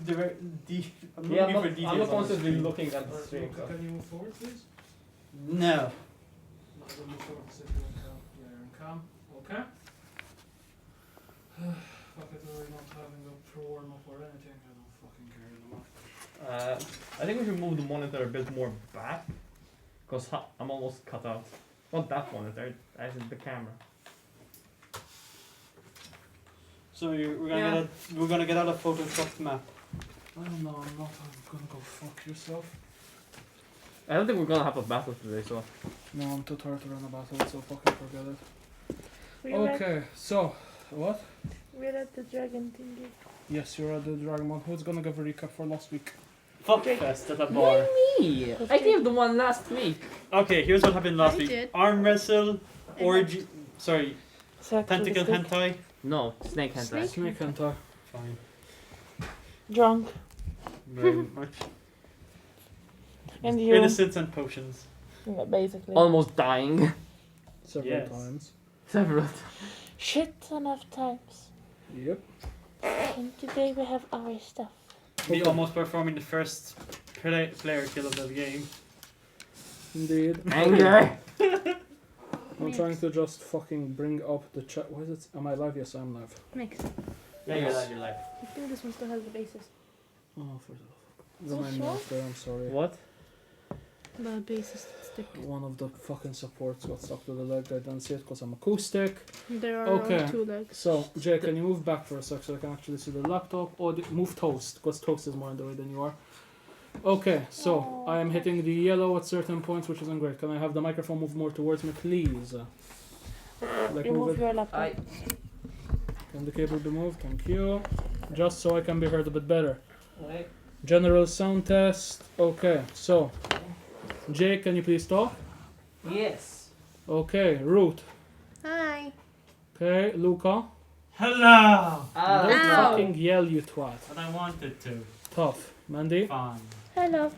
I'm not constantly looking at the stream. So. Can you move forward, please? No. No, don't move forward to sit here and calm. Yeah, you're in calm. Okay. Fuck it, we're not having a pro warm up or anything. I don't fucking care anymore. I think we should move the monitor a bit more back, because I'm almost cut out. Not that monitor, as in the camera. So we're gonna get out a photoshopped map. I don't know, I'm gonna go fuck yourself. I don't think we're gonna have a battle today, so. No, I'm too tired to run a battle, so fucking forget it. We're Okay, so, what? We're at the dragon thingy. Yes, you're at the Dragon Ball. Who's gonna give a recap for last week? Fuck fest at a bar. Me! I gave the one last week. Okay, here's what happened last I week. did. Arm wrestle, orgy. Sorry, tentacle hentai. No, snake hentai. Snake Hunter. Fine. Drunk. Very much. And you. Innocence and potions. Yeah, basically. Almost dying. Several Yes. times. Several. Shit ton of times. Yep. And today we have our stuff. Me Okay. almost performing the first player kill of the game. Indeed. Anger. I'm trying to just fucking bring up the chat. What is it? Am I live? Yes, I'm live. Mix. Yeah, you're live, you're live. I think this one still has the basis. Oh, for the So remind me sure? after, I'm sorry. What? The basis stick. One of the fucking supports got stuck to the leg. I didn't see it because I'm acoustic. There are Okay. 2 legs. So, Jay, can you move back for a sec so I can actually see the laptop? Or move Toast, because Toast is more in the way than you are. Okay, so I am hitting the yellow at certain points, which isn't great. Can I have the microphone move more towards me, please? Like move Remove it. your laptop. Can the cable be moved? Thank you. Just so I can be heard a bit better. Wait. General sound test. Okay, so Jay, can you please talk? Yes. Okay, Root. Hi. Okay, Luca. Hello! Don't Ow. fucking yell, you twat. But I wanted to. Tough. Mandy. Fine. Hello.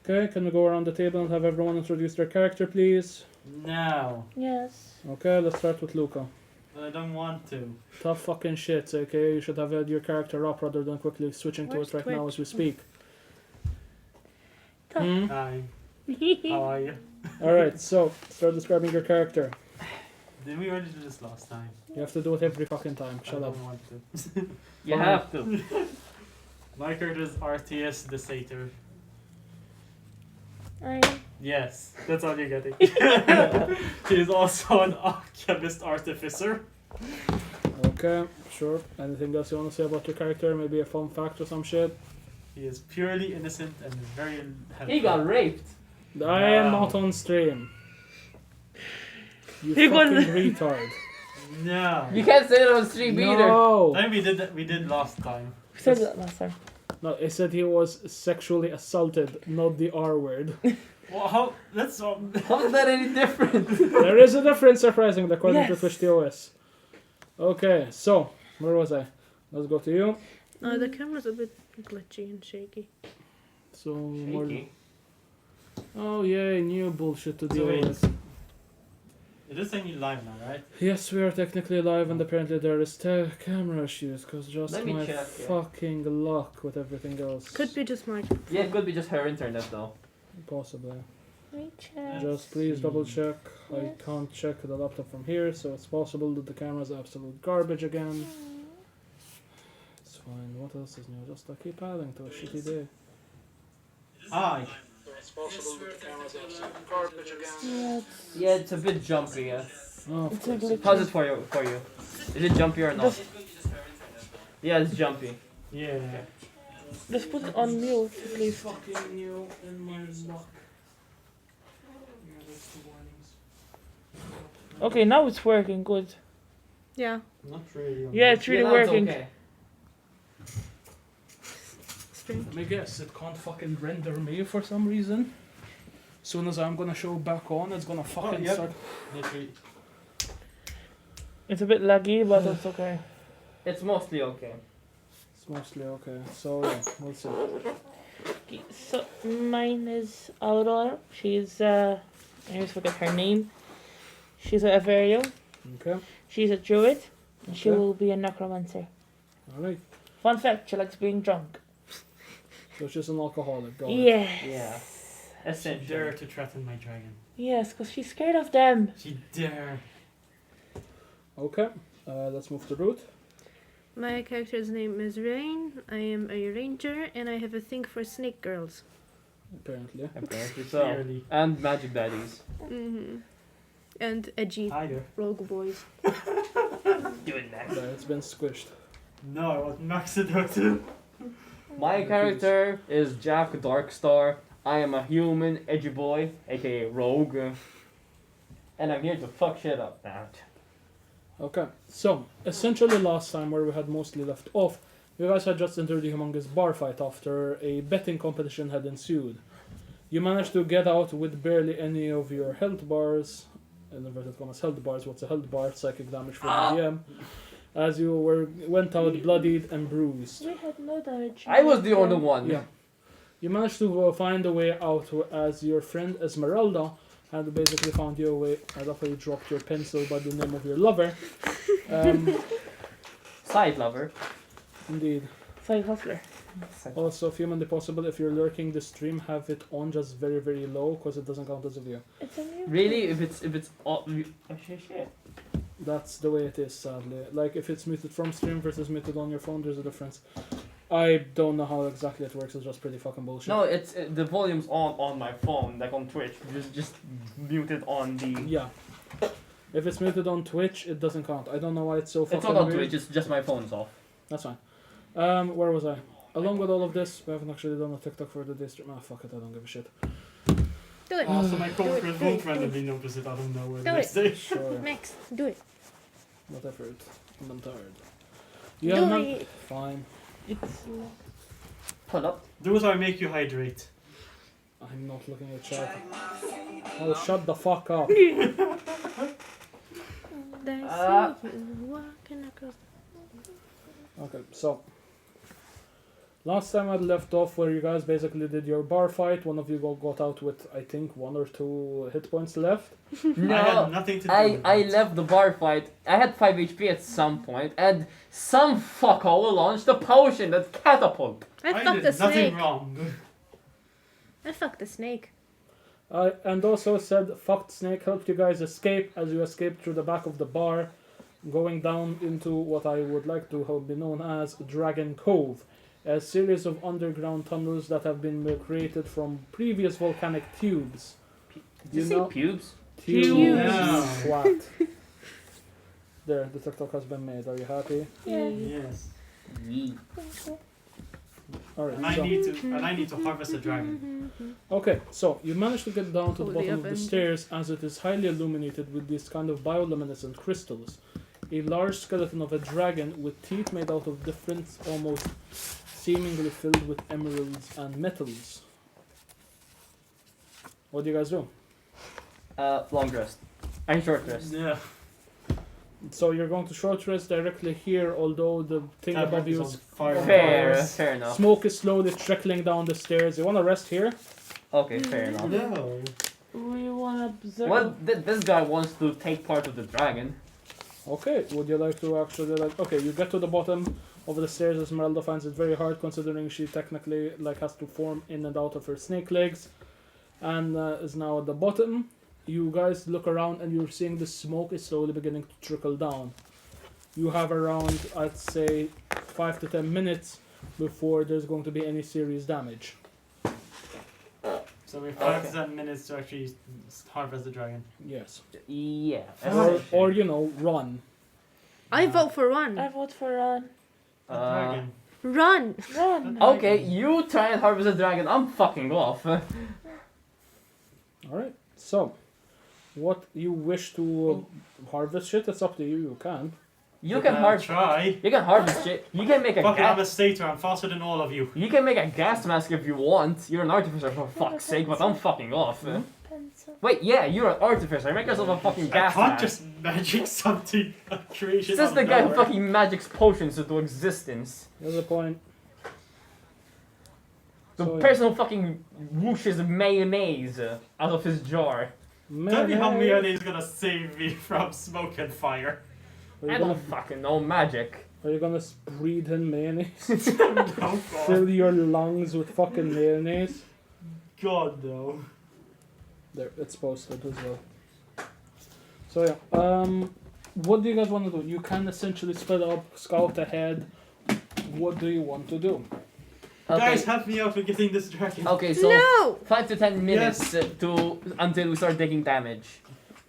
Okay, can we go around the table and have everyone introduce their character, please? No. Yes. Okay, let's start with Luca. But I don't want to. Tough fucking shit, okay? You should have had your character up rather than quickly switching to Where's it right now Twitch? as we speak. Tough. Hmm? Hi. How are you? Alright, so start describing your character. Did we already do this last time? You have to do it every fucking time. Shut I up. don't want to. You Fine. have to. My character is RTS the Satyr. Yes, that's all you're getting. He is also an alchemist artificer. Okay, sure. Anything else you want to say about your character? Maybe a fun fact or some shit? He is purely innocent and very helpful. He got raped. I am No. not on stream. You He got- fucking retard. No. You can't say it on stream either. No! I think we did that. We did last time. We said that last time. No, I said he was sexually assaulted, not the R word. Well, how? That's How is that any different? There is a difference, surprisingly, according to Yes. Twitch TOS. Okay, so, where was I? Let's go to you. The camera's a bit glitchy and shaky. So, more. Shaky. Oh, yay, new bullshit to So deal wait. with. It is saying you live now, right? Yes, we are technically live, and apparently there is camera issues, because just Let me my check, yeah. fucking luck with everything else. Could be just my. Yeah, it could be just her internet though. Possibly. We check. Just please double check. I Yes. can't check the laptop from here, so it's possible that the camera's absolute garbage again. It's fine. What else is new? Just keep adding to a shitty day. Hi. It's possible that the camera's absolute garbage again. Yeah, Yeah, it's a bit jumpy. Yeah. Oh, of it's a course. glitch. How's it for you? Is it jumpy or not? Just, Yeah, it's jumpy. Yeah. just put it on mute, please. Fucking new in my luck. Yeah, that's the warnings. Okay, now it's working good. Yeah. Not really. Yeah, it's really Yeah, now it's working. okay. Strange. Let me guess, it can't fucking render me for some reason. Soon as I'm gonna show back on, it's gonna fucking yep. start. Literally. It's a bit laggy, but it's okay. It's mostly okay. It's mostly okay. So yeah, we'll see. Okay, so mine is Aurora. She's I always forget her name. She's a Averio. Okay. She's a druid. And she Okay. will be a necromancer. Alright. Fun fact, she likes being drunk. So she's an alcoholic. Got it. Yes. Yeah. She Essentially. dare to threaten my dragon. Yes, because she's scared of them. She dare. Okay. Let's move to Root. My character's name is Rain. I am a ranger, and I have a thing for snake girls. Apparently. Apparently so. Clearly. And magic daddies. And edgy Higher. rogue boys. Do it next. Yeah, it's been squished. No, I want max it out too. My character is Jack Darkstar. I am a human edgy boy, aka rogue. And I'm here to fuck shit up now. Okay, so essentially last time where we had mostly left off, you guys had just entered the humongous bar fight after a betting competition had ensued. You managed to get out with barely any of your health bars, in inverted commas health bars, what's a health bar? Psychic damage from the DM, as you went out bloodied and bruised. We had no damage. I was the only one. Yeah. You managed to find a way out as your friend Esmeralda had basically found you a way. I love how you dropped your pencil by the name of your lover. Side lover. Indeed. Side hustler. Also, if humanly possible, if you're lurking the stream, have it on just very, very low, because it doesn't count as a view. It's a new. Really? If it's oh shit. That's the way it is, sadly. Like, if it's muted from stream versus muted on your phone, there's a difference. I don't know how exactly it works, it's just pretty fucking bullshit. No, it's the volume's on my phone, like on Twitch. Just muted on the. Yeah. If it's muted on Twitch, it doesn't count. I don't know why it's so fucking It's not on weird. Twitch. It's just my phone's off. That's fine. Where was I? Along with all of this, we haven't actually done a TikTok for the day stream. Ah, fuck it, I don't give a shit. Do it. Also, my Do it, coworkers do won't it, do randomly notice it out of nowhere the Do next day. Sure. Max, do it. What effort. I'm tired. Do Yeah, man. it. Fine. It's. Hold up. Do what I make you hydrate. I'm not looking at chat. Oh, shut the fuck up. I see you walking across. Okay, so last time I left off where you guys basically did your bar fight, one of you got out with I think 1 or 2 hit points left. No. I had nothing to do with I that. left the bar fight. I had 5 HP at some point, and some fuckhole launched a potion that catapult. I I fucked did a nothing snake. wrong. I fucked a snake. And also said fucked snake helped you guys escape as you escaped through the back of the bar, going down into what I would like to have been known as Dragon Cove, a series of underground tunnels that have been created from previous volcanic tubes. Did you say pubes? Tubes. Yeah. What? There, the TikTok has been made. Are you happy? Yeah. Yes. Yee. Alright, And I so, need to harvest a dragon. okay, so you managed to get down to the Holy bottom of the oven. stairs as it is highly illuminated with these kind of bioluminescent crystals. A large skeleton of a dragon with teeth made out of different, almost seemingly filled with emeralds and metals. What do you guys do? Long rest. And short rest. Yeah. So you're going to short rest directly here, although the thing above you is fire. Fair enough. smoke is slowly trickling down the stairs. You want to rest here? Okay, fair enough. No. We want to observe. Well, this guy wants to take part of the dragon. Okay, would you like to actually okay, you get to the bottom of the stairs. Esmeralda finds it very hard considering she technically has to form in and out of her snake legs, and is now at the bottom. You guys look around and you're seeing the smoke is slowly beginning to trickle down. You have around, I'd say, 5 to 10 minutes before there's going to be any serious damage. So we have 5 to 10 minutes to actually harvest the dragon. Yes. Yeah. Or run. I vote for run. I vote for run. A dragon. Run. Run. Okay, you try and harvest a dragon. I'm fucking off. Alright, so what you wish to harvest shit, it's up to you, you can. You can harvest. Try. You can harvest shit. You can make a Fucking I'm a gas. stater. I'm faster than all of you. You can make a gas mask if you want. You're an artificer for fuck's sake, but I'm fucking off. Pencil. Wait, yeah, you're an artificer. Make yourself a fucking I gas can't mask. just magic something. A creation. This is out the of guy who nowhere. fucking magics potions into existence. There's a point. The So, person who fucking whooshes mayonnaise out of his jar. Tell me how mayonnaise. mayonnaise is gonna save me from smoke and fire. Are you I gonna- don't fucking know magic. Are you gonna breathe in mayonnaise? Oh God. Fill your lungs with fucking mayonnaise? God no. There, it's posted as well. So yeah, what do you guys want to do? You can essentially split up, scout ahead. What do you want to do? Okay. Guys, help me out with getting this dragon. Okay, so No! 5 to 10 minutes until we start taking damage.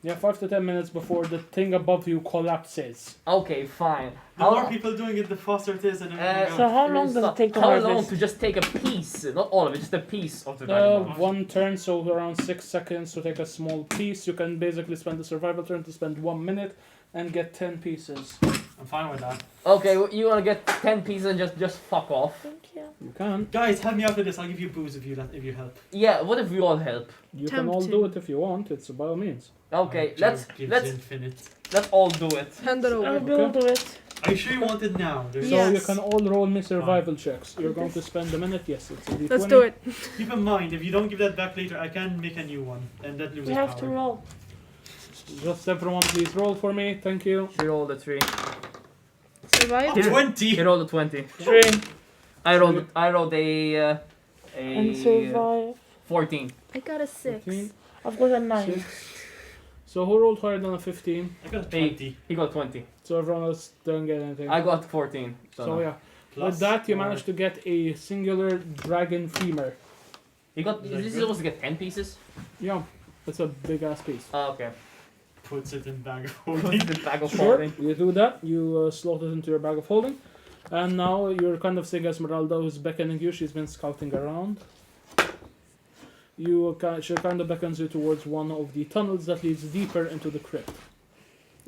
Yeah, 5 to 10 minutes before the thing above you collapses. Okay, fine. The more people doing it, the faster it is and everything So else. how long does it take to How long harvest? to just take a piece? Not all of it, just a piece of the dragon. One turn, so around 6 seconds to take a small piece. You can basically spend the survival turn to spend 1 minute and get 10 pieces. I'm fine with that. Okay, well, you wanna get 10 pieces and just fuck off? Thank you. You can. Guys, help me out with this. I'll give you booze if you help. Yeah, what if we all help? You can all do it if you want. It's by all means. Okay, Joe gives let's infinite. all do it. Hand it I'll over. build it. Are you sure you want it now? So Yes. you can all roll me survival checks. You're going to spend a minute. Yes, it's a D20. Let's do it. Keep in mind, if you don't give that back later, I can make a new one, and that loses We have to power. roll. Just everyone, please roll for me. Thank you. She rolled a 3. Survive. Oh, He 20! rolled a 20. 3 I rolled a and survive. 14. I got a 6. 15, I've got a 9. 6. So who rolled higher than a 15? I got a 20. He got 20. So everyone else didn't get anything. I got 14. So, So no. yeah, Plus with that you four. managed to get a singular dragon femur. He got. Is that Is he good? supposed to get 10 pieces? Yeah, it's a big ass piece. Oh, okay. Puts it in bag of Put holding. the bag of Sure, holding. you do that. You slot it into your bag of holding, and now you're kind of seeing Esmeralda, who's beckoning you. She's been scouting around. She kind of beckons you towards one of the tunnels that leads deeper into the crypt.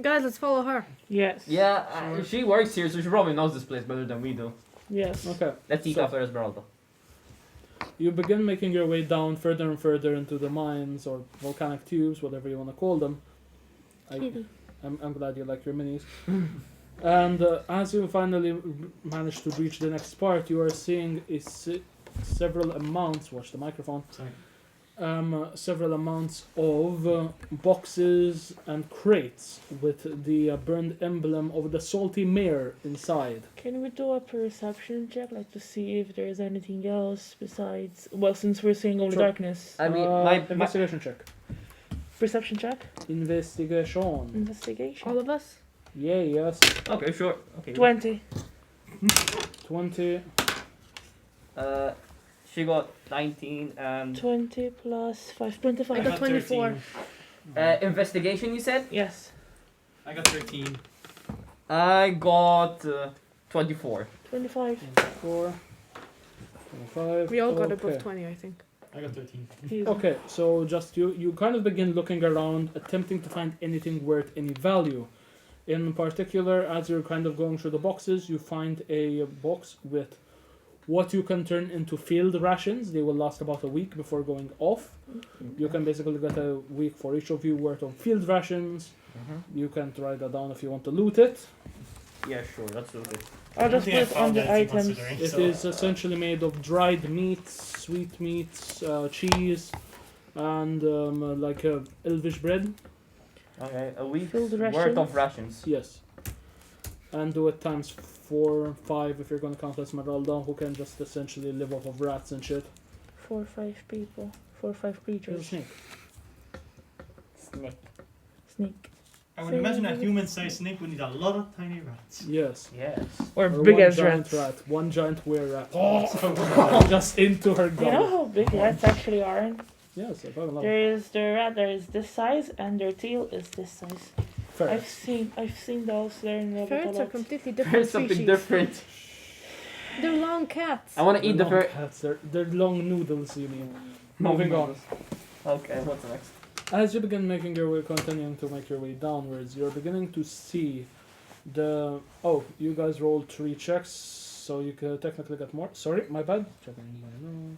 Guys, let's follow her. Yes. Yeah, Sure. she works here, so she probably knows this place better than we do. Yes. Okay. Let's eat So- after Esmeralda. You begin making your way down further and further into the mines or volcanic tubes, whatever you want to call them. Kitty. I'm glad you like your minis. And as you finally manage to reach the next part, you are seeing several amounts. Watch the microphone. Sorry. Several amounts of boxes and crates with the burned emblem of the salty mare inside. Can we do a perception check, like to see if there's anything else besides? Well, since we're seeing only Sure. darkness. I mean, my Investigation check. Perception check. Investigation. Investigation. All of us? Yeah, yes. okay, sure. Okay. 20. 20. She got 19 and 20 plus 5. I 25. got 24. 13. investigation. You said Yes. I got 13. I got 24. 25. 4. 25. We all got okay. above 20, I think. I got 13. Easy. Okay, so just you kind of begin looking around, attempting to find anything worth any value. In particular, as you're kind of going through the boxes, you find a box with what you can turn into field rations. They will last about a week before going off. You can basically get a week for each of you worth of field rations. You can write that down if you want to loot it. Yeah, sure. That's okay. I'll just put it on the items. It is essentially made of dried meats, sweet meats, cheese, and like elvish bread. Okay, a week's Filled worth rations? of rations. Yes. And do it times 4, 5 if you're going to count Esmeralda, who can just essentially live off of rats and shit. 4 or 5 people. 4 or 5 There's a creatures. snake. Snake. Snake. I would imagine a human-sized snake would need a lot of tiny rats. Yes. Yes. Or Or big one as giant rats. rat. One giant were rat. Just into her You know gullet. how big rats actually are? Yes, I don't know. There is the rat that is this size and their tail is this size. I've Ferrets. seen those there in the Ferrets are bottle. completely different There's something species. different. They're long cats. I want to eat the long ferret. cats. They're long noodles, you mean. Moving on. Okay, what's next? As you begin making your way, continuing to make your way downwards, you're beginning to see the... Oh, you guys rolled 3 checks, so you can technically get more. Sorry, my bad. Checking my note.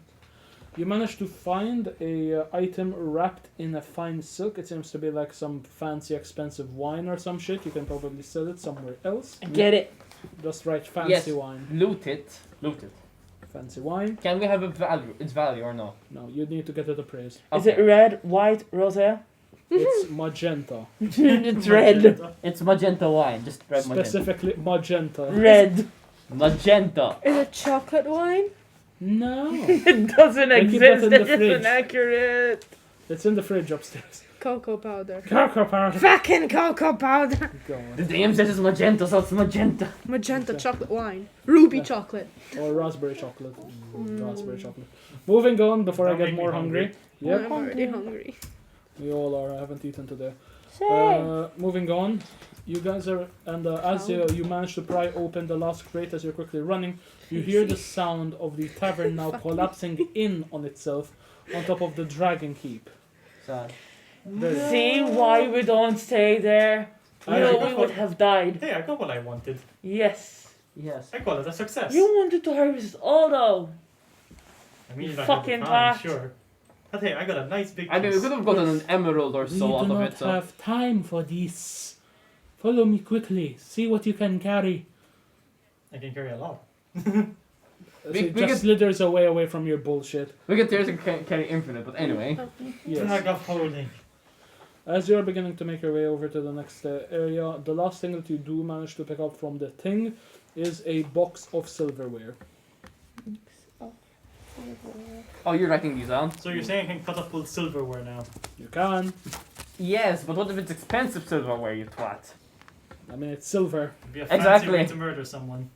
You managed to find a item wrapped in a fine silk. It seems to be like some fancy, expensive wine or some shit. You can probably sell it somewhere else. Get it. Just write fancy Yes. wine. Loot it. Loot it. Fancy wine. Can we have a value? Its value or no? No, you need to get it appraised. Is it red, white, rosé? It's magenta. It's red. It's magenta wine. Just red magenta. Specifically magenta. Red. Magenta. Is it chocolate wine? No. It doesn't They keep that exist. in the It fridge. isn't accurate. It's in the fridge upstairs. Cocoa powder. Cocoa powder. Fucking cocoa powder. Go on. The DM says it's magenta, so it's magenta. Magenta chocolate wine. Ruby Yeah. chocolate. Or raspberry chocolate. Raspberry chocolate. Moving on before I Don't get make me more hungry. hungry. Yep, I'm already hungry. we all are. I haven't eaten today. Say. Moving on. You guys are, and as you manage to pry open the last crate as you're quickly running, you hear the sound of the tavern now collapsing in on itself on top of the dragon keep. Sad. There. See why we don't stay there? You I- know, we would have died. Hey, I got what I wanted. Yes. Yes. I call it a success. You wanted to harvest all though. I mean, You if I fucking had the time, twat. sure. But hey, I got a nice big I mean, we piece. could have gotten an emerald or We so out do of not it. So. have time for this. Follow me quickly. See what you can carry. I can carry a lot. We Just could- slithers away from your bullshit. We could tears and carry infinite, but anyway. Yes. Drag of holding. As you're beginning to make your way over to the next area, the last thing that you do manage to pick up from the thing is a box of silverware. Oh, you're writing these down? So you're saying I can catapult silverware now? You can. Yes, but what if it's expensive silverware, you twat? I mean, it's silver. It'd be a fancy Exactly. way to murder someone.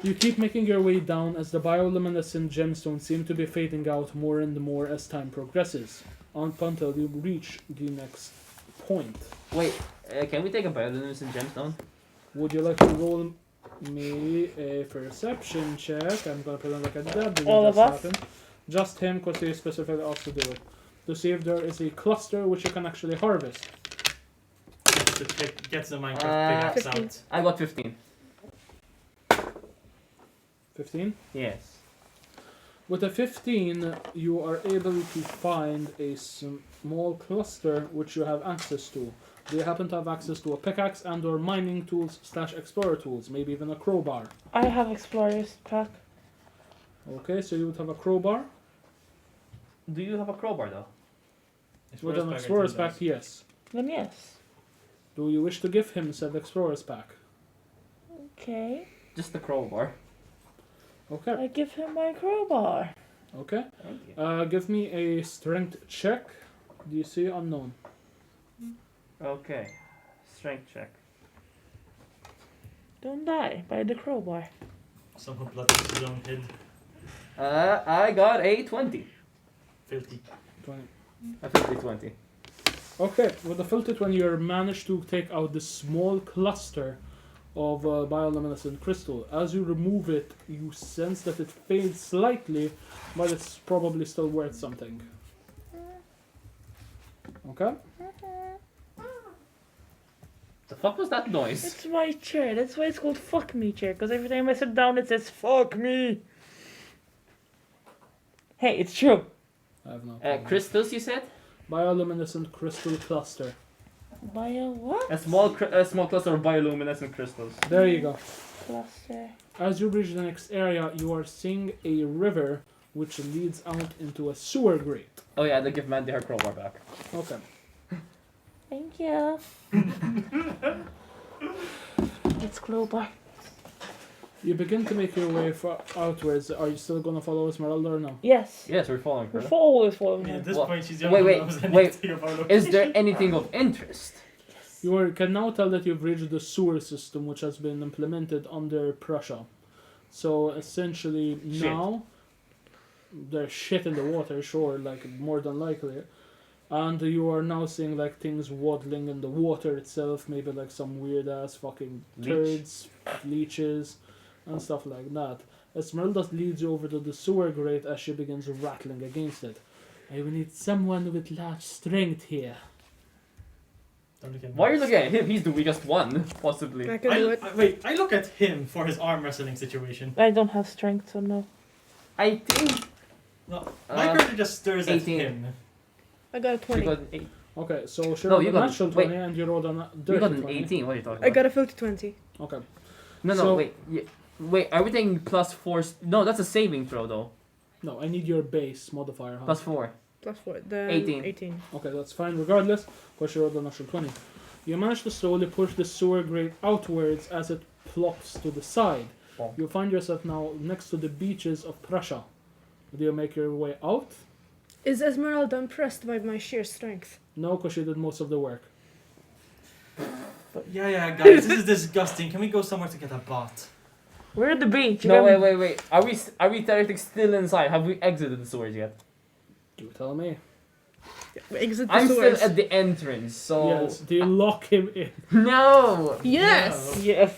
You keep making your way down as the bioluminescent gemstones seem to be fading out more and more as time progresses, until you reach the next point. Wait, can we take a bioluminescent gemstone? Would you like to roll me a perception check? I'm gonna pretend like I did. All of us? Just him, because he specifically asked to do it. To see if there is a cluster which you can actually harvest. Gets the Minecraft pickaxe 15. out. I got 15. 15? Yes. With a 15, you are able to find a small cluster which you have access to. Do you happen to have access to a pickaxe and or mining tools / explorer tools, maybe even a crowbar? I have explorer's pack. Okay, so you would have a crowbar. Do you have a crowbar though? With an explorer's pack, yes. Then yes. Do you wish to give him said explorer's pack? Okay. Just the crowbar. Okay, I give him my crowbar. okay. Thank you. Give me a strength check. DC unknown. Okay. Strength check. Don't die by the crowbar. Somehow blood into his own head. I got a 20. Filthy. 20. A 50-20. Okay, with the filtered one, you managed to take out this small cluster of bioluminescent crystal. As you remove it, you sense that it fades slightly, but it's probably still worth something. Okay? The fuck was that noise? It's my chair. That's why it's called fuck me chair. Because every time I sit down, it says fuck me. Hey, it's true. I have no problem. Crystals, you said? Bioluminescent crystal cluster. By a what? A small cluster of bioluminescent crystals. There you go. Cluster. As you reach the next area, you are seeing a river which leads out into a sewer grate. Oh yeah, they give Mandy her crowbar back. Okay. Thank you. It's crowbar. You begin to make your way outwards. Are you still going to follow Esmeralda or no? Yes. Yes, we're following We're her. always following I mean, her. at this What? point, she's the Wait, only wait, one who knows wait. anything about Is there anything of interest? Can now tell that you've reached the sewer system which has been implemented under Prussia. So essentially Shit. now there's shit in the water, sure, like more than likely. And you are now seeing like things waddling in the water itself, maybe like some weird ass fucking Leech. turds, leeches, and stuff like that. Esmeralda leads you over to the sewer grate as she begins rattling against it. I will need someone with large strength here. Don't look at me. Why are you looking at him? He's the weakest one, possibly. I can do it. Wait, I look at him for his arm wrestling situation. I don't have strength, so no. I think No, my Uh, character just stares at 18. him. I got a you 20. got an 8. Okay, so she No, rolled you a got- natural wait. 20 and you rolled a You dirty got an 20. 18. What are you talking I about? got a filthy 20. Okay. No, So- wait. Wait, are we taking +4? No, that's a saving throw though. No, I need your base modifier. Huh? +4. Plus 4. Then 18. 18. Okay, that's fine regardless, because you rolled a natural 20. You manage to slowly push the sewer grate outwards as it plops to the side. Oh. You find yourself now next to the beaches of Prussia. Do you make your way out? Is Esmeralda impressed by my sheer strength? No, because she did most of the work. Yeah, guys, this is disgusting. Can we go somewhere to get a bath? We're at the beach. No, wait. Are we theoretically still inside? Have we exited the sewers yet? You tell me. Exit the I'm sewers. still at the entrance, so Yes, do you lock him in? no. Yes! Yes.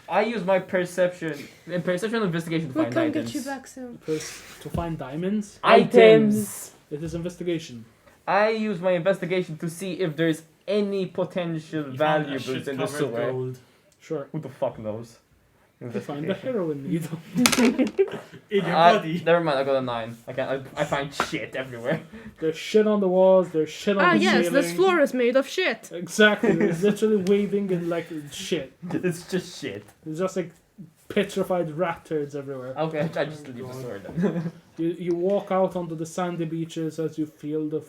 I use my perception and investigation to We'll find come items. get you back soon. To find diamonds? Items. It is investigation. I use my investigation to see if there's any potential You found a valuables in the shit-covered sewer. gold. Sure. Who the fuck knows? To find the Investigation. heroin needle. In your body. Never mind, I got a 9. I find shit everywhere. There's shit on the walls, there's shit on Ah, the yes, ceiling. this floor is made of shit. Exactly, it's literally waving in like shit. It's just shit. There's just like petrified rat turds everywhere. Okay, I just leave the sword then. You walk out onto the sandy beaches as you feel the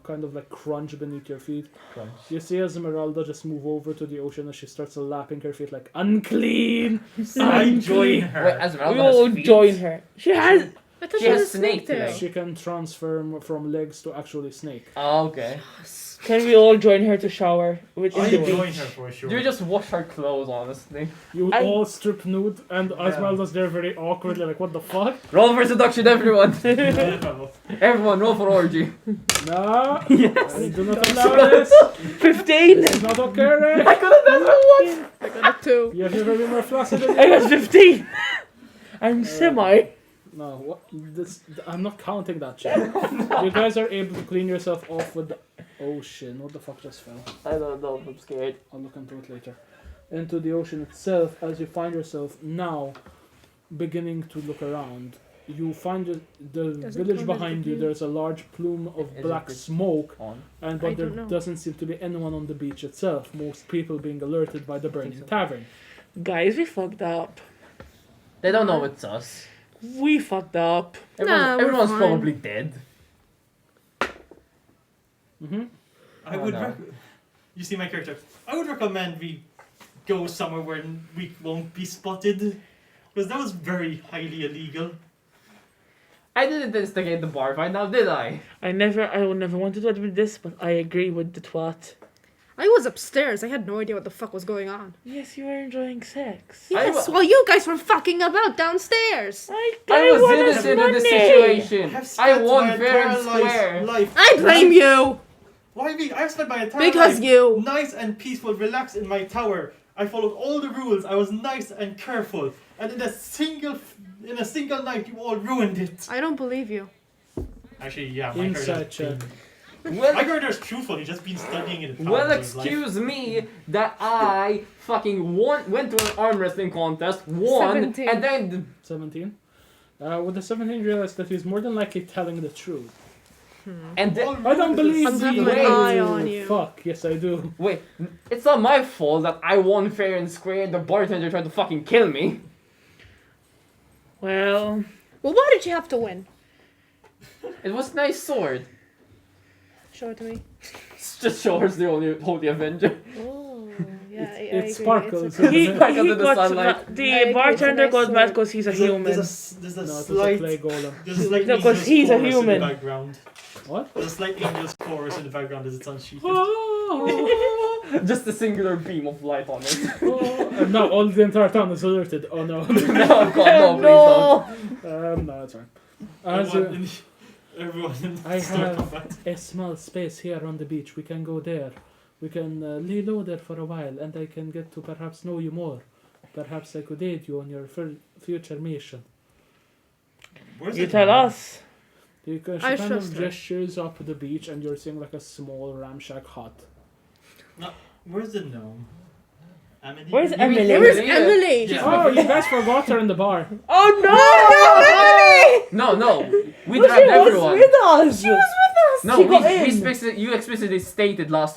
kind of like crunch beneath your feet. Crunch. You see Esmeralda just move over to the ocean as she starts lapping her feet like, unclean! I join Wait, her. Esmeralda We all has feet? join her. She has. I thought She she has was a snake snake tail. legs. She can transform from legs to actually snake. Oh, okay. Can we all join her to shower with I in the join beach? her for sure. You just wash her clothes, honestly. You I- all strip nude and Esmeralda's there very awkwardly like, what the fuck? Roll for seduction, everyone. No. Everyone, roll for orgy. No! Yes. I do not allow this! 15. It's not okay! I could have done that I got a 2. You have never been more flaccid than I got 15. I'm semi. No, what? I'm not counting that shit. You guys are able to clean yourself off with the... Oh shit, what the fuck just fell? I don't know, I'm scared. I'll look into it later. Into the ocean itself, as you find yourself now beginning to look around. You find the Does it village come behind with you, the there's a large plume of Is it black the- smoke, On. but I there don't know. doesn't seem to be anyone on the beach itself, most people being alerted by the burning tavern. Guys, we fucked up. They don't know it's us. We fucked up. Nah, we're Everyone's fine. probably dead. Mm-hmm. I Oh, would. no. You see my character. I would recommend we go somewhere where we won't be spotted, because that was very highly illegal. I didn't instigate the bar fight now, did I? I would never wanted to admit this, but I agree with the twat. I was upstairs. I had no idea what the fuck was going on. Yes, you were enjoying sex. Yes, while you guys were fucking about downstairs. I was wanted innocent in the money. situation. Have I spent won my fair and entire square. life. I blame you Why me? I've spent my entire because life you. nice and peaceful, relaxed in my tower. I followed all the rules. I was nice and careful, and in a single night, you all ruined it. I don't believe you. Actually, yeah, my Inside character's check. my Well, character's truthful. He's just been studying it. well, excuse me that I fucking went to an arm wrestling contest, won, 17. and then 17. With the 17, you realize that he's more than likely telling the truth. and then, I don't believe I'm having you. my eye on you. Fuck, yes I do. wait, it's not my fault that I won fair and square. The bartender tried to fucking kill me. Well, Well, why did you have to win? It was a nice sword. Show it to me. It's just Shores the only Holy Avenger. Oh, yeah, It agree. sparkles. It's he, He Back under he the got sunlight. I the agree, bartender it's a nice got mad sword. because he's a There's human. there's a No, it's a slight. clay golem. There's a slight No, 'cause angel's he's a chorus human. in the background. What? There's a slight angel's chorus in the background as it's unsheathed. Just a singular beam of light on it. No, all the entire town is alerted. Oh no. No, God, no, please don't. No, that's fine. As Everyone in I Star have- Combat. a small space here on the beach, we can go there. We can lay low there for a while, and I can get to perhaps know you more. Perhaps I could aid you on your future mission. Where's You it tell now? us. You can, I she kind trust of her. gestures up the beach, and you're seeing like a small ramshack hut. Where's the gnome? Emily? Where's You mean Emily? Where's Yeah. Emily? Yeah. Oh, you guys forgot her in the bar. Oh no! No, we But dragged she was everyone. with us. She was with us. No, she got in. you explicitly stated last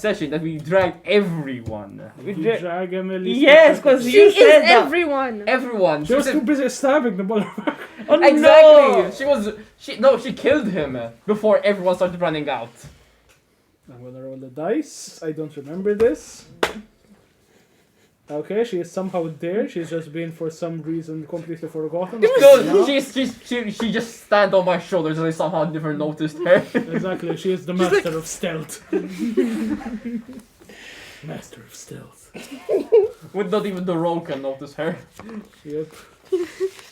session that we dragged everyone. We You dra- drag Emily. Yes, 'cause She you is said that. everyone. Everyone. She was too busy stabbing the motherfucker. Oh, Exactly. no. She killed him before everyone started running out. I'm gonna roll the dice. I don't remember this. Okay, she is somehow there. She's just been for some reason completely forgotten. No, she just stand on my shoulders and I somehow never noticed her. Exactly, she is the master of stealth. Master of stealth. With not even the rogue can notice her. Yep.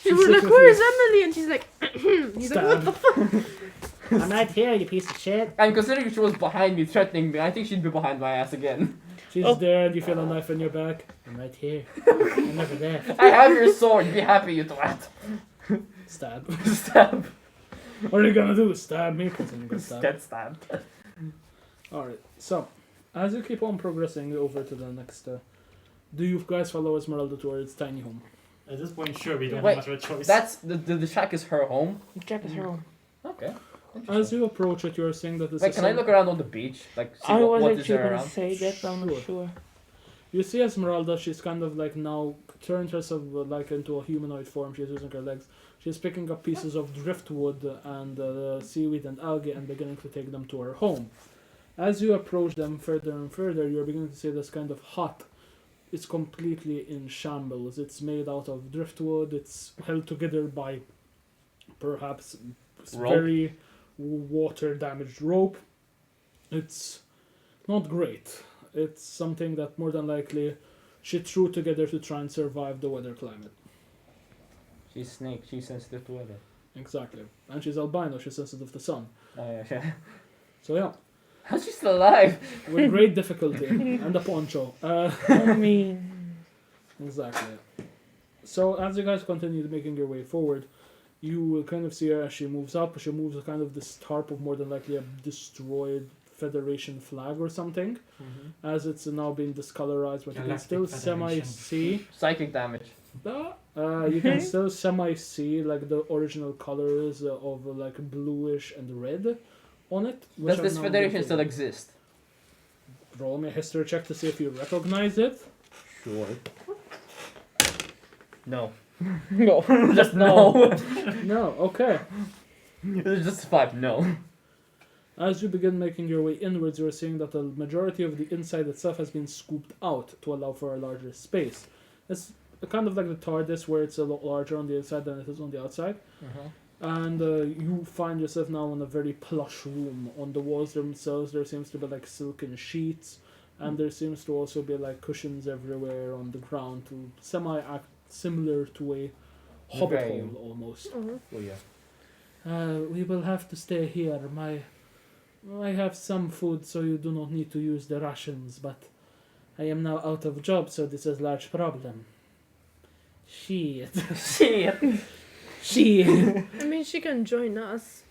You were like, where is Emily? And she's like, he's like, what the fuck? I'm right here, you piece of shit. And considering she was behind me, threatening me, I think she'd be behind my ass again. She's Oh. there and you feel a knife in your back. I'm right here. I'm never left. I have your sword. Be happy, you twat. Stab. Stab. What are you gonna do? Stab me? Because I'm gonna stab. Get stabbed. Alright, so as you keep on progressing over to the next, do you guys follow Esmeralda towards tiny home? At this point, sure, we don't Wait, have much of a choice. That's the shack is her home. Jack is her own. Okay. As you approach it, you're seeing that this Wait, is can I look around on the beach? Like, see I what was is actually there gonna around? say that, but I'm not Sure. sure. You see Esmeralda, she's kind of like now turned herself like into a humanoid form. She's using her legs. She's picking up pieces of driftwood and seaweed and algae and beginning to take them to her home. As you approach them further and further, you're beginning to see this kind of hut. It's completely in shambles. It's made out of driftwood. It's held together by perhaps Rope? very water damaged rope. It's not great. It's something that more than likely she threw together to try and survive the weather climate. She's snake. She's sensitive to weather. Exactly. And she's albino, she's sensitive to sun. Oh yeah. So yeah, How's she still alive? with great difficulty. And a poncho. I mean, Exactly. So as you guys continue making your way forward, you will kind of see her as she moves up. She moves kind of this tarp of more than likely a destroyed Federation flag or something, as it's now been discolorized, but you can Galactic still Federation. semi-see. Psychic damage. You can still semi-see like the original colors of like bluish and red on it. which Does have this now been federation still faded. exist? Roll me a history check to see if you recognize it. Sure. No. no. Just no. No, okay. It's just 5. No. As you begin making your way inwards, you're seeing that the majority of the inside itself has been scooped out to allow for a larger space. It's kind of like the TARDIS, where it's a lot larger on the inside than it is on the outside. And you find yourself now in a very plush room. On the walls themselves, there seems to be like silken sheets, and there seems to also be like cushions everywhere on the ground, to semi-act similar to a hobbit Okay. hole almost. Mhm. Oh yeah. We will have to stay here. I have some food, so you do not need to use the rations, but I am now out of job, so this is a large problem. Shit. Shit. Shit. I mean, she can join us.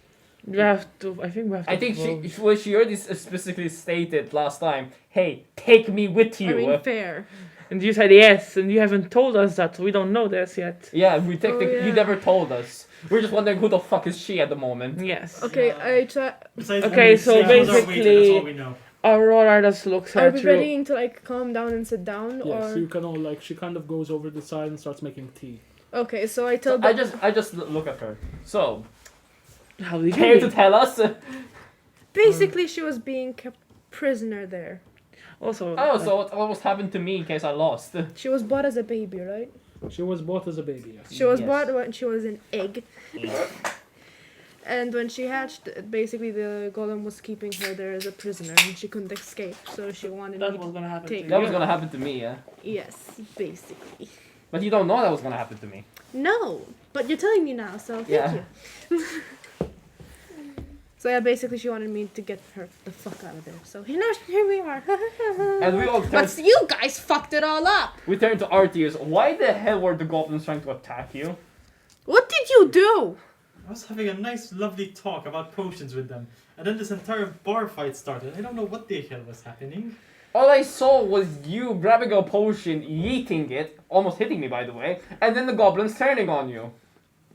We have to. I think we have to. I think vote. she already specifically stated last time. Hey, take me with you. I mean, fair. And you said yes, and you haven't told us that, so we don't know this yet. Yeah, we technically yeah. you never told us. We're just wondering who the fuck is she at the moment. Yes. Okay, I try. Besides, Okay, so yeah, those are waiter, basically- that's all we know. Aurora just looks Are at we you. ready to like calm down and sit down, Yeah, or so you can all like, she kind of goes over the side and starts making tea. okay? So I tell So I just look at her. So, How did you care to meet? tell us? basically she was being kept prisoner there. Also. Oh, so what almost happened to me in case I lost. She was bought as a baby, right? She was bought as a baby, yes. She was Yes. bought when she was an egg. And when she hatched, basically the golem was keeping her there as a prisoner, and she couldn't escape. So she wanted That me. was gonna happen. Take- to That you. was gonna happen to me, yeah. Yes, basically. But you don't know that was gonna happen to me. No, but you're telling me now, so thank Yeah. you. So yeah, basically she wanted me to get her the fuck out of there. So here we are. And we all But turned, you guys fucked it all up. we turned to Arteus. Why the hell were the goblins trying to attack you? What did you do? I was having a nice, lovely talk about potions with them, and then this entire bar fight started. I don't know what the hell was happening. All I saw was you grabbing a potion, yeeting it, almost hitting me by the way, and then the goblins turning on you.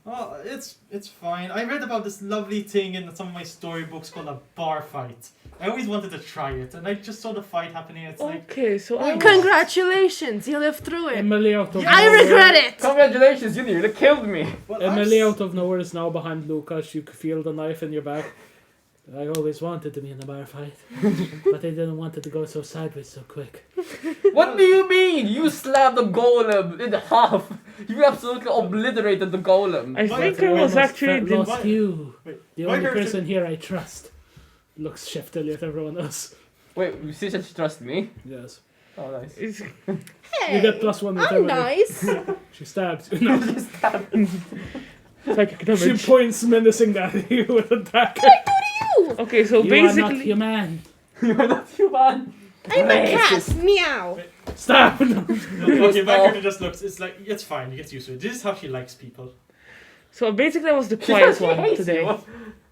Oh, it's fine. I read about this lovely thing in some of my storybooks called a bar fight. I always wanted to try it, and I just saw the fight happening. It's like, Okay, so I was... Congratulations, you lived through it. Emily out of I nowhere. regret it. Congratulations, you nearly killed me. well, Emily out of nowhere is now behind Lucas. You can feel the knife in your back. I always wanted to be in a bar fight, but I didn't want it to go so sideways so quick. What do you mean? You slapped the golem in half. You absolutely obliterated the golem. I Why think is I was Almost actually... lost Why- you. Wait, The my only character- person here I trust. Looks shiftily at everyone else. Wait, you said you trust me? Yes. Oh, nice. It's... Hey, You get +1 with I'm Emily. nice. She stabs you. No. Psychic She damage. points menacing at you with a dagger. Okay, so You are not basically... human. You're not human. I'm a Racist. cat. Meow. Stop! No. Okay, my character just looks. It's like it's fine. You get used to it. This is how she likes people. So basically I was the quiet She one hates today. you.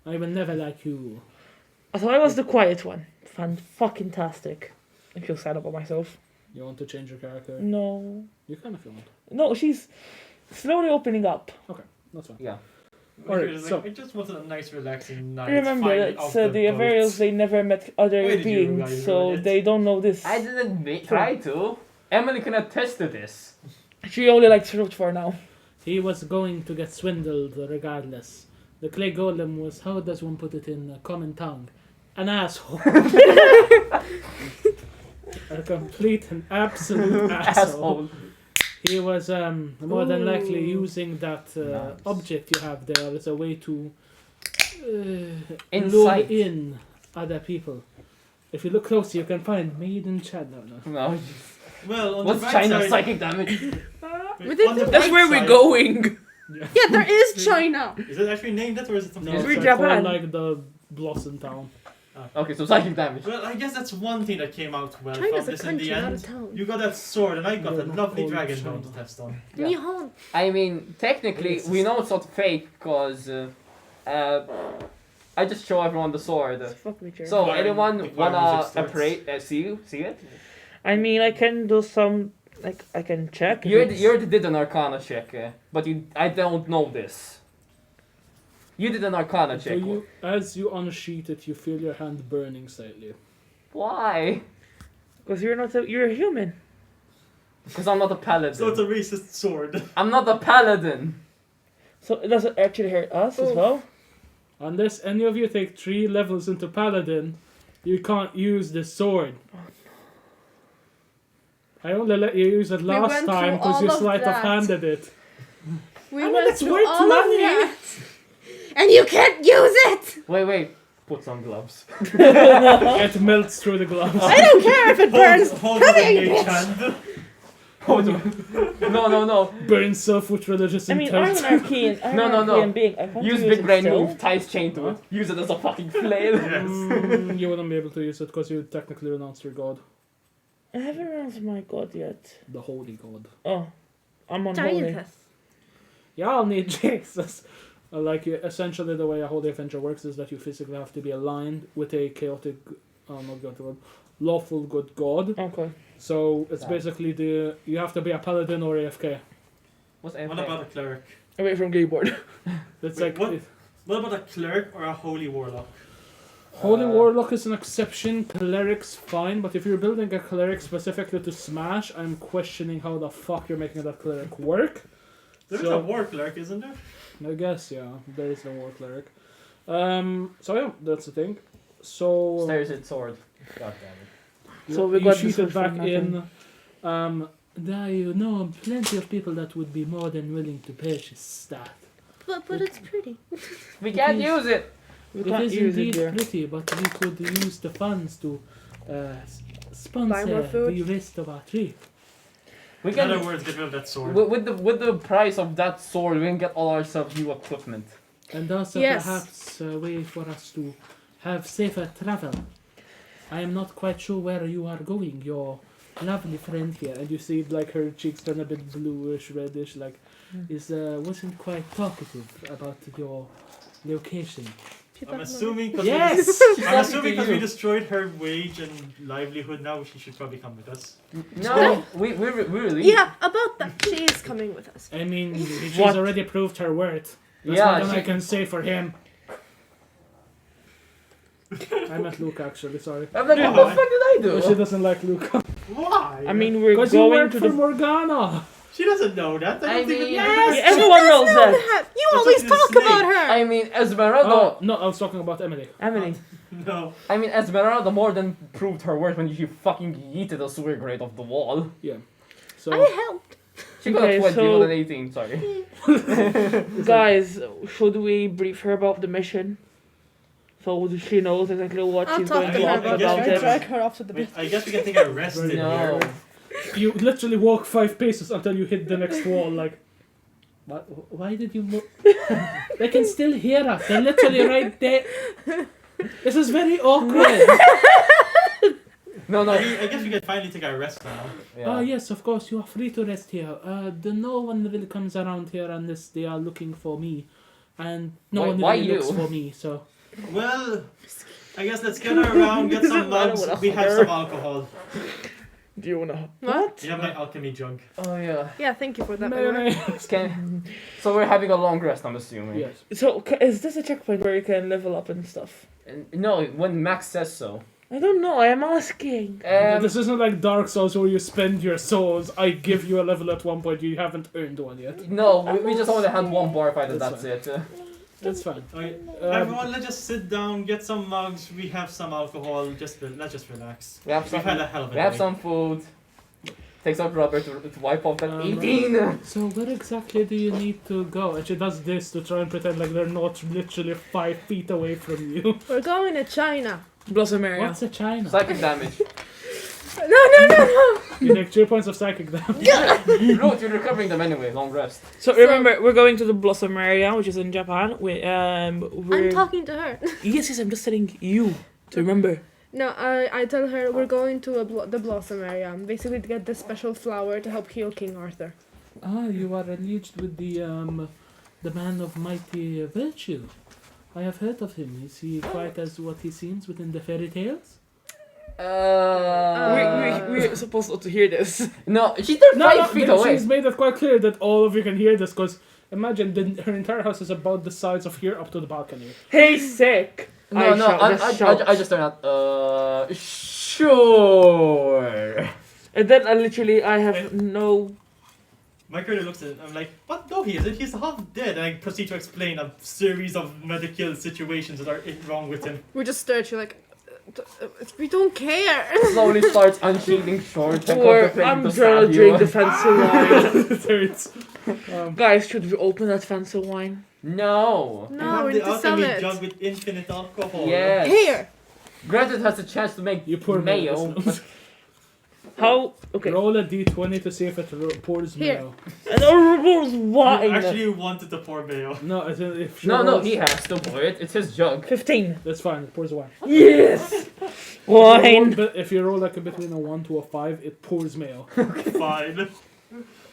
I will never like you. So I was the quiet one. Fan-fucking-tastic. I feel sad about myself. You want to change your character? No. You kind of feel it. No, she's slowly opening up. That's fine. Yeah. My Alright, character's so- like, I just wanted a nice, relaxing night. Remember, finally it's off the Averials, boat. they never met other Why did you beings, guys so ruin it? they don't know this. I didn't try to. Emily can attest to this. She only likes to root for now. He was going to get swindled regardless. The clay golem was, how does one put it in a common tongue? An asshole. A complete and absolute asshole. Asshole. He was more than likely Ooh. using that Nice. object you have there as a way to lure Insight. in other people. If you look closely, you can find Maiden China. No. No. Well, on What's the right China's side, psychic damage? wait, on the That's right where we're side- going! Yeah, there is China. Is it actually named that, or is it something No, else? We're it's like Japan. called like the Blossom Town. Okay, so psychic damage. Well, I guess that's one thing that came out well China's from a this in country, the not a end. town. You got that sword, and I got They're a not lovely called dragon China. bone to test on. Yeah. Nihon. I mean, technically, we know it's not fake because I just show everyone the sword. Fuck with you. So, Fire- anyone the fire wanna music starts. appreciate? See it? I mean, I can do some, like, I can check. if You it's- already did an Arcana check, but I don't know this. You did an Arcana So check. you, as you unsheath it, you feel your hand burning slightly. Why? Because you're a human. Because I'm not a paladin. So it's a racist sword. I'm not a paladin. So it doesn't actually hurt us as Oh. well. Unless any of you take 3 levels into Paladin, you can't use the sword. I only let you use it We last went time through because you all of sleight of that. handed it. We I mean, went it's through worth all money. of that. And you can't use it! Wait. Put some gloves. It melts through the gloves. I don't care if it burns. Hold Come the here, you mage bitch. hand. No. Burn self with religious I mean, I'm intent. an arcane. I'm No, an no, no. arcane being. I can't Use use big it brain still. move. Ties chain to it. Use it as a fucking flail. You wouldn't be able to use it because you technically renounced your god. I haven't renounced my god yet. The holy god. Oh, I'm unholy. Giantess. Y'all need Jesus. Like, essentially the way a holy avenger works is that you physically have to be aligned with a chaotic, not god, lawful good god. Okay. So it's Yeah. basically you have to be a paladin or AFK. What's What about a cleric? Away from keyboard. It's Wait, like what? What about a cleric or a holy warlock? holy warlock is an exception. Cleric's fine, but if you're building a cleric specifically to smash, I'm questioning how the fuck you're making that cleric work. There is So- a war cleric, isn't there? I guess yeah, there is no war cleric. So yeah, that's the thing. So Stairs and sword. God damn it. So we you got shoot this it back from in. Now you know plenty of people that would be more than willing to purchase that. But it's pretty. We can't is- use it. We It can't is use it indeed here. pretty, but we could use the funds to Buy more sponsor food. the rest of our trip. We In can. other words, get rid of that sword. With the price of that sword, we can get all ourselves new equipment. And also Yes. perhaps a way for us to have safer travel. I am not quite sure where you are going, your lovely friend here. And you see like her cheeks turn a bit bluish, reddish, like wasn't quite talkative about your location. I'm assuming because Yes! I'm assuming because we you. destroyed her wage and livelihood. Now she should probably come with us. No, we really. Yeah, about that. She is coming with us. I mean, she's What? already proved her worth. That's Yeah, more than she- I can say for him. I meant Luke actually, sorry. I'm like, Yeah. what the fuck did I But she do? doesn't like Luke. Why? I mean, we're Because you going work to for the. Morgana! she doesn't know that. I I don't think mean- it- Yeah, everyone knows that. You We're always talking to talk Snake. about her. I mean, Esmeralda. Oh, no, I was talking about Emily. Emily. No. I mean, Esmeralda more than proved her worth when she fucking yeeted a sewer grate off the wall. So, I helped. She got Okay, a 20 so- more than 18, sorry. Guys, should we brief her about the mission? So she knows exactly what I'll she's talk going to to her ask about about it. it. about I it. drag her off to the Wait, bed. I guess we can take a rest in No. here. you literally walk 5 paces until you hit the next wall, like... Why did you move? They can still hear us. They're literally right there. This is very awkward. No, no. I guess we can finally take a rest now. Yeah. Oh yes, of course, you are free to rest here. No one really comes around here unless they are looking for me. And no Why- one why really looks you? for me, so... Well, I guess let's get around, get some mugs. what a We have hugger. some alcohol. Do you wanna? What? You have my alchemy jug. Oh, yeah. Yeah, thank you for that. May- Mayor. Can... So we're having a long rest, I'm assuming. Yes. So is this a checkpoint where you can level up and stuff? No, when Max says so. I don't know. I am asking. This isn't like Dark Souls where you spend your souls. I give you a level at one point, you haven't earned one yet. No, we just only had one bar fight and That's that's it. That's fine. Okay, Um, everyone, let's just sit down, get some mugs. We have some alcohol. Let's just relax. We have We've some, had a hell of a we have day. some food. Takes out rubber to wipe off that Um, 18! So where exactly do you need to go? And she does this to try and pretend like they're not literally 5 feet away from you. We're going to China. Blossom area. What's a China? Psychic damage. No. You take 3 points of psychic damage. Root, you're recovering them anyway, long rest. So remember, we're going to the Blossom area, which is in Japan. We're I'm talking to her. Yes, I'm just telling you to remember. No, I tell her we're going to the Blossom area, basically to get this special flower to help heal King Arthur. Ah, you are alleged with the man of mighty virtue. I have heard of him. Is he quite as what he seems within the fairy tales? We're supposed not to hear this. No, she's there No, 5 feet away. she's made it quite clear that all of you can hear this, because imagine her entire house is about the size of here up to the balcony. Hey, sick. No, no, I just turned out, sure. And then I have no. My character looks at it, I'm like, what? No, he isn't. He's half dead. And I proceed to explain a series of medical situations that are wrong with him. We just stare at you like, we don't care. Slowly starts unsheathing shorts and Or contemplating I'm to trying stab to drink the you. fancy wine. There it's, Guys, should we open that fancy wine? No. I No, have we the need to sell alchemy it. jug with infinite alcohol. Yes. Here. Granted has a chance to make you pour mayo, mayo. but How? Okay. Roll a d20 to see if it pours Here. mayo. And our I wine. actually wanted to pour mayo. No, if she no, rolls, he has to pour it. It's his jug. 15. That's fine. It pours wine. Yes. If you roll Wine. if you roll like between a 1 to a 5, it pours mayo. Fine.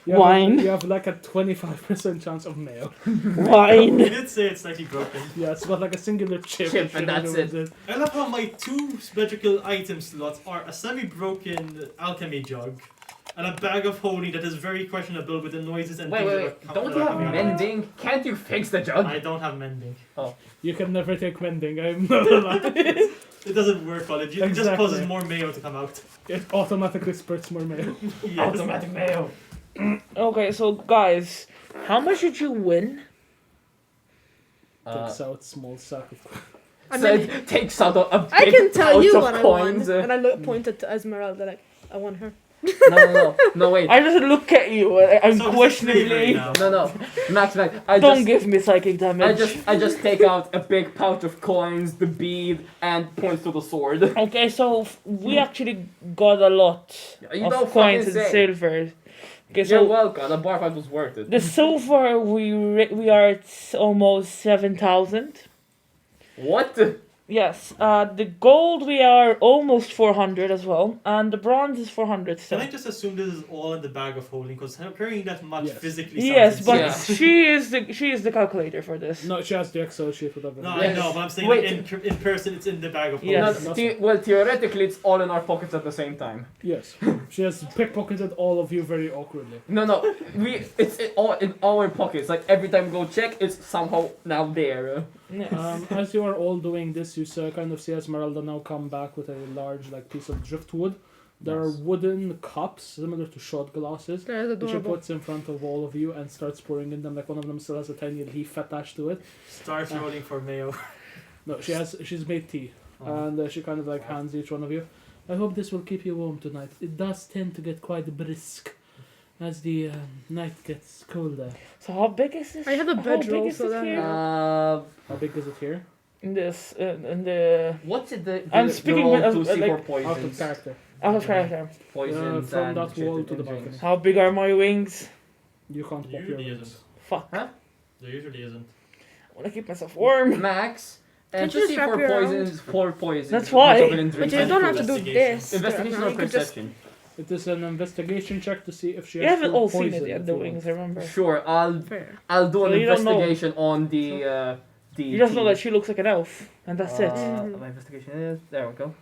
You have Wine. You have like a 25% chance of mayo. We Wine. did say it's slightly broken. Yeah, it's got like a singular chip. Chip, and that's it. I love how my 2 magical item slots are a semi-broken alchemy jug and a bag of holy that is very questionable with the noises and things Wait. that are Don't that you are have coming out. mending? Can't you fix the jug? I don't have mending. You can never take mending. I'm not allowed. It doesn't work on it. It just Exactly. causes more mayo to come out. It automatically spurts more mayo. Yes. Automatic mayo. Okay, so guys, how much did you win? Takes out small sack of. I So mean, it takes out a big I can tell pouch you of what coins. I won. And I pointed to Esmeralda like, I won her. No, wait. I just look at you So this is unquestionably. slavery now. No. Max, Don't give me psychic damage. I just take out a big pouch of coins, the bead, and points to the sword. Okay, so we actually got a lot You of don't coins fucking and say. silver. Okay, You're so welcome. The bar fight was worth it. the silver we are at almost 7,000. What? Yes. The gold we are almost 400 as well, and the bronze is 400 still. Can I just assume this is all in the bag of holding? Because carrying that much Yes. physically sounds Yes, but insane. Yeah. she is the calculator for this. No, she has the Excel sheet with everything. No, I Yes. know, but I'm saying Wait. like, in person it's in the bag of holding. Yes. No, well, theoretically, it's all in our pockets at the same time. Yes. She has pickpocketed all of you very awkwardly. No, it's all in our pockets. Like every time we go check, it's somehow now there. Yes. As you are all doing this, you kind of see Esmeralda now come back with a large piece of driftwood. There are Nice. wooden cups similar to shot glasses That is that she adorable. puts in front of all of you and starts pouring in them. Like one of them still has a tiny leaf attached to it. Start rolling for mayo. No, she's made tea, Oh. and she kind of hands each one of you. I hope this will keep you warm tonight. It does tend to get quite brisk as the night gets colder. So how big is this? I have a How bedroll, big is so it then- here? How big is it here? In this, in the What's it? I'm speaking roll with- to see like, for Out of poisons. character. out of character. Poisons from and that shit wall and to the things. balcony. How big are my wings? You can't pop your Usually wings. isn't. Fuck. Huh? There usually isn't. I want to keep myself warm. Max. And Can't you just see just for wrap your poisons. For poisons. That's why. Which have been in But drinks you and don't food. have to do Investigation. this. Investigation or You could just- perception? It is an investigation check to see if she You has haven't food all seen poison it yet, if the you wings, want. I remember. Sure, Fair. I'll do an So you don't know. investigation on the. You just know team. that she looks like an elf, and that's it. My investigation is there. We go.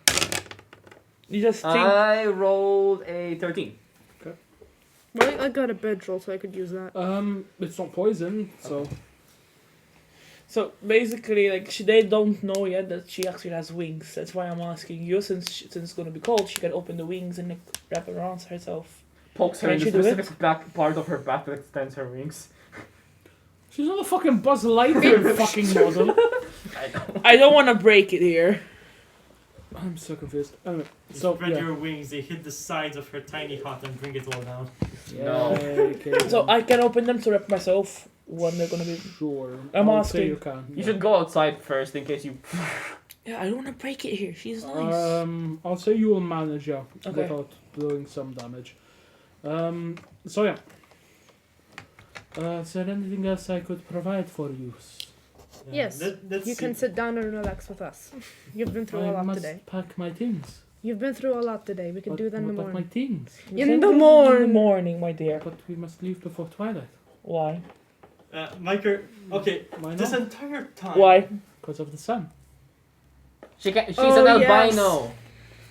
You just think. I rolled a 13. Well, I got a bedroll, so I could use that. It's not poison, so So basically, they don't know yet that she actually has wings. That's why I'm asking you, since it's gonna be cold, she can open the wings and wrap it around herself. Pokes her Can in the she do it? specific back part of her back that extends her wings. she's not a fucking Buzz Lightyear fucking model. I know. I don't want to break it here. I'm so confused. Anyway, You so spread yeah. your wings, they hit the sides of her tiny hut and bring it all down. No. Okay, So I can open them to wrap myself when they're gonna be. sure. I'm I'll say asking. you can. You should go outside first in case you. Yeah, I don't want to break it here. She's nice. I'll say you will manage, yeah, Okay. without doing some damage. So yeah. Is there anything else I could provide for you? Yes, Let's You see. can sit down and relax with us. You've been through a I lot must today. pack my things. You've been through a lot today. We can do that in the what of my morning. things? You in can the do it morning. In the morning, my dear. But we must leave before twilight. Why? Michael, okay, Why this not? entire time. Why? Because of the sun. She's Oh, an yes. albino.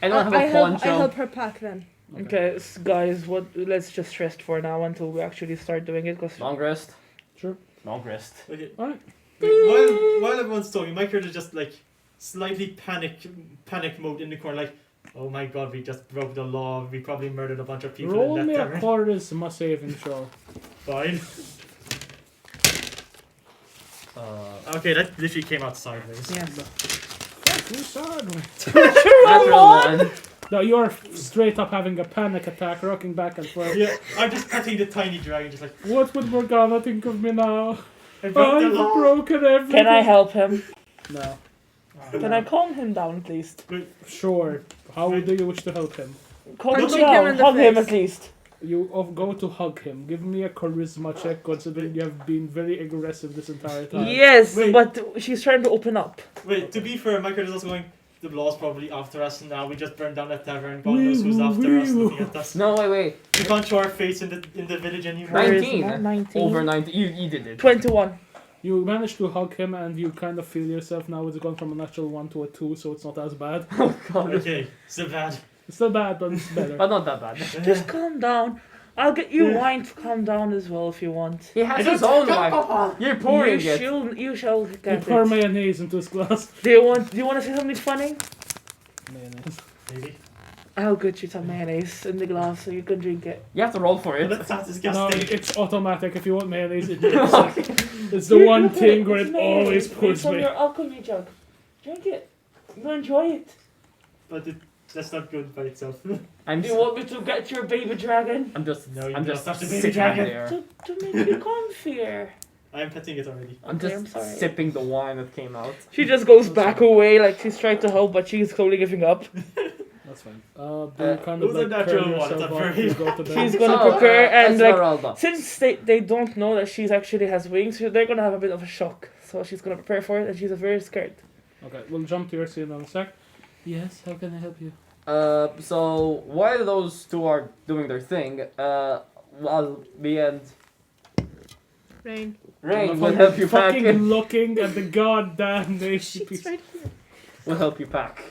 I don't have I a help, poncho. I help her pack then. Okay, guys, let's just rest for now until we actually start doing it. Cause Long rest. Sure. Long rest. Okay. Alright. While everyone's talking, Michael is just slightly panic mode in the corner, oh my god, we just broke the law. We probably murdered a bunch of people Roll in me that a tavern. charisma saving throw. Fine. Okay, that literally came out sideways. yeah. Fuck you, Sargon. Natural one. No, you're straight up having a panic attack, rocking back and forth. Yeah, I'm just petting the tiny dragon, just What would Morgana think of me now? I broke the I've law. broken everything. Can I help him? No. Can I calm him down at least? Sure. How do you wish to help him? Calm him Punching him down. in the Hug him face. at least. You go to hug him. Give me a charisma check, considering you have been very aggressive this entire time. Yes, Wait. but she's trying to open up. Wait, to be fair, Michael is also going, the law's probably after us now. We just burned down that tavern. God knows who's after us, looking at us. No, wait. We can't show our face in the village anymore. Right. Where is 19. that? 19. Over 90. You did it. 21. You manage to hug him, and you kind of feel yourself now. It's gone from a natural 1 to a 2, so it's not as bad. Oh god. Okay, still bad. It's still bad, but it's better. But not that bad. Just calm down. I'll get you wine to calm down as well if you want. He has I his don't- own wine. You're pouring it. You shall You get pour it. mayonnaise into his glass. Do you want to say something funny? Mayonnaise. Maybe. I'll get you some mayonnaise in the glass so you can drink it. You have to roll for it. That sounds No, disgusting. it's automatic. If you want mayonnaise, it's the one thing where it always puts puts from me. your alchemy jug. Drink it. You enjoy it. But that's not good by itself. I'm Do you want me to get your baby dragon? I'm just No, you I'm don't just have to baby sitting dragon. there. To make you comfier. I'm petting it already. I'm Okay, just I'm sorry. sipping the wine that came out. She just goes back away like she's trying to help, but she's totally giving up. That's fine. Do you kind of Those are like natural curl ones, yourself I'm up, very- you go to bed? She's gonna prepare and Esmeralda. since they don't know that she's actually has wings, they're gonna have a bit of a shock. So she's gonna prepare for it, and she's very scared. Okay, we'll jump to your scene in a sec. Yes, how can I help you? So while those two are doing their thing, while me and Rain. Rain will help you pack. Fucking looking at the goddamn nation She's piece. right here. Will help you pack.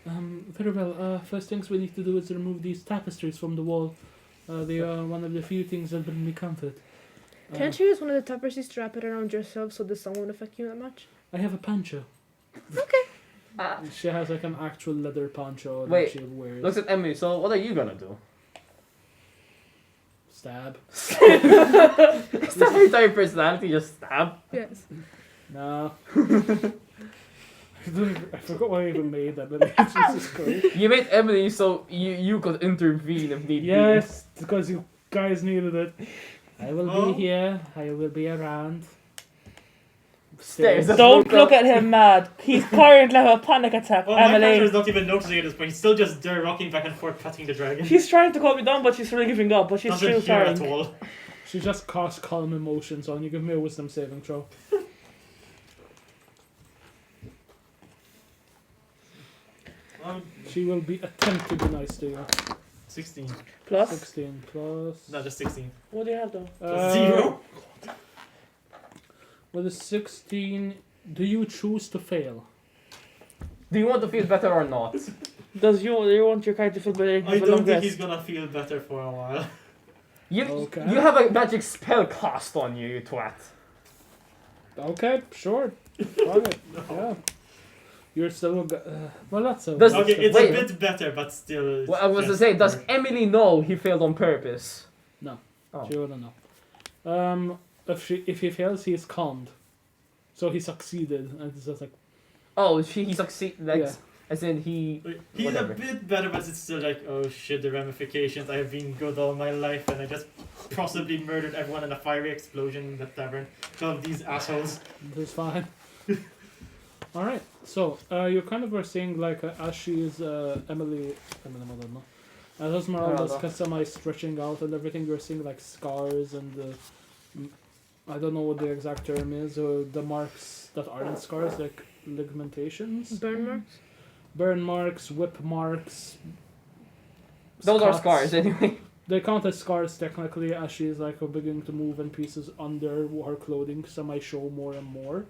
Very well. First things we need to do is remove these tapestries from the wall. They are one of the few things that bring me comfort. Can't you use one of the tapestries to wrap it around yourself so the sun won't affect you that much? I have a poncho. She has like an actual leather poncho that Wait, she wears. Looks at Emily. So what are you gonna do? Stab. Is that your entire personality? Just stab? Yes. No. I forgot why I even made that, but Jesus Christ. You made Emily so you could intervene if need be. Yes, because you guys needed it. I will Oh. be here. I will be around. Stairs. Don't look at him mad. He's currently having a panic attack, Oh, my character Emily. is not even noticing at this point. He's still just there rocking back and forth, patting the dragon. She's trying to calm me down, but she's really giving up. But she's Doesn't still hear at trying. all. She just casts calm emotions on you. Give me a wisdom saving throw. She will be attempt to be nice to you. 16. Plus, 16 plus. No, just 16. what do you have though? Plus 0. With a 16, do you choose to fail? Do you want to feel better or not? Do you want your character to feel better? I Have a don't long think rest? he's gonna feel better for a while. You Okay. you have a magic spell cast on you, you twat. Okay, sure. Alright, yeah. You're still. Well, that's a. Does- Okay, it's Wait. a bit better, but still. it's Well, I was to just say, does worse. Emily know he failed on purpose? No. Oh. She wouldn't know. If he fails, he is calmed. So he succeeded, and it's just like. Oh, he succeeded. Like, Yeah. as in he. He's Whatever. a bit better, but it's still like, oh shit, the ramifications. I have been good all my life, and I just possibly murdered everyone in a fiery explosion in the tavern because of these assholes. This is fine. Alright, so you kind of were saying like as she is Emily, no. As Esmeralda is Esmeralda. semi-stretching out and everything, you're seeing like scars and I don't know what the exact term is, the marks that aren't scars, like ligmentations? Burn marks? Burn marks, whip marks. Those are scuffs. scars anyway. They count as scars technically, as she is like beginning to move and pieces under her clothing semi-show more and more.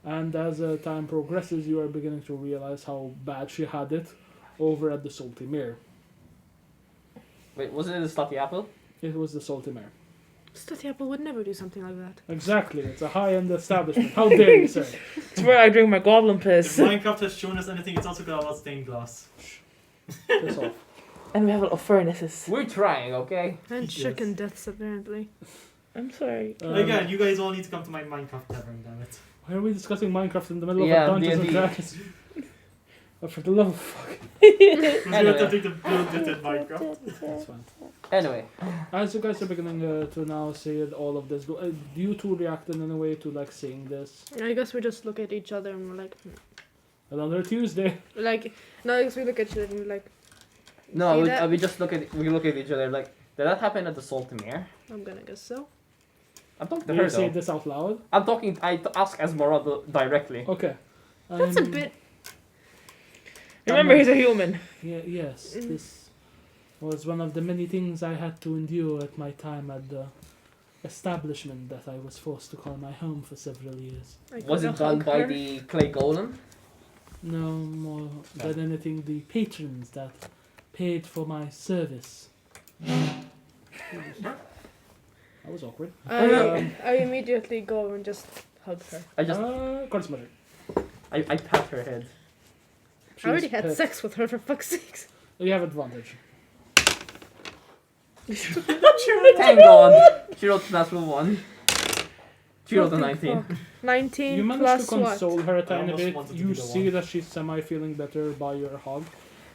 And as time progresses, you are beginning to realize how bad she had it over at the Salty Mare. Wait, wasn't it the stuffy apple? It was the Salty Mare. Stuffy Apple would never do something like that. Exactly, it's a high-end establishment. How dare you, sir? It's where I drink my goblin If piss. Minecraft has shown us anything, it's also got a lot of stained glass. Piss off. And we have a lot of furnaces. We're trying, okay? And Yes. chicken deaths, apparently. I'm sorry. Again, you guys all need to come to my Minecraft tavern, damn it. Why are we discussing Minecraft in the middle Yeah, of a Dungeons and D&D. Dragons? Oh, for the love of fuck. Because we Anyway. attempting to build it in Minecraft. That's fine. Anyway, As you guys are beginning to now see all of this, do you two react in any way to like seeing this? I guess we just look at each other and we're like, Another Tuesday. no, I guess we look at each other and we're like, no, See we, that? we just look at each other like, did that happen at the Salty Mare? I'm gonna guess so. I'm talking Do to you her say though. this out loud? I'm talking. I ask Esmeralda directly. Okay. That's a bit. Remember, he's a human. Yes, this was one of the many things I had to endure at my time at the establishment that I was forced to call my home for several years. I Was it could done hug by her. the clay golem? No more than anything, the patrons that paid for my service. That was awkward. I immediately go and just hug her. I just Cards matter. I pat her head. I already She's had pet. sex with her for fuck's sakes. You have advantage. Thank God. She rolled natural 1. She rolled a What the 19. fuck? 19 You managed plus to console what? her a I tiny almost bit. wanted to You be the see one. that she's semi feeling better by your hug.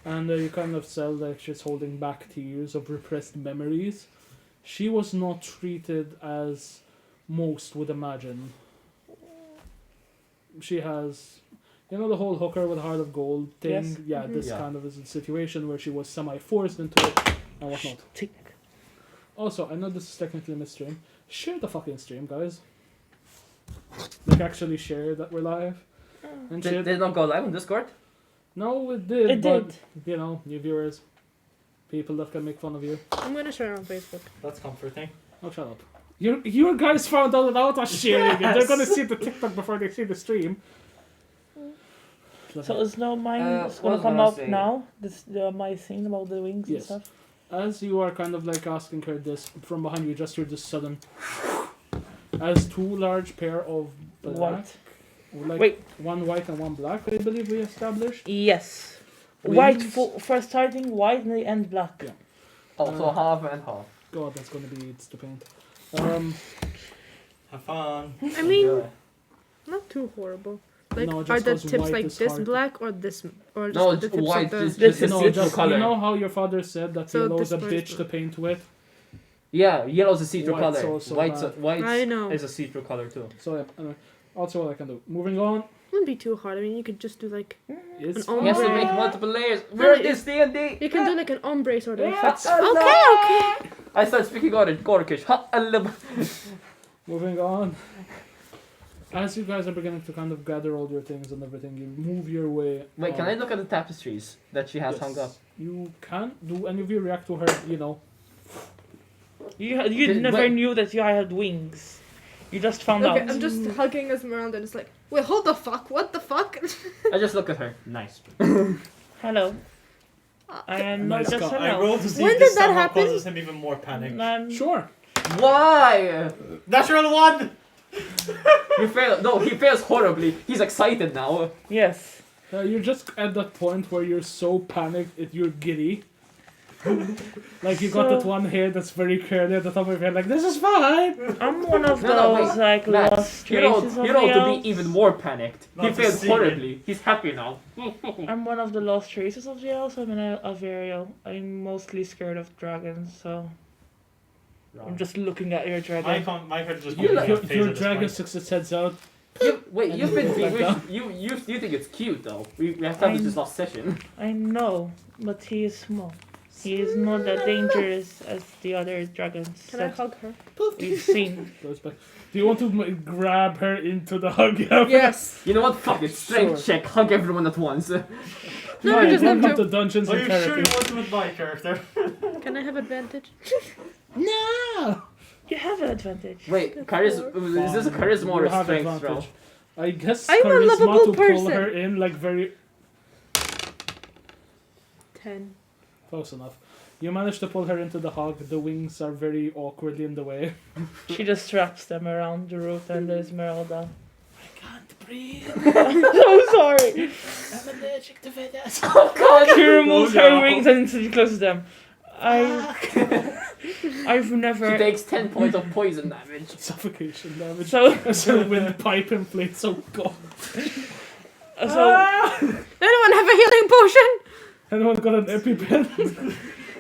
And you kind of tell that she's holding back tears of repressed memories. She was not treated as most would imagine. She has, you know, the whole hooker with heart of gold thing? Yes. Yeah, Mhm. this Yeah. kind of is a situation where she was semi forced into it and whatnot. Also, I know this is technically mid-stream. Share the fucking stream, guys. Like, actually share that we're live. and Did shit. it not go live on Discord? No, it did. It but, did. You know, new viewers, people that can make fun of you. I'm gonna share it on Facebook. That's comforting. Oh, shut up. You guys found out without us sharing it. They're Yes. gonna see the TikTok before they see the stream. So is no mine what gonna was come I up say? now? My scene about the wings Yes. and stuff. As you are kind of like asking her this, from behind you just hear this sudden, as two large pair of black, White. like Wait. one white and one black, I believe we established. Yes. Wings. White first starting white and the end black. Yeah. Also half and half. God, that's gonna be it's the paint. Have fun. I mean, Yeah. not too horrible. Like, No, are just the 'cause tips white like is this hard to- black or this, or just No, the it's tips white. of the? Just This a is No, see-through just color. you know how your father said that So yellow's a this bitch first to paint with. Yeah, yellow's a see-through White's color. also White's bad. white I know. is a see-through color too. So yeah, anyway, that's all I can do. Moving on. Wouldn't be too hard. I mean, you could just do like It's An He has to ombre. make multiple layers. No, We're it- this D&D. you can do like an ombre sort of Yeah, effect. hello. Okay. I start speaking Gorkish. moving on. As you guys are beginning to kind of gather all your things and everything, you move your way. Wait, can on. I look at the tapestries that she has hung up? You can't do any of you react to her, you know. You Did- never wait. knew that I had wings. You just found Okay, out. I'm just hugging us around and it's like, wait, hold the fuck, what the fuck? I just look at her. Nice. Hello. And not Nice just guy. I hello. rolled to see When if this did that somehow happen? causes him even more panic. Sure. Why? Natural one! You fail. No, he fails horribly. He's excited now. Yes. You're just at that point where you're so panicked you're giddy. Like you got So- that one hair that's very curly at the top of your head, like this is fine. I'm one of No, those wait, like Max, lost you know, traces of you know the to elves. be even more panicked. Not He to failed see horribly. He's happy now. I'm one of the lost traces of the elves. I'm an Averial. I'm mostly scared of dragons, so I'm just looking at your dragon. My character just Your, completely your, got phased your at this dragon point. sticks its heads out. Wait, you've been Like that. you think it's cute though. We have to have I'm- this last session. I know, but he is small. He is not that dangerous as the other dragons Can I that hug her? we've seen. Goes back. Do you want to grab her into the hug? Yeah. Yes. You know what? Fuck it. Strength Sure. check. Hug everyone at once. No, we just welcome have to to. Dungeons Are and you sure you Therapy. want to with my character? Can I have advantage? No. You have an advantage. Wait, charisma. Is this a charisma or You a have strength advantage. throw? I guess I'm a charisma lovable to pull person. her in like very 10. close enough. You manage to pull her into the hug. The wings are very awkwardly in the way. She just wraps them around the root and the Esmeralda. I can't breathe. So sorry. I'm allergic to feathers. She removes Oh, her no. wings and instantly closes them. I've She never. takes 10 points of poison damage. Suffocation damage. So As her windpipe inflates. Oh god. Anyone have a healing potion? Anyone got an EpiPen?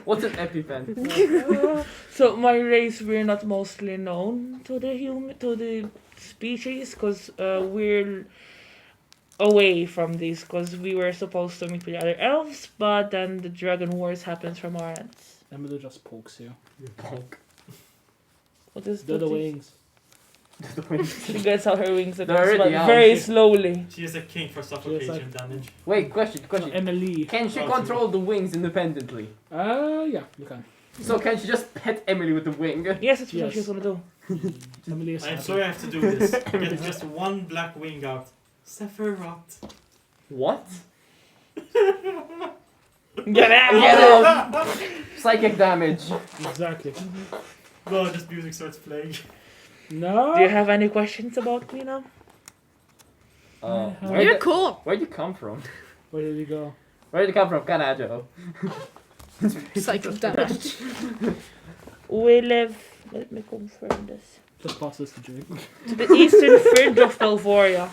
What's an EpiPen? So my race, we're not mostly known to the species, because we're away from these, because we were supposed to meet with the other elves, but then the dragon wars happens from our ends. Emily just pokes you. Punk. What is They're the what wings. is- She gets out her wings at They're once, already but out. very slowly. She is a king for suffocation damage. Wait, question. No, Emily. Can she Oh, control the wings independently? Yeah, you can. So can she just pet Emily with the wing? Yes, that's what Yes. she's gonna do. Emily is I'm happy. sorry I have to do this. Get just one black wing out. Sephiroth. What? Get out! Get out! Psychic damage. Exactly. Oh, this music starts playing. No. Do you have any questions about me now? You're cool. Where'd you come from? Where did you go? Where did you come from? Canajo. Psychic damage. We live. Let me confirm this. Just pass this to Jake. To the eastern fringe of Velvoria.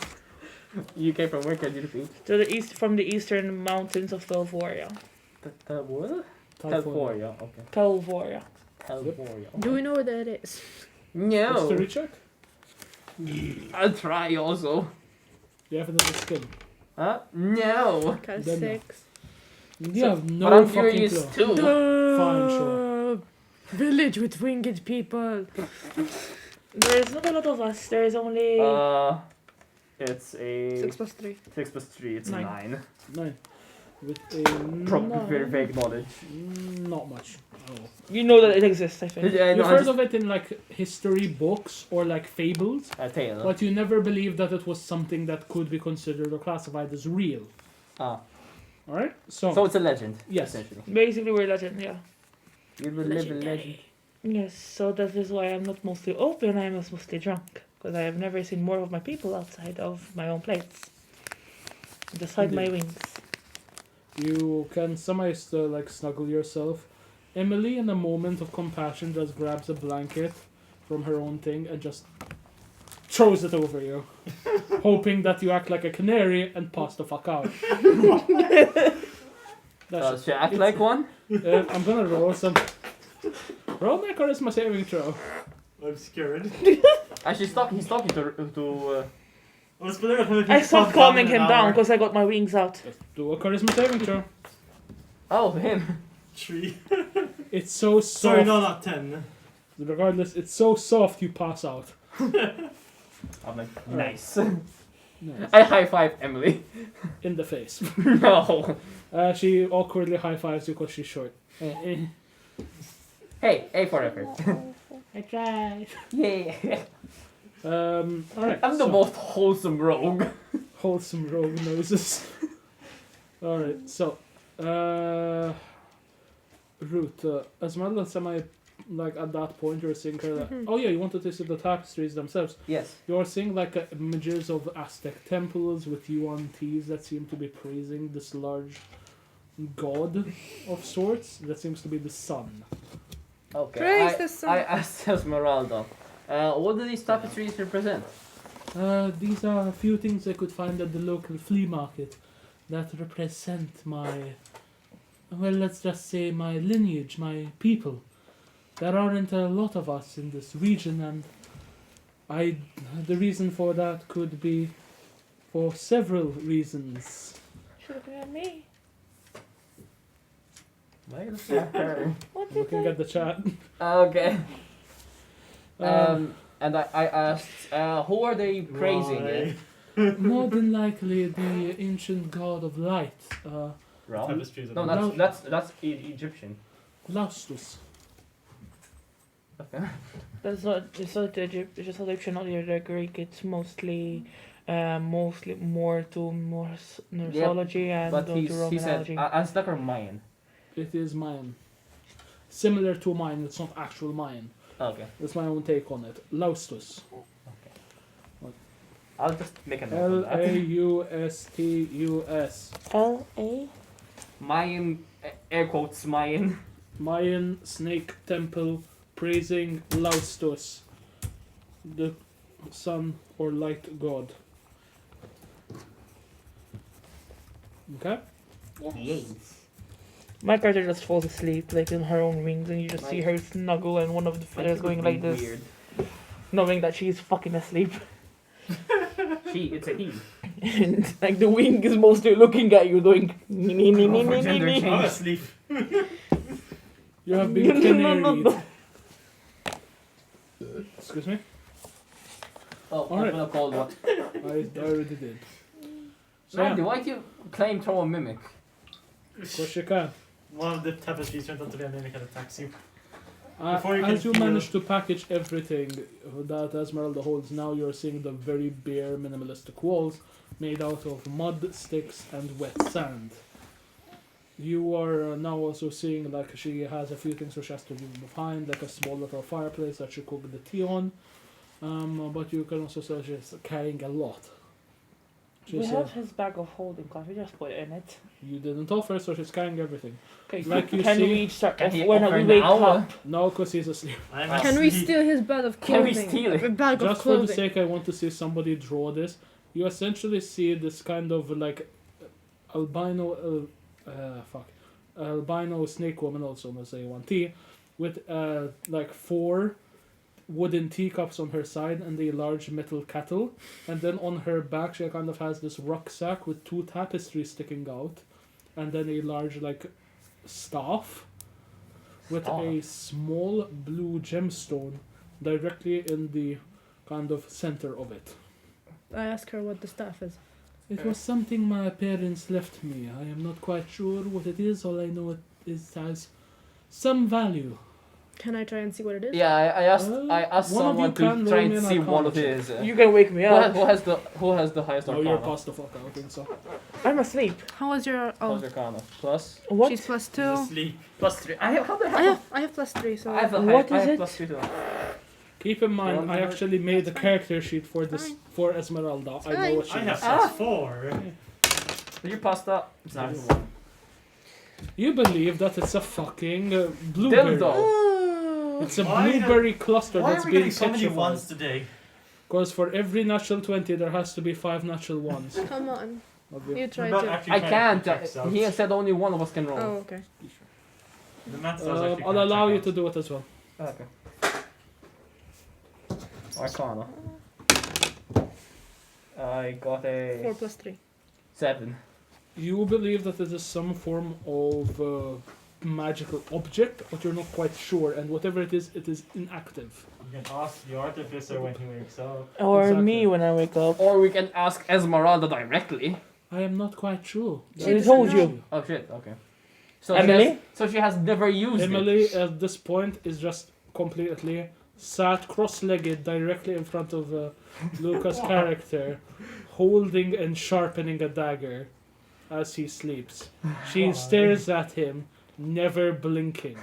You came from where? Can you repeat? To the east, from the eastern mountains of Velvoria. What? California. Telvoria. Okay. Velvoria. Telvoria. Do we know where that is? What's the No. recheck? I'll try also. You have another skill. Huh? No. Got Then no. 6. You have But no I'm fucking curious clue. too. Fine, sure. Village with winged people. There's not a lot of us. There's only. It's a 6 plus 3. 6 plus 3. It's Nine. 9. 9. With a Probably nine. very vague knowledge. Not much. Oh. You know that it exists, I think. Yeah, You've no, heard of it in like history books or like fables, a tail. but you never believed that it was something that could be considered or classified as real. Ah, Alright? So, so it's a legend. Yes. Essentially. Basically, we're legend, yeah. You will live in legend. Yes, so that is why I'm not mostly open, I'm mostly drunk. Because I have never seen more of my people outside of my own plates. Just hide my wings. you can somehow still like snuggle yourself. Emily, in a moment of compassion, just grabs a blanket from her own thing and just throws it over you, hoping that you act like a canary and pass the fuck out. Does she act like one? I'm gonna roll some. Roll my charisma saving throw. I'm scared. Actually, he's talking to I was wondering how I stopped calming him down because I got my wings out. Just do a charisma saving throw. oh, him. 3. It's so soft. Sorry, no, not 10. Regardless, it's so soft you pass out. I'm like, nice. Nice. I high five Emily. In the face. No. She awkwardly high fives you because she's short. Hey, A for effort. I tried. Yeah. Alright. I'm the most wholesome rogue. Wholesome rogue noses. Alright, so. Ruth, as well as like at that point you're seeing her oh yeah, you wanted to see the tapestries themselves. Yes. You're seeing like images of Aztec temples with UNTs that seem to be praising this large god of sorts that seems to be the sun. Okay. Praise the sun. I asked Esmeralda, what do these tapestries represent? These are a few things I could find at the local flea market that represent my, well, let's just say my lineage, my people. There aren't a lot of us in this region, and the reason for that could be for several reasons. Should have been at me. Why is that her? What did Looking at the chat. Okay. Um, And I asked, who are they praising? Why? More than likely, the ancient god of light, Wrong. Tapestries of No, the- that's Egyptian. Laustus. Okay. That's not. It's not Egypt. It's just Egyptian, not the Greek. It's mostly more to Norseology and But to he said Romanology. Aztec or Mayan. It is Mayan. Similar to Mayan, it's not actual Mayan. Okay. That's my own take on it. Laustus. I'll just make a note of that. Laustus. L.A. Mayan, air quotes Mayan. Mayan snake temple praising Laustus, the sun or light god. Okay? Yes. My character just falls asleep, like in her own wings, and you just see her snuggle and one of the feathers going like this, Weird. knowing that she's fucking asleep. It's a he. And like the wing is mostly looking at you, doing. For gender change. I'm asleep. You have been canaried. Excuse me? Oh, Alright. I'm gonna call what? I already did. So, Randy, yeah, why do you claim throw a mimic? of course you can. One of the tapestries turned out to be a mimic and attacks you. Uh, Before you as can you feel- manage to package everything that Esmeralda holds, now you're seeing the very bare minimalistic walls made out of mud, sticks, and wet sand. You are now also seeing like she has a few things which she has to leave behind, like a small little fireplace that she cooked the tea on. But you can also see she's carrying a lot. She We said, have his bag of holding. Can't we just put it in it? you didn't offer, so she's carrying everything. Okay. Like you can see- we start Can off he when offer we wake now? up? No, because he's asleep. I'm Can we asleep. steal his bag of Can we clothing? steal it? A bag of Just for the clothing. sake, I want to see somebody draw this. You essentially see this kind of like albino, albino snake woman, also known as A1T, with like 4 wooden teacups on her side and a large metal kettle, and then on her back she kind of has this rucksack with 2 tapestries sticking out, and then a large like staff with a small blue gemstone directly in the kind of center of it. I ask her what the staff is. It was something my parents left me. I am not quite sure what it is. All I know it has some value. Can I try and see what it is? Yeah, I asked One someone of you to can try roll me and an see what it arcana is. You can wake me up. Who has the highest Oh, arcana? you're past the fuck out, and so. I'm asleep. How was your? Oh, How's your arcana? Plus? What? she's +2. Asleep. Plus 3. I have, how the I have +3, so. I have a What high, is I have it? plus 3 too. Keep in mind, One I more. actually made a That's character sheet for this Fine. for Esmeralda. I know Fine. what she I have is. +4. Did you pass that? Nice. You believe that it's a fucking blueberry. Dildo. It's a Why blueberry cluster Why that's are we being getting so many petrified. ones today? Because for every natural 20, there has to be 5 natural ones. Come on, Of you. you We're try not to. actually I trying can't. to check out. He has said only one of us can roll. Oh, okay. The math does actually I'll kinda allow check you out. to do it as well. Okay. Arcana. I got a 4 + 3. 7. You believe that it is some form of magical object, but you're not quite sure, and whatever it is inactive. You can ask the artificer when he wakes up. Or Exactly. me when I wake up. Or we can ask Esmeralda directly. I am not quite sure. She That told is you. an issue. Oh shit, okay. So Emily? she has never used Emily, it. at this point, is just completely sat cross-legged directly in front of Lucas' character, holding and sharpening a dagger as he sleeps. She Why? stares at him, never blinking.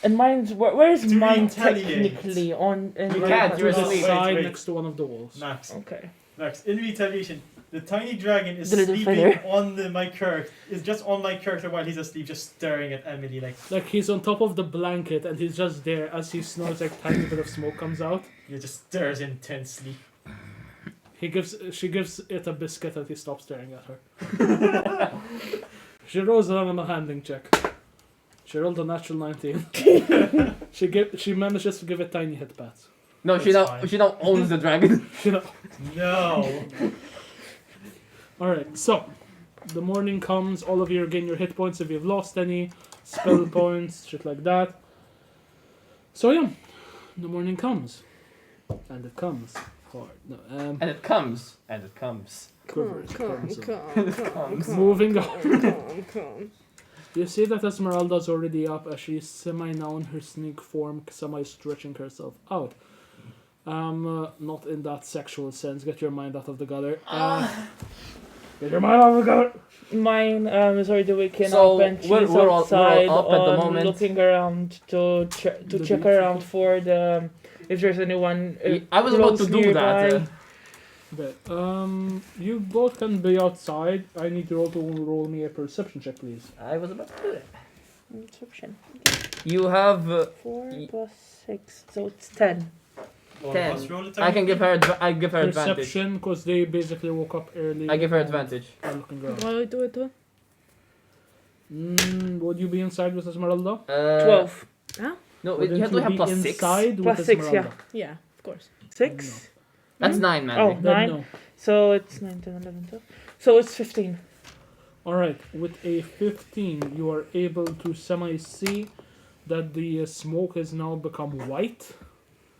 And mine's where's To mine retaliate. technically on? You my can't, you're house? asleep. Outside Wait. next to one of the walls. Max, Okay. Max, in retaliation, the tiny dragon is The little sleeping feather. on my character. Is just on my character while he's asleep, just staring at Emily like Like he's on top of the blanket and he's just there as he snores, like tiny bit of smoke comes out. he just stares intensely. She gives it a biscuit and he stops staring at her. She rolls an animal handling check. She rolled a natural 19. She manages to give it tiny hit pats. No, That's fine. she now owns the dragon. You know. No. Alright, so the morning comes, all of you regain your hit points if you've lost any, spell points, shit like that. So yeah, the morning comes. And it comes hard. No, And it comes. And it comes. quiver, it comes on. Comes. Moving on. Come. You see that Esmeralda's already up as she's semi-now in her sneak form, semi-stretching herself out. Not in that sexual sense. Get your mind out of the gutter. Get your mind out of the gutter! Mine is already waking So, up and she's we're all outside up at the on moment. looking around to check The beach. around for the if there's anyone. I was about to close do that. nearby. Okay, you both can be outside. I need you all to roll me a perception check, please. I was about to do it. Perception. You have. 4 Y- plus 6, so it's 10. Well, 10. let's roll the I can give her. I give her advantage. Perception, because they basically woke up early. I give her and advantage. are looking around. Why do it too? Would you be inside with Esmeralda? 12. No, Wouldn't you have to have be plus 6. inside Plus with 6, yeah. Esmeralda? Yeah, of course. 6? That's 9, man. Oh. Then 9? no. So it's 9, 10, 11, 12. So it's 15. Alright, with a 15, you are able to semi-see that the smoke has now become white.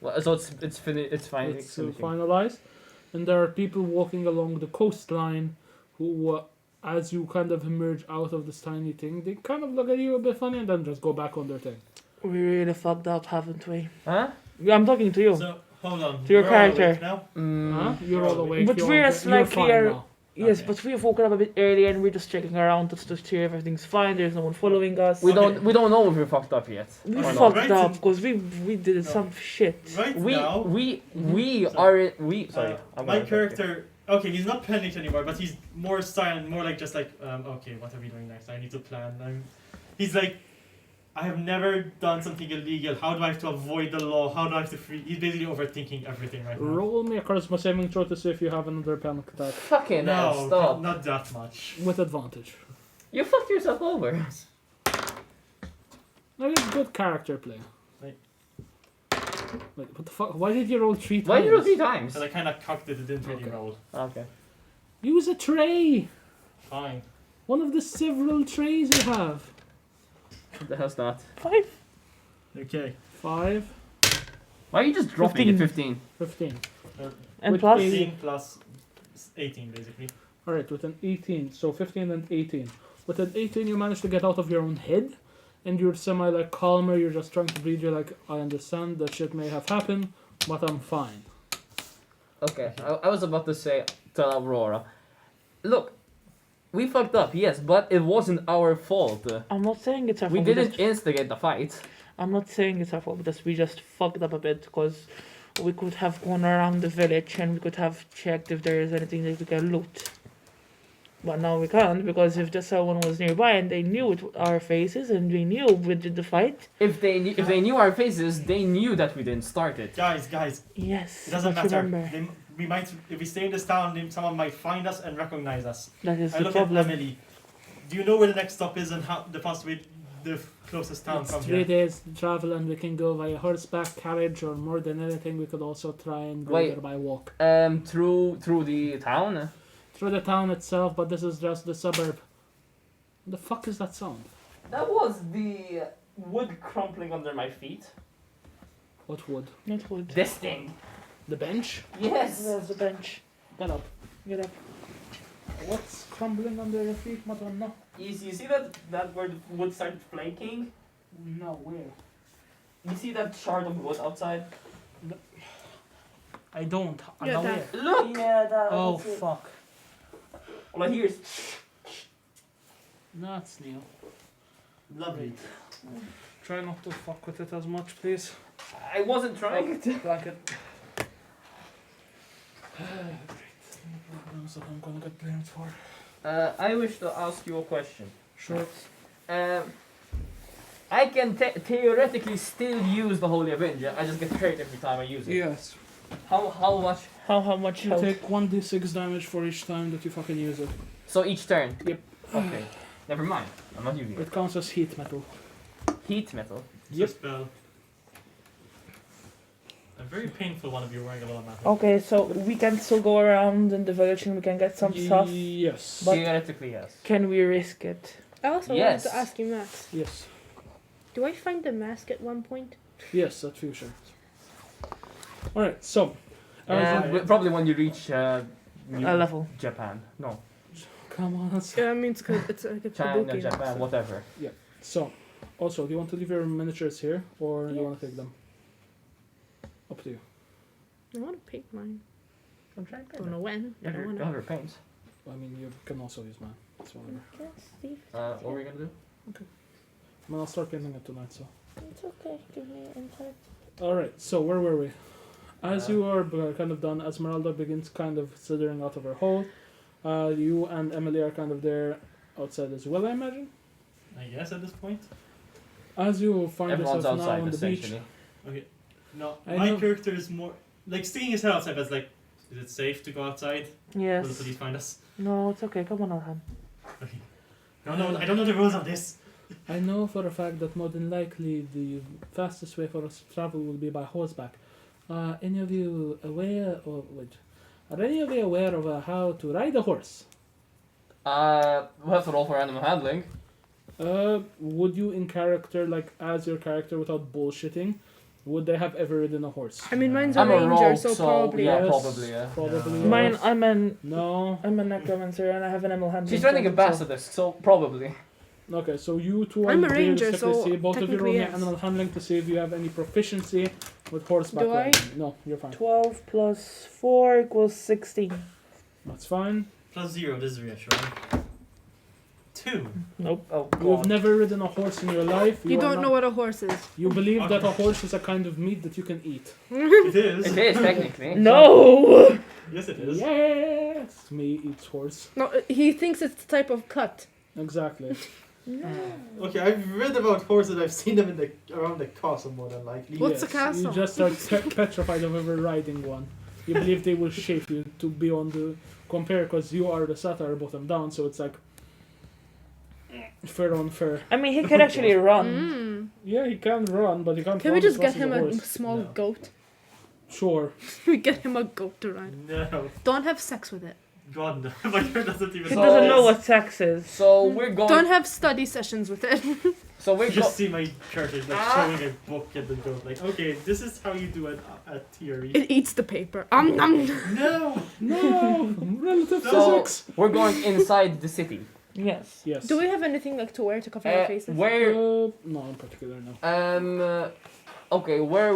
Well, so it's fine. It's finishing. finalized. And there are people walking along the coastline who, as you kind of emerge out of this tiny thing, they kind of look at you a bit funny and then just go back on their thing. We really fucked up, haven't we? Huh? Yeah, I'm talking to you. So hold on. To your we're all awake character. now. Huh? You're all awake. But you're we're all slightly you're fine now. Yes, Okay. but we've woken up a bit early and we're just checking around just to see if everything's fine. There's no one following us. We Okay. don't know if we're fucked up yet. We Or not. fucked Right up in- because we did No. some shit. Right We now, we Sorry. are we sorry. I'm my gonna- character. Okay, he's not panicked anymore, but he's more silent, more like just like, okay, what are we doing next? I need to plan. He's like, I have never done something illegal. How do I have to avoid the law? How do I have to free? He's basically overthinking everything right now. Roll me a charisma saving throw to see if you have another panic attack. Fucking hell, No, stop. not that much. With advantage. You fucked yourself over. That is good character play. Right. Wait, what the fuck? Why did you roll 3 times? Why did you roll 3 times? Because I kind of cocked it, it didn't really Okay. roll. Okay. Use a tray! Fine. One of the several trays you have. What the hell's that? 5. Okay. 5, Why are you just dropping it 15? 15. And With plus, a- 15 plus 18 basically. Alright, with an 18, so 15 and 18. With an 18, you manage to get out of your own head, and you're semi like calmer, you're just trying to breathe, you're like, I understand that shit may have happened, but I'm fine. Okay, I was about to say to Aurora, look, we fucked up, yes, but it wasn't our fault. I'm not saying it's our We fault. didn't instigate the fight. I'm not saying it's our fault because we just fucked up a bit because we could have gone around the village and we could have checked if there is anything that we can loot. But now we can't because if just someone was nearby and they knew our faces and we knew we did the fight. If they knew our faces, they knew that we didn't start it. Guys, Yes, it doesn't but matter. remember, We might, if we stay in this town, then someone might find us and recognize us. that is I the look problem. at Emily. Do you know where the next stop is and how the possibly the closest town It's from 3 here? days travel, and we can go via horseback, carriage, or more than anything, we could also try and go Wait. there by walk. Through the town. Through the town itself, but this is just the suburb. What the fuck is that sound? That was the wood crumpling under my feet. What wood? Not wood. This thing. The bench? Yes. There's the bench. Get up. Get up. What's crumbling under your feet, Madonna? You see that where the wood started flaking? No, where? You see that shard of wood outside? I don't. I'm Yeah, not that- where. Look. Yeah, that Oh, was it. fuck. All I hear is. Nuts, Neil. Lovely. Try not to fuck with it as much, please. I wasn't trying to. Like it. Problems that I'm gonna get blamed for. I wish to ask you a question. Sure. I can theoretically still use the Holy Avenger. I just get hurt every time I use it. Yes. How much? How much You health? take 1d6 damage for each time that you fucking use it. So each turn. Yep. Okay. Never mind. I'm not using it. It counts as heat metal. Heat metal. Yep. Spell. A very painful one of you wearing a lot of metal. Okay, so we can still go around in the village and we can get some stuff. Yes. But- Theoretically, yes. Can we risk it? I also Yes. wanted to ask you, Max. Yes. Do I find the mask at one point? Yes, at future. Alright, so. Probably when you reach A level. Japan. No, Come on. Yeah, I mean it's good. It's like a China, kabuki. Japan, so- whatever. So, also, do you want to leave your miniatures here, or do you want to take them? Up to you. I want to paint mine. I'm trying Don't know when. Yeah, but I your wanna. color paints. I mean, you can also use mine. It's whatever. What were we gonna do? I mean, I'll start painting it tonight, so. It's okay. Give me insight. Alright, so where were we? As Uh, you are kind of done, Esmeralda begins kind of slithering out of her hole. You and Emily are kind of there outside as well, I imagine. I guess at this point. As you find Everyone's yourself now outside on the beach. essentially. Okay. No, I my know. character is more like sticking his head outside, but it's like, is it safe to go outside? Will the Yes. police find us? No, it's okay. Come on, Alhan. Okay. No, I don't know the rules of this. I know for a fact that more than likely the fastest way for us to travel will be by horseback. Any of you aware, or wait, are any of you aware of how to ride a horse? We'll have to roll for animal handling. Would you in character, like as your character without bullshitting, would they have ever ridden a horse? I mean, mine's a I'm a ranger, rogue, so so probably. yeah, Yes, probably, yeah. Probably. Yeah. Mine, yes. I'm No. a necromancer and I have an animal handling. She's running a trait, so- basilisk, so probably. Okay, so you two I'm are a ranger, realistically so see both of you roll technically me yes. animal handling to see if you have any proficiency with horseback Do I? riding. No, you're fine. 12 plus 4 equals 16. That's fine. +0, this is reassuring. 2. Nope. Oh, You've God. never ridden a horse in your life. You are don't not- know what a horse is. You believe that a Okay. horse is a kind of meat that you can eat. It is. It is, technically. No! Yes, it is. Yes! Me eats horse. No, he thinks it's the type of cut. Exactly. Okay, I've read about horses. I've seen them in the around the castle more than likely. What's a Yes, castle? You just are petrified of ever riding one. You believe they will shape you to be on the compare because you are the satyr bottom down, so it's like fur on fur. I mean, he could actually run. Mm. Yeah, he can run, but he can't. Can run we just as get fast as him a a horse. small No. goat? Sure. We get him a goat to ride. No, Don't have sex with it. God, no. My character doesn't even. He So- doesn't know what sex is. So we're going. Don't have study sessions with it. So we You go. just see my character like Ah. showing a book at the door, like, okay, this is how you do it at theory. It eats the paper. No! No! Relative So physics! we're going inside the city. Yes. Yes. Do we have anything like to wear to cover our faces? Where? No, in particular, no. Okay, where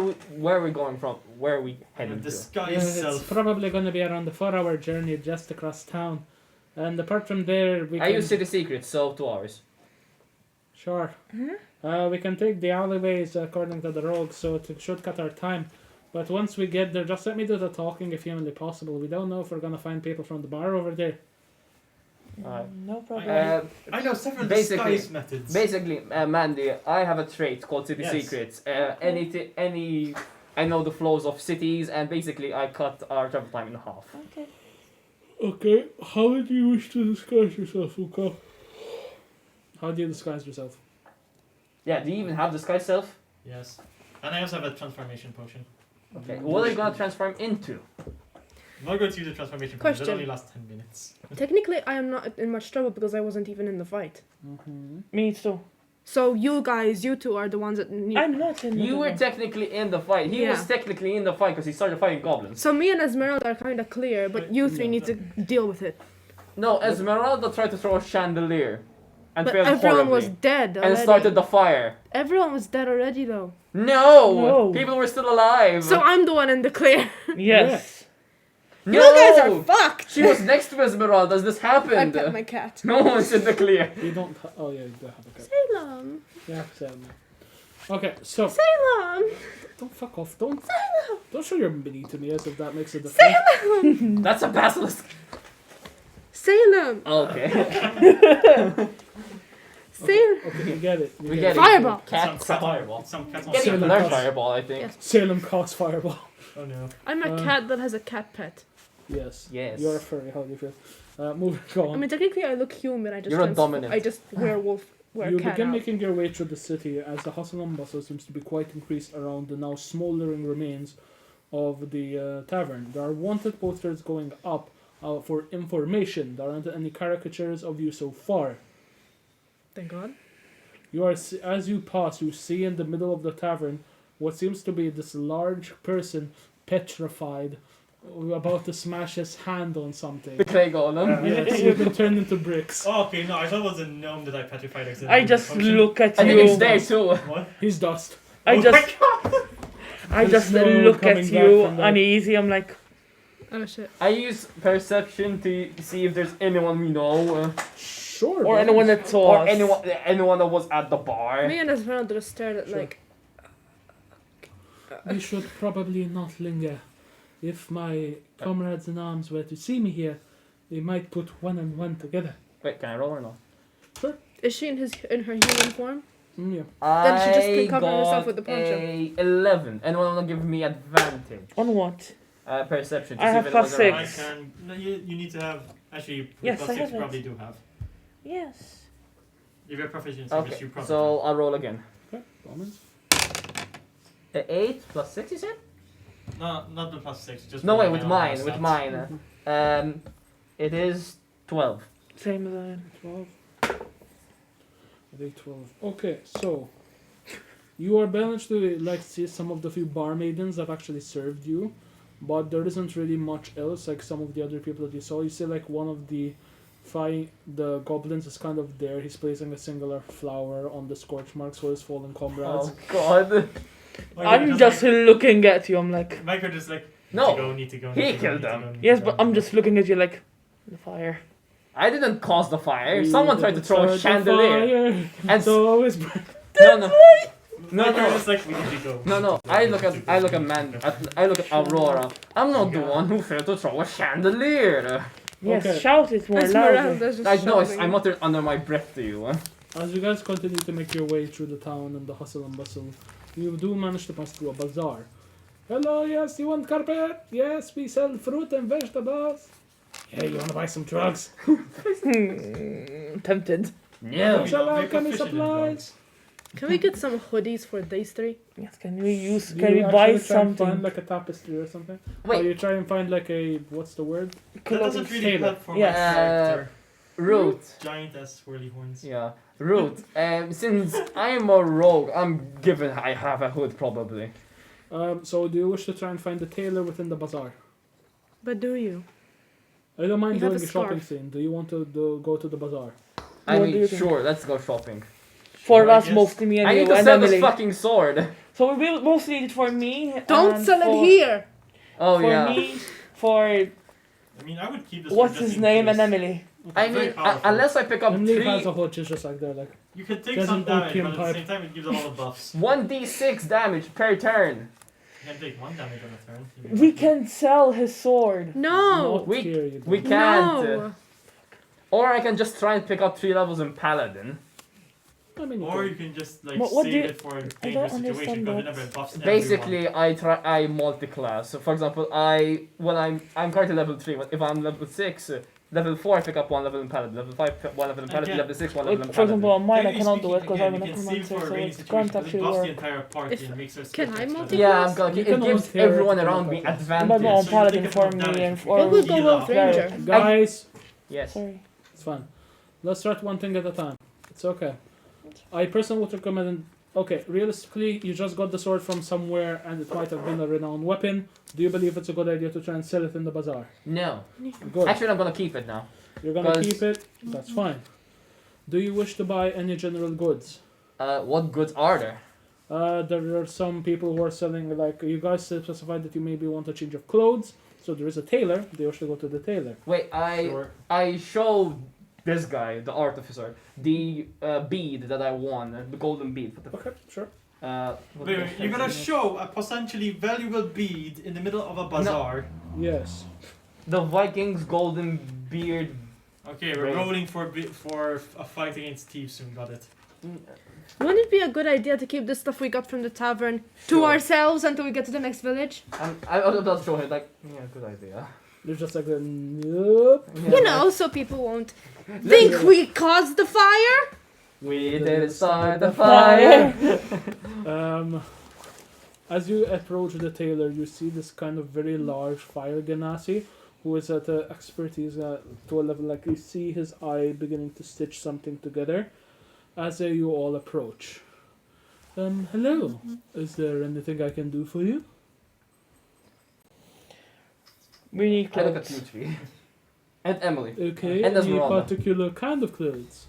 are we going from? Where are we heading The to? sky It's itself. probably going to be around a 4-hour journey just across town. And apart from there, we I can... use City Secrets, so 2 hours. Sure. Mhm. We can take the alleyways according to the rogue, so it should cut our time. But once we get there, just let me do the talking if humanly possible. We don't know if we're gonna find people from the bar over there. No problem. I know several Basically- disguise methods. Basically, Mandy, I have a trait called City Yes. Secrets. I know the flows of cities, and basically I cut our travel time in half. Okay. Okay, how do you wish to disguise yourself, Uka? How do you disguise yourself? Yeah, do you even have disguise self? Yes. And I also have a transformation potion. Okay, what are you gonna transform into? I'm not going to use a transformation potion, that Question. only lasts 10 minutes. Technically, I am not in much trouble because I wasn't even in the fight. Mm-hmm. Me too. So you guys, you two are the ones that need. I'm not in the You were double. technically in the fight. He was Yeah. technically in the fight because he started fighting goblins. So me and Esmeralda are kind of clear, but you three No. need to deal with it. No, Esmeralda tried to throw a chandelier and But failed everyone horribly. was dead already. And started the fire. Everyone was dead already, though. No! No. People were still alive. So I'm the one in the clear. Yes. no! You guys are fucked. She was next to Esmeralda as this I happened. pet my cat. No one's in the clear. You don't oh yeah, you do have a cat. Salem. Yeah, Salem. Okay, so Salem. don't fuck off. Don't show your mini to me as if that makes a difference. That's a basilisk. Salem. Okay. Salem. Okay, we get it. We get it. Fireball. Cat fireball. Some cat on Getting Salem another Cross. fireball, I think. Yes. Salem Cross Fireball. Oh no. I'm a cat that has a cat pet. Yes. Yes. You're a furry. How do you feel? Moving on. I mean, technically, I look human. I just You're a dominant. I just wear You cat begin out. making your way through the city as the hustle and bustle seems to be quite increased around the now smouldering remains of the tavern. There are wanted posters going up for information. There aren't any caricatures of you so far. Thank God. You are as you pass, you see in the middle of the tavern what seems to be this large person, petrified, about to smash his hand on something. The clay golem. Yes, you've been turned into bricks. Oh, okay, no, I thought it was a gnome that I petrified accidentally. I just Potion. look at I think you. it's there too. What? He's dust. I Oh just my God. I just There's no look coming at back you from that. uneasy. I'm like, Oh shit. I use perception to see if there's anyone we know. Sure. or dust. anyone that saw Or us. anyone that was at the bar. Me and Esmeralda just stared at Sure. like. We should probably not linger. If my comrades in arms were to see me here, they might put one and one together. Wait, can I roll or not? Is she in her human form? Yeah. Then she just can I cover herself got with the poncho. a 11. Anyone wanna give me advantage? On what? Perception. To I see have if anyone's plus around. I six. can. No, you need to have. Actually, Yes, plus I 6 have you it. probably do have. Yes. If you're proficient in service, Okay, you probably so I'll roll again. Okay. Comments? 8 plus 6, you said? have. No, not the plus 6. Just No, roll wait, my with own mine. stats. With mine. It is 12. Same as I. 12. I think 12. Okay, so you are managed to like see some of the few bar maidens that actually served you, but there isn't really much else. Like some of the other people that you saw, you see like one of the the goblins is kind of there. He's placing a singular flower on the scorch marks for his fallen comrades. Oh god. I'm just looking at you. I'm like, Michael just like. No. Need to go. He need to go, killed need to them. go, need yes, to but go. I'm just looking at you like, the fire. I didn't cause the fire. We Someone tried to throw a start the chandelier. fire, And so it's no, no. No, Michael no. just like we need to go. No. I look at Aurora. I'm not the one who failed to throw a chandelier. Yes, Okay. shout it more louder. Esmeralda's just I know. shouting. I muttered under my breath to you. As you guys continue to make your way through the town and the hustle and bustle, you do manage to pass through a bazaar. Hello, yes, you want carpet? Yes, we sell fruit and vegetables. Hey, you wanna buy some drugs? Tempted. No. Shall I Make have any proficient in supplies? Can we get some hoodies for these three? Yes, can we use? Do Can you we buy actually try and something? find like a tapestry or something? Or Wait. you try and find like a, what's the word? That doesn't really Taylor. help for Yeah. my character. Root. Giant ass swirly horns. Yeah. Rude. Since I am a rogue, I'm given I have a hood probably. So do you wish to try and find the tailor within the bazaar? But do you? I don't mind You have doing a a shopping scarf. scene. Do you want to go to the bazaar? I What do mean, you think? sure, let's go shopping. For Sure, I us, guess. mostly me and I you need to and sell this Emily. fucking sword. So we will mostly need it for me. Don't and sell for, it here. Oh for yeah. me, for I mean, I would keep this. what's just his in name case. and Emily. I Very mean, powerful. unless I pick up Emily three, has a hood, she's just like there, like. You can take There's some an damage, opium but at the pipe. same time, it gives a lot of buffs. 1d6 damage per turn. You can take 1 damage on a turn. if you We want. can sell his sword. No. Not we- here, you we don't. can't. No. Or I can just try and pick up 3 levels in Paladin. I mean, Or you you can just like What save do you- it for a don't dangerous situation understand because that. it never buffs Basically, I multi-class. So for example, when I'm currently level 3. If I'm level 6, level 4 I pick up 1 level in Paladin. Level 5 1 level in Paladin. Again, Level 6 1 level in Like, Paladin. for example, on mine I Technically cannot do it speaking, because I'm a again, you can save necromancer, for a so rainy it situation, can't but it actually buffs the work. entire party If- and makes us Can I next multi- level. Yeah, I'm gonna, You it can gives almost hear everyone it from around the me podcast. But advantage. no, on so you Paladin take for enough me damage and to for... What would go heal well up. with Ranger? Guys, Yes. Sorry. it's fine. Let's start one thing at a time. It's okay. I personally would recommend. Okay, realistically, you just got the sword from somewhere and it might have been a renowned weapon. Do you believe it's a good idea to try and sell it in the bazaar? No. Good. Actually, I'm gonna keep it now. You're gonna 'cause- keep it? That's fine. Do you wish to buy any general goods? What goods are there? There are some people who are selling, like, you guys specified that you maybe want a change of clothes. So there is a tailor. They wish to go to the tailor. Wait, Sure. I showed this guy, the artificer, the bead that I won, the golden bead. What the Okay, sure. what Wait, the wait, heck you're is gonna it? show a potentially valuable bead in the middle of a bazaar. Yes. The Vikings golden beard. Okay, we're Right. rolling for a fight against thieves soon. Got it. Wouldn't it be a good idea to keep the stuff we got from the tavern to Sure. ourselves until we get to the next village? I was about to show him like, yeah, good idea. They're just like, nope. Yeah, You know, so people won't think we caused the fire. We did start the Fire. fire. As you approach the tailor, you see this kind of very large fire genasi who is at expertise to a level like you see his eye beginning to stitch something together as you all approach. Hello. Is there anything I can do for you? We need I look at clothes. you three. And Emily. Okay, And any Esmeralda. particular kind of clothes?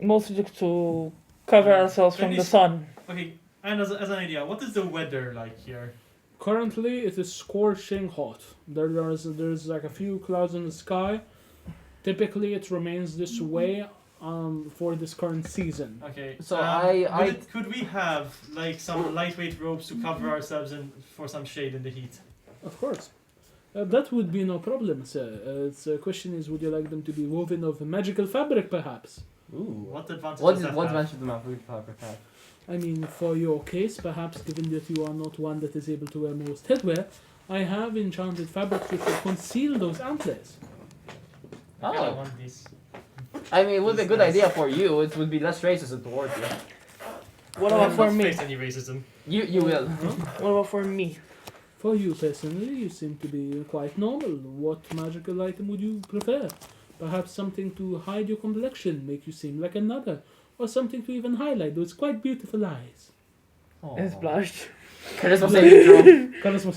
Mostly to cover ourselves from the sun. Okay, and as an idea, what is the weather like here? Currently, it is scorching hot. There's like a few clouds in the sky. Typically, it remains this way for this current season. Okay. So I- could we have like some lightweight ropes to cover ourselves and for some shade in the heat? Of course. That would be no problem, sir. The question is, would you like them to be woven of magical fabric, perhaps? Ooh. What advantage What does that what have? advantage do my have? I mean, for your case, perhaps given that you are not one that is able to wear most headwear, I have enchanted fabrics which will conceal those antlers. I Oh. want this. I mean, it would be a good Nice. idea for you. It would be less racism towards you. What I about have for not me? faced any racism. You will. What about for me? For you personally, you seem to be quite normal. What magical item would you prefer? Perhaps something to hide your complexion, make you seem like another, or something to even highlight those quite beautiful eyes. It's blushed. Charisma saving throw. Charisma.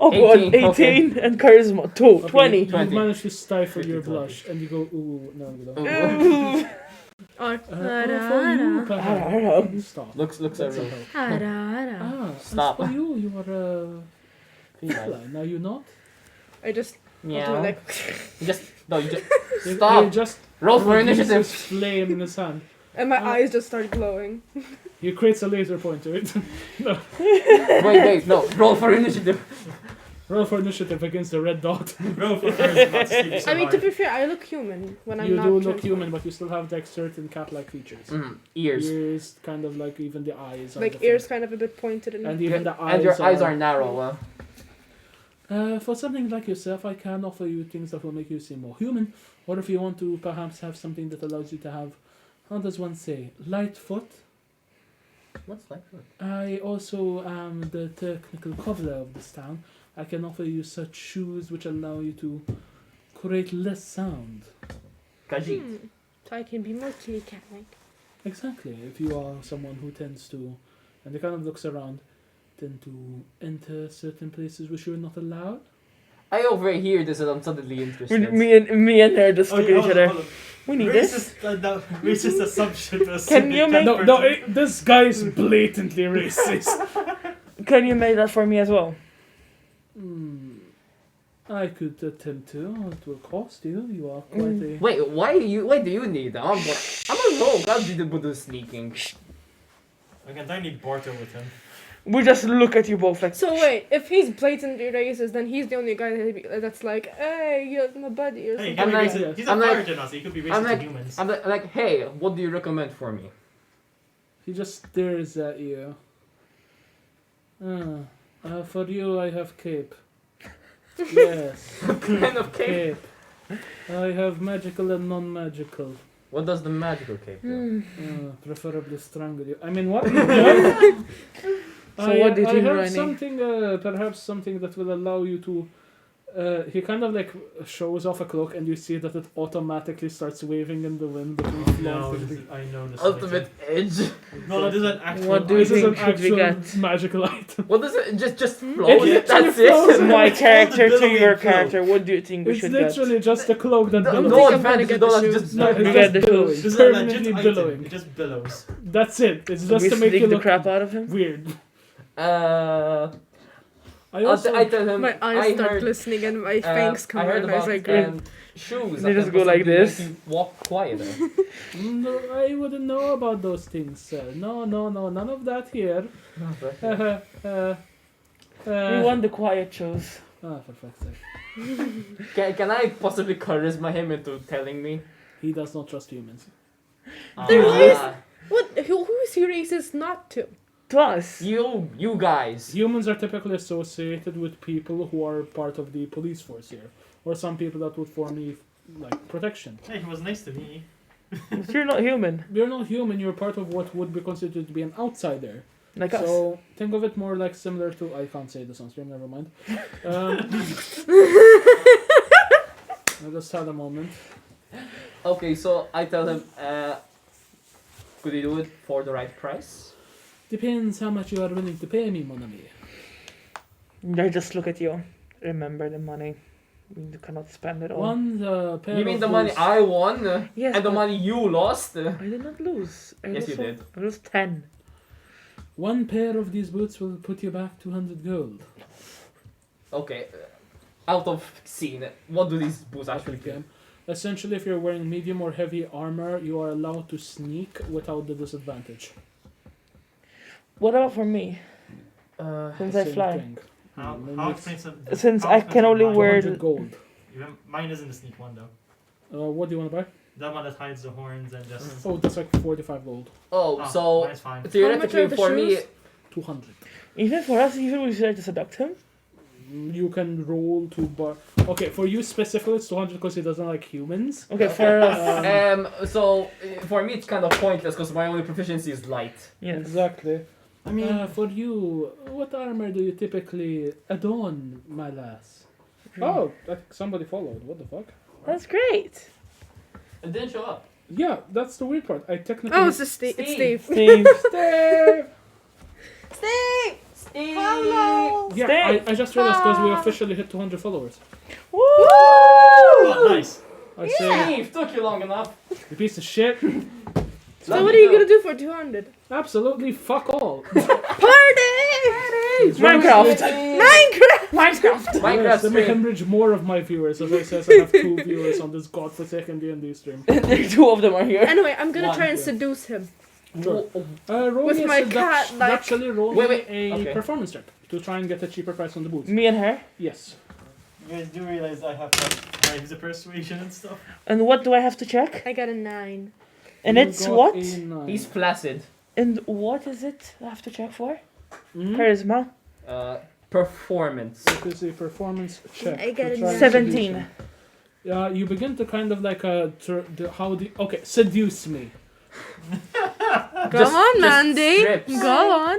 Oh god, 18, 18 and charisma 2, 20. You 20. manage to stifle 50, your 20. blush, and you go, ooh, no, you don't. Ooh. Or For you, perhaps. Stop. Looks That's every. a help. I Stop. As for you, you are a feline, are you not? just Yeah. like Just no. You just You stop. just Roll for uses initiative. flame in his hand. and my eyes just start glowing. He creates a laser pointer. Wait, no. Roll for initiative. Roll for initiative against the red dot. Roll for charisma to see if you I mean, to survive. be fair, I look human when I'm You not. do look transformed. human, but you still have like certain cat-like features. Ears. Ears, kind of like even the eyes. Are Like different. ears, kind of a bit pointed and. And even the eyes. And your eyes are narrow. For something like yourself, I can offer you things that will make you seem more human. Or if you want to perhaps have something that allows you to have, how does one say, light foot. What's that? I also am the technical cobbler of this town. I can offer you such shoes which allow you to create less sound. Khajiit. So I can be more kitty cat-like. Exactly. If you are someone who tends to, and he kind of looks around, tend to enter certain places which you're not allowed. I overhear this and I'm suddenly interested. Me and her just look at each other. We need this. Racist assumption. Can you make- This guy is blatantly racist. Can you make that for me as well? I could attempt to. It will cost you. You are quite a... Wait, why do you need that? I'm a rogue. I'll do the sneaking. Again, I need barter with him. We just look at you both like. So wait, if he's blatantly racist, then he's the only guy that's like, hey, you're my buddy or Hey, he something. can be I'm racist. like- He's a I'm like- pirate in us. He could be racist to humans. I'm like, hey, what do you recommend for me? He just stares at you. For you, I have cape. Yes, What kind of cape? cape. I have magical and non-magical. What does the magical cape do? Preferably strangle you. I mean, what? So what do you think, I have Ronnie? something, perhaps something that will allow you to. He kind of like shows off a cloak, and you see that it automatically starts waving in the wind between No, floors. I know this. Ultimate edge. No, this is an actual. What do you This is think an should we actual get? magical item. What does it just It float? literally That's flows. it. My It's character all the to your billowing character. What do you think we It's should get? literally just a cloak that No, billows. no think I'm gonna advantage. get No, the that's shoes. just No, You it's get just the billowing. This is a Permanently legit billowing. item. It just billows. That's it. It's So just we to make sneak you the look crap out of him. weird. I I tell him. My eyes I start heard, glistening and my fangs come I heard out. I was about like, shoes. They that just can go like possibly this. make you walk quieter. No, I wouldn't know about those things, sir. No, none of that here. We want the quiet shoes. For fuck's sake. Can I possibly charisma him into telling me? He does not trust humans. There Ah, what? Who is he racist not to? To us. you guys. Humans are typically associated with people who are part of the police force here, or some people that would form the protection. Hey, he was nice to me. But you're not human. You're not human. You're part of what would be considered to be an outsider. Like us. So think of it more like similar to. I can't say this on stream. Never mind. I just had a moment. Okay, so I tell him, could you do it for the right price? Depends how much you are willing to pay me, mon ami. I just look at you. Remember the money. You cannot spend it all. One pair You mean of the money boots- I won Yes, and the but money you lost? I did not lose. Yes, you did. I lost 10. One pair of these boots will put you back 200 gold. Okay, out of scene, what do these boots actually Okay. give? Essentially, if you're wearing medium or heavy armor, you are allowed to sneak without the disadvantage. What about for me? Since I Same fly. thing. How Maybe expensive? Since how I can expensive only mine? wear- 200 gold. Mine isn't the sneak one though. What do you want to buy? That one that hides the horns and just. Oh, that's like 45 gold. Oh, Oh, so mine's fine. theoretically How much are the for me, shoes? 200. Even for us, even we try to seduct him. You can roll to buy. Okay, for you specifically, it's 200 because he doesn't like humans. Okay, for us. for me it's kind of pointless because my only proficiency is light. Yes. Exactly. I mean, For you, what armor do you typically adorn, my lass? Oh, somebody followed. What the fuck? That's great. It didn't show up. Yeah, that's the weird part. I technically. Oh, it's Steve. It's Steve. Steve. Steve. Steve. Steve! Hello. Yeah, I just realized because we officially hit 200 followers. Woo! oh, nice. I say, Steve, took you long enough. you piece of shit. So what are you gonna do for 200? Absolutely fuck all. Party! Minecraft. Minecraft. Minecraft. Minecraft Yes, let me stream. hemorrhage more of my viewers. As I said, I have 2 viewers on this godforsaken D&D stream. Two of them are here. Anyway, I'm gonna One, try and yeah. seduce him. Sure. Roll With me a my seduct- cat, like- Actually, roll Wait, me a okay. performance check to try and get a cheaper price on the boots. Me and her. Yes. You guys do realize I have to use the persuasion and stuff. And what do I have to check? I got a 9. And You it's got what? a 9. He's flaccid. And what is it I have to check for? Mhm. Charisma. Performance. It is a performance check. I got to a try and 17. seduce him. You begin to kind of like okay, seduce me. Go on, Mandy. strips. Go on.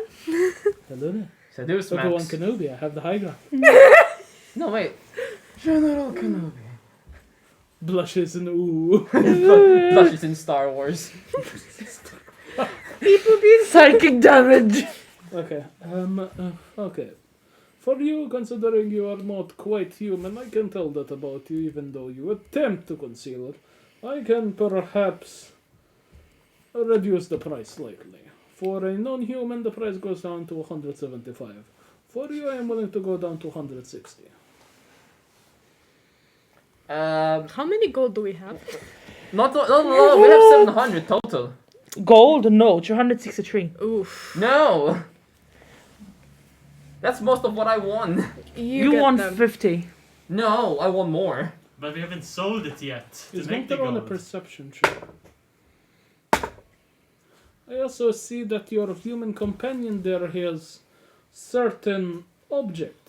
Hello there. Seduce So go on, Max. Kenobi. I have the high ground. No, wait. General Kenobi. Blushes and ooh. Blushes in Star Wars. People being psychic damage. Okay. Okay. For you, considering you are not quite human, I can tell that about you, even though you attempt to conceal it. I can perhaps reduce the price slightly. For a non-human, the price goes down to 175. For you, I am willing to go down to 160. How many gold do we have? No, we have 700 total. Gold? No, 363. Oof. No! That's most of what I won. You get won them. 50. No, I won more. But we haven't sold it yet to Is make the not on a gold. perception check. I also see that your human companion there has certain object.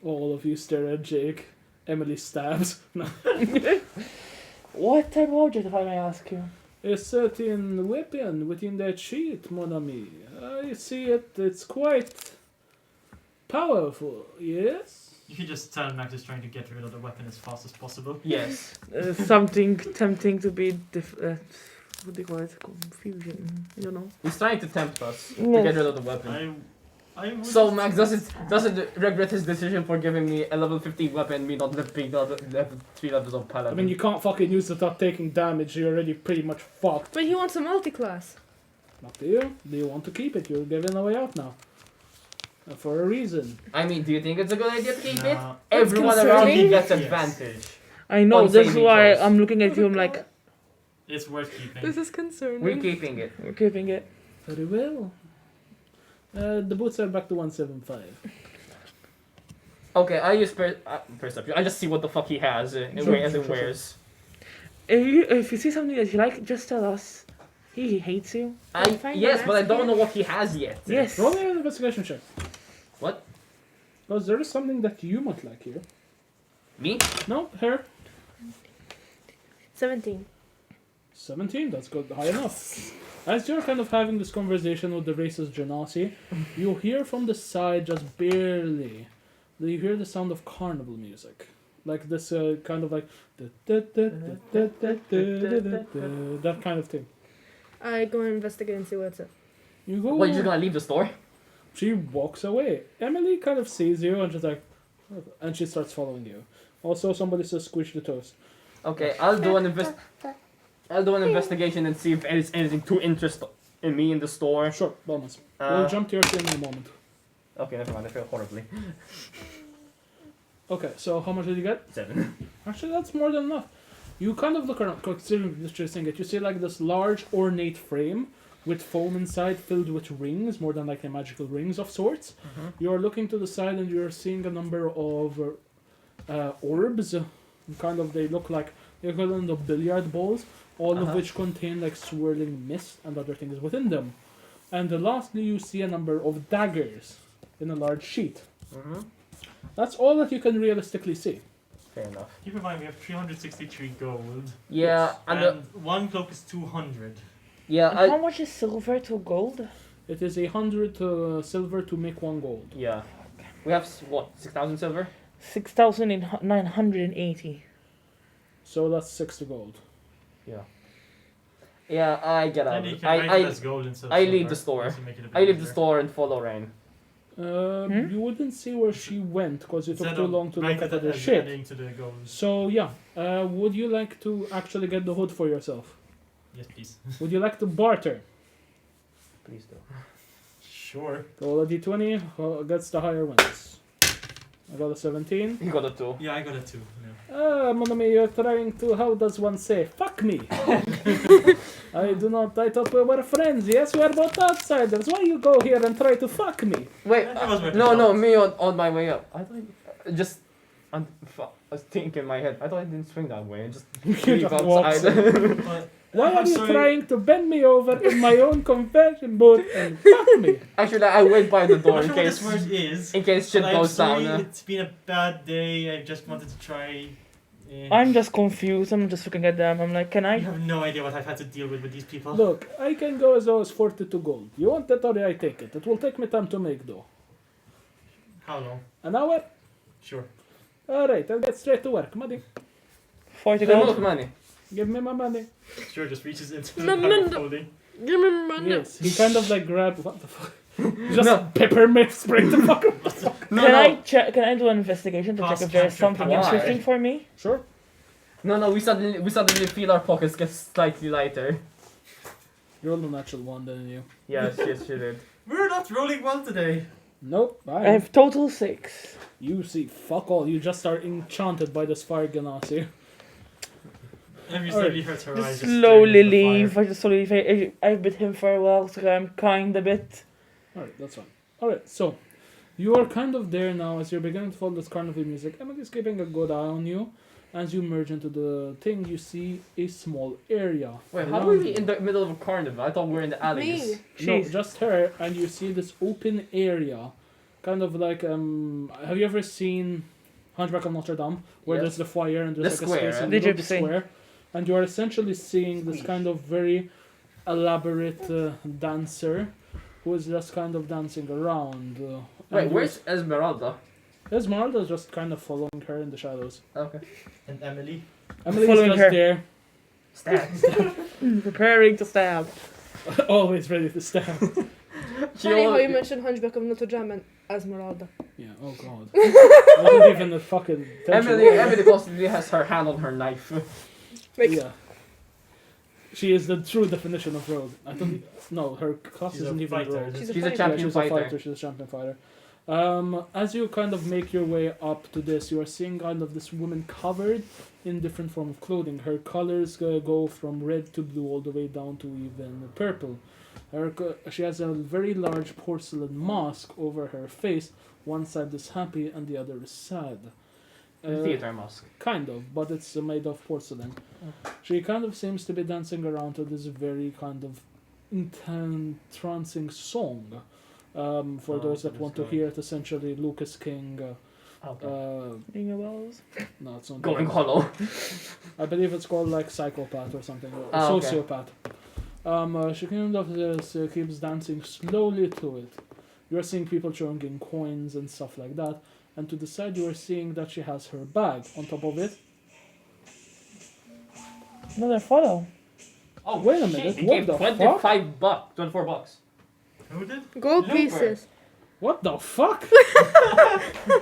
All of you stare at Jake. Emily stabs. No. What type of object, if I may ask you? A certain weapon within that sheet, mon ami. I see it. It's quite powerful. Yes. You can just tell Max is trying to get rid of the weapon as fast as possible. Yes. Something tempting to be what do you call it? Confusion. I don't know. He's trying to tempt us to Yes. get rid of the weapon. I would So Max doesn't regret his decision for giving me a level 50 weapon, me not being level 3 levels of I paladin. mean, you can't fucking use it without taking damage. You're already pretty much fucked. But he wants a multi-class. Up to you. Do you want to keep it? You're giving away out now. For a reason. I mean, do you think it's a good idea to keep it? Nah. Everyone That's around you concerning. gets Yes. advantage. I know, On that's saving why throws. I'm looking at you, I'm like, It's worth keeping. This is concerning. We're keeping it. we're keeping it. Very well. The boots are back to 175. Okay, I use perception. I just see what the fuck he has and wears. If you see something that you like, just tell us. He hates you. Find Yes, the but I mask don't here. know what he has yet. Yes. Roll me an investigation check. What? Because there is something that you might like here. Me? No, her. 17. 17, that's good, high enough. As you're kind of having this conversation with the racist Genasi, you hear from the side, just barely, you hear the sound of carnival music. Like this kind of like, that kind of thing. I go and investigate and see what's up. You go, What, you're just gonna leave the store? she walks away. Emily kind of sees you and she's like, and she starts following you. Also, somebody says squish the toast. Okay, I'll do an investigation and see if there's anything too interesting in me in the store. Sure, bonus. We'll jump to your thing in a moment. Okay, never mind. I feel horribly. Okay, so how much did you get? 7. Actually, that's more than enough. You kind of look around, considering this thing. You see like this large ornate frame with foam inside, filled with rings, more than like a magical rings of sorts. You are looking to the side and you are seeing a number of orbs. Kind of, they look like they're kind of billiard balls, all of which contain like swirling mist and other things within them. And lastly, you see a number of daggers in a large sheet. That's all that you can realistically see. Fair enough. Keep in mind we have 363 gold. Yeah, And one cloak is 200. yeah, And how much is silver to gold? It is 100 silver to make 1 gold. yeah. We have what, 6,000 silver? 6,980. So that's 60 gold. Yeah, I get out. Then you can write it as I gold instead of I leave silver, the store. just to make it a bit leave the easier. store and follow Rain. You wouldn't see where she went because it took Instead too of long to write look it at the as shit. adding to the gold. So yeah, would you like to actually get the hood for yourself? Yes, please. Would you like to barter? Please do. Sure. Roll a d20, gets the higher wins. I got a 17. You got a 2. Yeah, I got a 2. Yeah. Mon ami, you're trying to, how does one say, fuck me. I thought we were friends, yes? We are both outsiders. Why you go here and try to fuck me? Wait, That was worth a no, shot. me on my way up. I thought just, I was thinking in my head. I thought I didn't swing that way. I just leave just walks outside. But Why are I'm you sorry. trying to bend me over in my own confession booth and fuck me? Actually, I wait by the door I'm in not sure what case this word is. in case shit but I'm goes sorry, down. It's been a bad day. I just wanted to try. I'm just confused. I'm just looking at them. I'm like, can You I? have no idea what I've had to deal with these people. Look, I can go as low as 42 gold. You want that or I take it? It will take me time to make though. How long? An hour? Sure. Alright, I'll get straight to work. Money. 40 Remove gold. money. Give me my money. Sure, just reaches into No, the no, bag of no. holding. Give me money. Yes, he kind of like grabbed. What the fuck? Just No. peppermint spray the fuck up. Can I do an investigation to check Cost if there's capture something power. interesting for me? Sure. No, we suddenly feel our pockets get slightly lighter. You rolled a natural one, didn't you? Yes, she did. We're not rolling well today. Nope. I have total 6. You see, fuck all. You just are enchanted by this fire ganassi. Every slowly hurts her eyes. Just just slowly staring into the leave. fire. I just slowly leave. I've been him for a while, so I'm kind a bit. Alright, that's fine. Alright, so you are kind of there now as you're beginning to follow this carnival music. Emily's keeping a good eye on you. As you merge into the thing, you see a small area. Wait, how around are we you. in the middle of a carnival? I thought we were in the alleys. Me. No, Jeez. just her, and you see this open area. Kind of like, have you ever seen Hunchback of Notre Dame? Where Yes. there's the foyer and there's The like square, a space in right? the middle of the The gypsy. square. And you are essentially seeing this Squeeze. kind of very elaborate dancer who is just kind of dancing around. Wait, and where's Esmeralda? Esmeralda's just kind of following her in the shadows. Okay. And Emily. Emily's Following just her. there, Stab. Preparing to stab. always ready to stab. Funny how you mentioned Hunchback of Notre Dame and Esmeralda. Yeah, oh god. Wasn't even a fucking Emily possibly has her hand on her knife. Like, Yeah. She is the true definition of rogue. I don't. No, her class She's a isn't even fighter. rogue. she's She's a fighter. champion she's a fighter. fighter. She's a champion fighter. As you kind of make your way up to this, you are seeing kind of this woman covered in different form of clothing. Her colors go from red to blue all the way down to even purple. She has a very large porcelain mask over her face. One side is happy and the other is sad. Theater mask. Kind of, but it's made of porcelain. She kind of seems to be dancing around to this very kind of entrancing song. For those that want to hear it, essentially Lucas King. Ring a bells. No, it's not. Going hollow. I believe it's called like psychopath or something, or Okay. sociopath. She kind of just keeps dancing slowly to it. You're seeing people throwing in coins and stuff like that. And to the side, you are seeing that she has her bag. On top of it, Another follow. Oh, Wait a shit, minute, he what gave the 25 bucks. 24 bucks. Who did? gold Looper. pieces. what the fuck?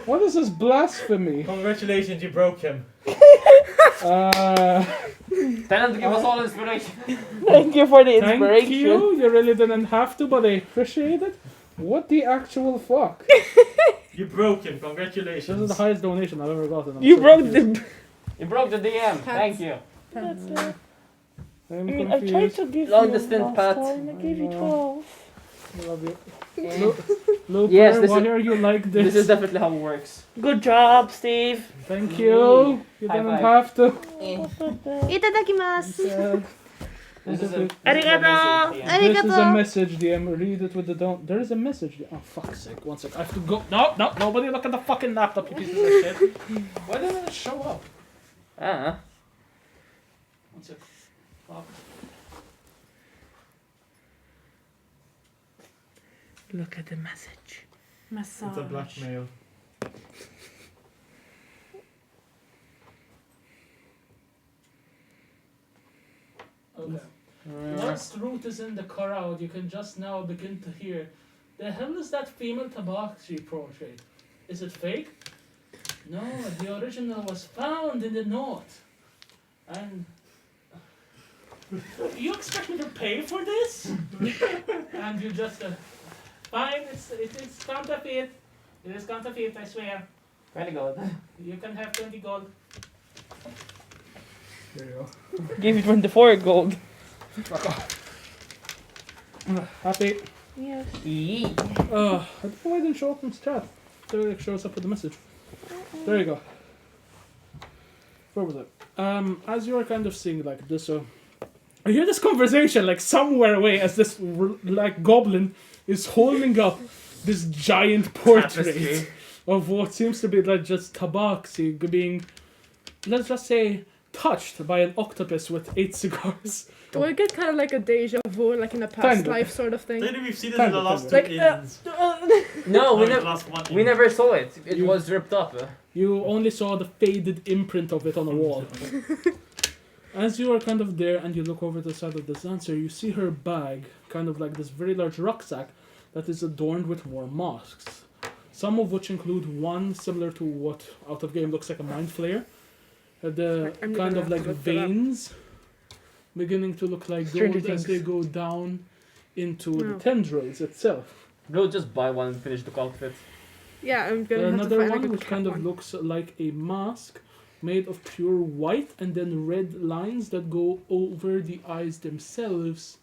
What is this blasphemy? Congratulations, you broke him. Uh, Tell him to give us all inspiration. Thank you for the thank inspiration. you. You really didn't have to, but I appreciate it. What the actual fuck? You broke him. This Congratulations. is the highest donation I've ever gotten. I'm You so broke confused. the. You broke the DM. Thank you. That's I I'm mean, I tried confused. to give Long you distance last path. time. I gave you I know. 12. I love you. Looper, Yes, this why is- are you like this? This is definitely how it works. Good job, Steve. Thank you. You High didn't five. have to. Itadakimasu. This is a Arigato. message, DM. This is a Arigato. message, DM. Read it with the don't. There is a message. Oh, fuck's sake. One sec. I have to go. No, nobody look at the fucking laptop, you pieces of shit. Why didn't it show up? Ah. One sec. Fuck. Look at the message. It's a blackmail. Okay. Once Ruth is in the crowd, you can just now begin to hear, the hell is that female tabaxi portrait? Is it fake? No, the original was found in the north. And you expect me to pay for this? And you just fine, it is counterfeit. It is counterfeit, I swear. Very good. You can have 20 gold. There you go. Gave you 24 gold. Happy. Yes. Yee. I don't know why it didn't show up in chat. There it shows up with the message. There you go. Where was it? As you are kind of seeing like this, I hear this conversation like somewhere away as this like goblin is holding up this giant portrait Tapestry. of what seems to be like just tabaxi being, let's just say, touched by an octopus with 8 cigars. Do I get kind of like a deja vu, like in a past Kind of. life sort of thing? Lately we've seen this Kind in the of, last kind two of. aliens. No, The last one we alien. never saw it. It You- was ripped up. You only saw the faded imprint of it on a wall. As you are kind of there and you look over the side of this dancer, you see her bag, kind of like this very large rucksack that is adorned with war masks. Some of which include one similar to what out of game looks like a mind flayer. The I'm kind gonna of like look that up. veins beginning to look like Stranger gold as Things. they go down into the Oh. tendrils itself. We'll just buy one and finish the outfit. Yeah, I'm gonna have to Another find one like a which cat kind of one. looks like a mask made of pure white and then red lines that go over the eyes themselves.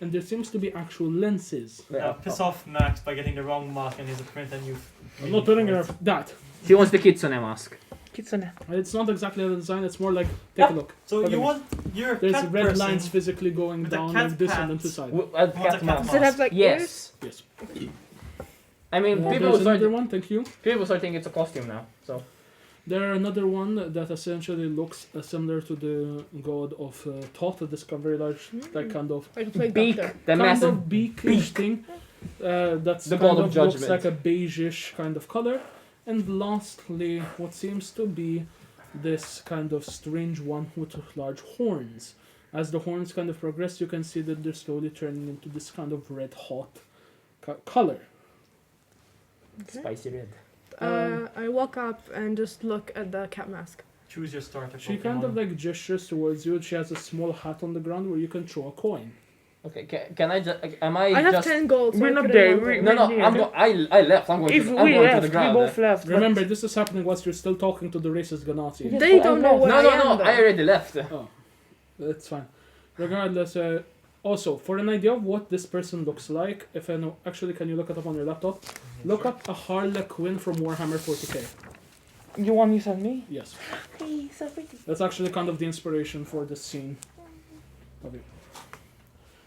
And there seems to be actual lenses. Now, piss off Max by getting the wrong mark and his print and you've... I'm not telling her that. She wants the Kitsune mask. Kitsune. It's not exactly the design, it's more like, take a look. So Okay. you want your There's cat red person lines physically going with a down cat like this and then pants. to side. Wants a cat cat mask. Does it have like ears? Yes. Yes. I mean, people There's start another one, thank you. thinking it's a costume now. So There are another one that essentially looks similar to the god of thought, this very large, like kind of Like a plague beak, doctor. the kind massive of beakish thing. That's The kind ball of of looks judgment. like a beigeish kind of color. And lastly, what seems to be this kind of strange one with large horns. As the horns kind of progress, you can see that they're slowly turning into this kind of red hot color. spicy red. I walk up and just look at the cat mask. choose your starter She Pokemon. kind of like gestures towards you. She has a small hat on the ground where you can throw a coin. Okay, can I just? Am I I have just? 10 gold. So We're I not put there, in one we're- gold. No, here. I'm I left. I'm going. If I'm we going to left, the we ground. both left. but- Remember, this is happening whilst you're still talking to the racist Ganassi. Yeah. They I don't know left. what No, I no, am. no. though. I already left. Oh, that's fine. Regardless, also, for an idea of what this person looks like, if I know, actually, can you look it up on your laptop? Look up a Harlequin from Warhammer 40k. You want you send me? Yes. Please, so pretty. That's actually kind of the inspiration for this scene. Okay.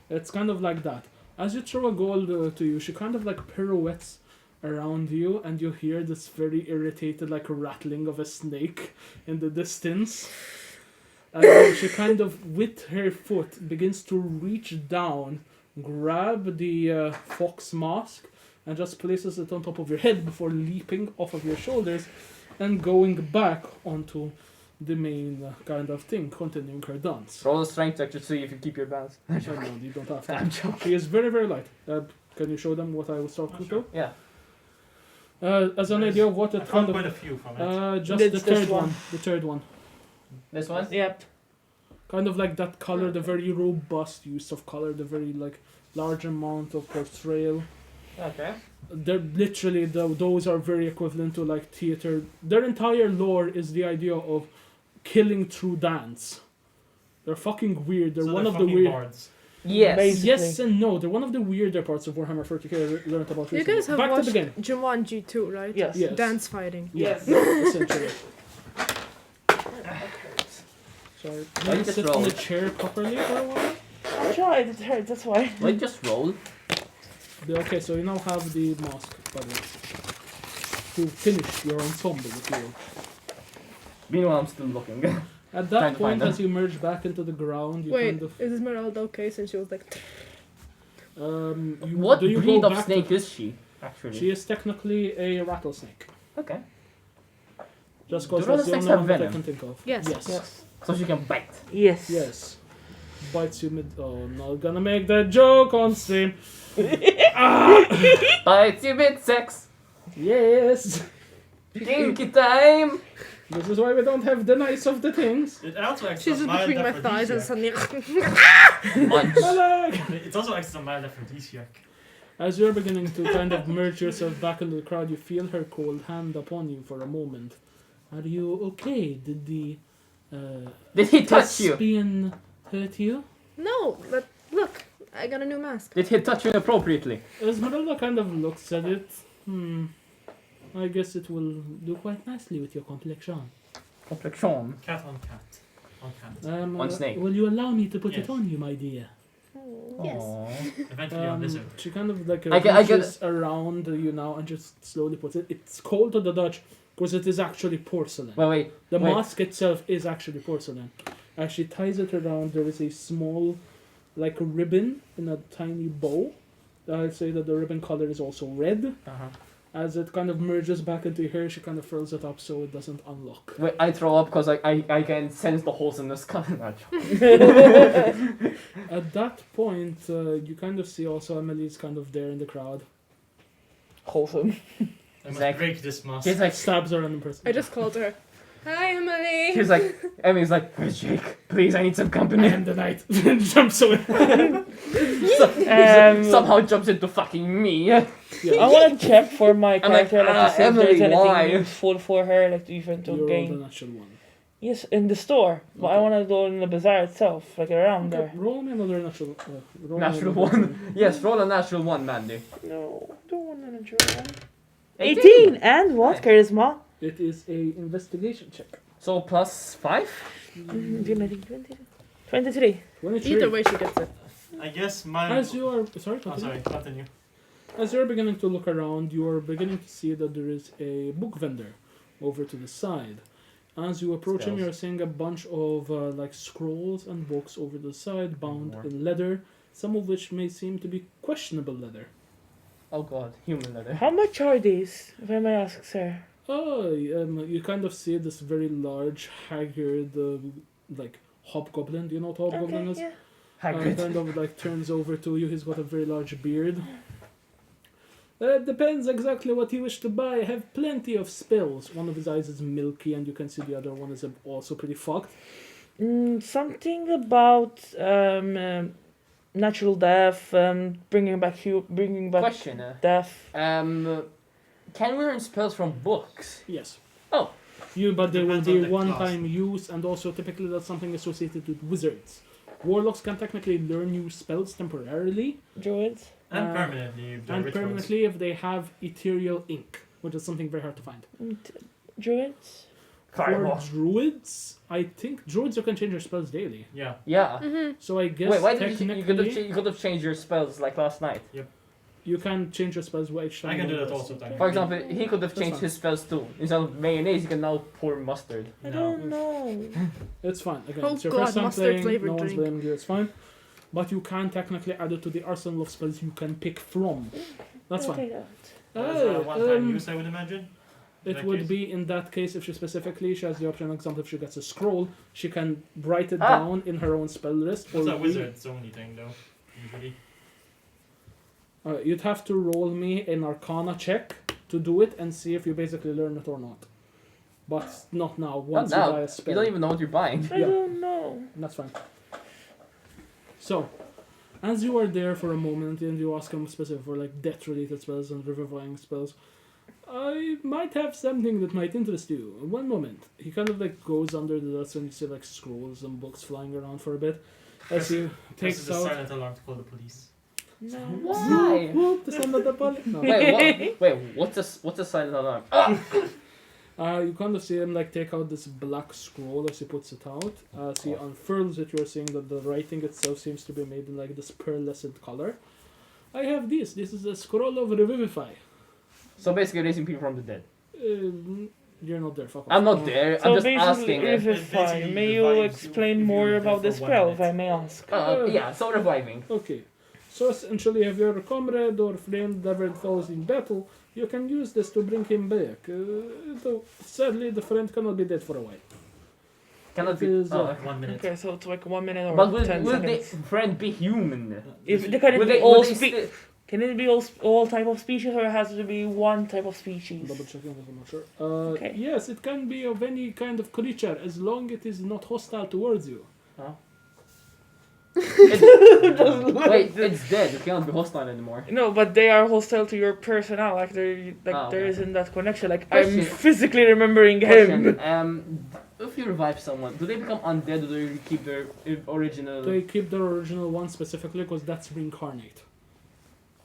It's kind of like that. As you throw a gold to you, she kind of like pirouettes around you, and you hear this very irritated, like rattling of a snake in the distance. And then she kind of, with her foot, begins to reach down, grab the fox mask, and just places it on top of your head before leaping off of your shoulders and going back onto the main kind of thing, continuing her dance. Roll a strength check to see if you keep your balance. No, you don't have to. I'm joking. She is very, very light. Can you show them what I was talking Sure. Yeah. to? As an idea of what I it found kind quite of... a few from it. just That's the this third one. one. The third one. This one. Yep. Kind of like that color, the very robust use of color, the very like large amount of portrayal. Okay. They're literally, those are very equivalent to like theater. Their entire lore is the idea of killing through dance. They're fucking weird. They're So one they're of the fucking weird... bards. Yes. Basically. Yes and no. They're one of the weirder parts of Warhammer 40k I learned about You recently. guys have Back to watched the game. Jumanji 2, right? Yes. Yes. Dance fighting. Yes. Yes. Essentially. Sorry. Why Can you just sit on roll? the chair properly for a while? I tried, it hurt, that's why. Wait, just roll. Okay, so you now have the mask, by the way. To finish your ensemble, if you will. Meanwhile, I'm still looking. At Trying that to point, find as you merge back into the ground, you Wait, kind of... is Esmeralda okay since she was like... What do you breed go of back snake to, is she? Actually. She is technically a rattlesnake. Okay. Just Do because that's the rattlesnakes only have one that I venom? can think of. Yes. Yes. Yes. So she can bite. Yes. Yes. Bites you mid... Oh, I'm not gonna make that joke on stream. Bites you mid sex. Yes. Kinky time. This is why we don't have the nice of the things. It also acts She's as a just mild between my thighs and aphrodisiac. suddenly... Munch. It also acts as a mild aphrodisiac. As you're beginning to kind of merge yourself back into the crowd, you feel her cold hand upon you for a moment. Are you okay? Did the Did he touch you? thespian hurt you? No, but look, I got a new mask. Did he touch you inappropriately? Esmeralda kind of looks at it. I guess it will do quite nicely with your complexion. Complexion. Cat on cat. On cat. On snake. Will you allow me to put Yes. it on you, my dear? Yes. Aww. Eventually on lizard. She kind of like I get reaches around you now and just slowly puts it. It's called to the Dutch because it is actually porcelain. Wait. The wait. mask itself is actually porcelain. As she ties it around, there is a small, like ribbon in a tiny bow. I'd say that the ribbon color is also red. Uh-huh. As it kind of merges back into her, she kind of furls it up so it doesn't unlock. Wait, I throw up because I can sense the holes in the sky. At that point, you kind of see also Emily's kind of there in the crowd. Wholesome. I must Zach- break this mask. He's like, Stabs her in person. I just called her. Hi, Emily. he's like, Emmy's like, where's Jake? Please, I need some I company. am the knight. Jumps away. Somehow jumps into fucking me. Yeah. I want to check for my I'm like, character, like, to see if Emily, there's anything why? useful for her, like even to You rolled a gain. natural one. Yes, in the store, but I Okay. want to go in the bazaar itself, like around Okay, there. roll me another natural. Roll me Natural another one. Yes, roll a natural one, Mandy. No, don't want a natural one. 18 and what? Charisma? It is a investigation check. So plus 5? 23. 23. Either way, she gets it. I guess my. As you are sorry, Oh, continue. sorry. Continue. As you're beginning to look around, you are beginning to see that there is a book vendor over to the side. As you approach him, Spells. you're seeing a bunch of like scrolls and books over the side, bound More. in leather, some of which may seem to be questionable leather. Oh god, human leather. How much are these, if I may ask, sir? Oh, you kind of see this very large, haggard, like hobgoblin. Do you know what hobgoblin is? yeah. Hagrid. Kind of like turns over to you. He's got a very large beard. It depends exactly what you wish to buy. I have plenty of spells. One of his eyes is milky, and you can see the other one is also pretty fucked. Something about natural death, bringing back Question. death. Can we learn spells from books? Yes. Oh. But they will Depends on be the one-time use, and also typically that's something associated with wizards. Warlocks can technically learn new spells temporarily, Druids. And Uh, permanently. if they're and rituals. permanently if they have ethereal ink, which is something very hard to find. Druids. Fireball. For druids, I think druids you can change your spells daily. Yeah. Yeah. Mm-hmm. So I guess Wait, why did technically you could have changed your spells like last night? you can change your spells each time. I can you do that request. also. For example, he could have That's changed fine. his spells too. Instead of mayonnaise, he can now pour mustard. I No. don't know. It's fine. Again, Oh it's your God, first time mustard playing. flavored No one's drink. blaming you. It's fine. But you can technically add it to the arsenal of spells you can pick from. That's I'll fine. take that. That is a Oh, one-time use, I would imagine. It that would case? be in that case if she has the option. For example, if she gets a scroll, she can write it Ah. down in her own spell list. That's a read- wizard's only thing, though. Usually. You'd have to roll me an Arcana check to do it and see if you basically learn it or not. But not now. Once Not you now. buy a You spell, don't even know what you're buying. I Yeah. don't know. that's fine. So, as you are there for a moment and you ask him specific for like death-related spells and revivifying spells, I might have something that might interest you. One moment. He kind of like goes under the desk and you see like scrolls and books flying around for a bit. As he This takes is a out. silent alarm to call the police. No. Why? Whoop, the sound of the police. No. Wait, what's a silent alarm? You kind of see him like take out this black scroll as he puts it out. As he unfurls it, you're seeing that the writing itself seems to be made in like this pearlescent color. I have this. This is a scroll of Revivify. So basically raising people from the dead. You're not there, fuck off. I'm not there, So I'm just basically, asking. revivify. basically May you revives you explain if more you're about dead the for 1 spell, if minute. I may ask? Yeah, so reviving. Okay. So essentially, if your comrade or friend ever falls in battle, you can use this to bring him back. Though sadly, the friend cannot be dead for a while. Cannot It be. is, 1 minute. Okay, so it's like 1 minute or But will 10 the seconds. friend be human? If can Will it be they- all will they sti- Can it be all type of species, or has to be one type of species? Double checking, I'm not sure. Okay. Yes, it can be of any kind of creature as long it is not hostile towards you. Wait, it's dead. It cannot be hostile anymore. No, but they are hostile to your personnel. Like there Okay. isn't that connection. Like Question. I'm physically remembering Question, him. if you revive someone, do they become undead or do they keep their original? They keep the original one specifically because that's reincarnate.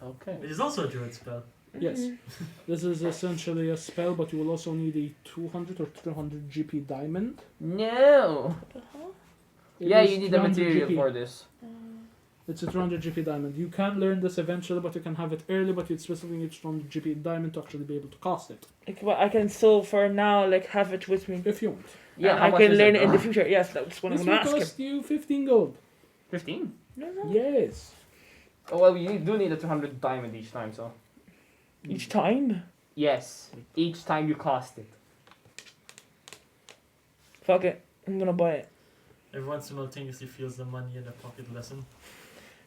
Okay. It is also a druid spell. Yes. This is essentially a spell, but you will also need a 200 or 300 GP diamond. No. It Yeah, is you need the 300 material GP. for this. It's a 300 GP diamond. You can learn this eventually, but you can have it early, but you specifically need 300 GP diamond to actually be able to cast it. Like, well, I can still for now like have it with me. If you want. Yeah, And how I much can is learn it? it in the future. Yes, that's what I'm This gonna will ask him. cost you 15 gold. 15? No, no. Yes. Oh, well, you do need a 200 diamond each time, so. Each time. Yes, each time you cast it. Fuck it. I'm gonna buy it. Everyone simultaneously feels the money in their pocket lesson.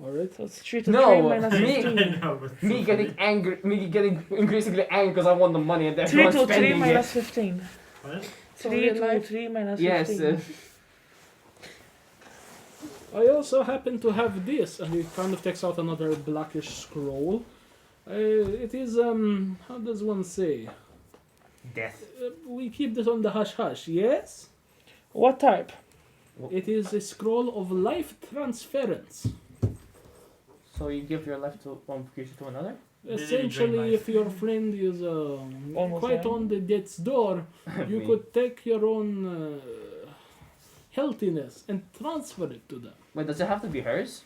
Alright. So it's 3 to No, 3 minus me- 15. I know, but Me so getting funny. angry, me getting increasingly angry because I want the money and then 3 to 3 spending minus it. 15. What? 3 real to life. 3 minus Yes, 15. I also happen to have this, and it kind of takes out another blackish scroll. It is, how does one say? Death. We keep this on the hush hush, yes? What type? It is a scroll of life transference. So you give your left to one creature to another? Really Essentially, drain life. if your friend is Almost quite there. on the death's door, you Me. could take your own healthiness and transfer it to them. Wait, does it have to be hers?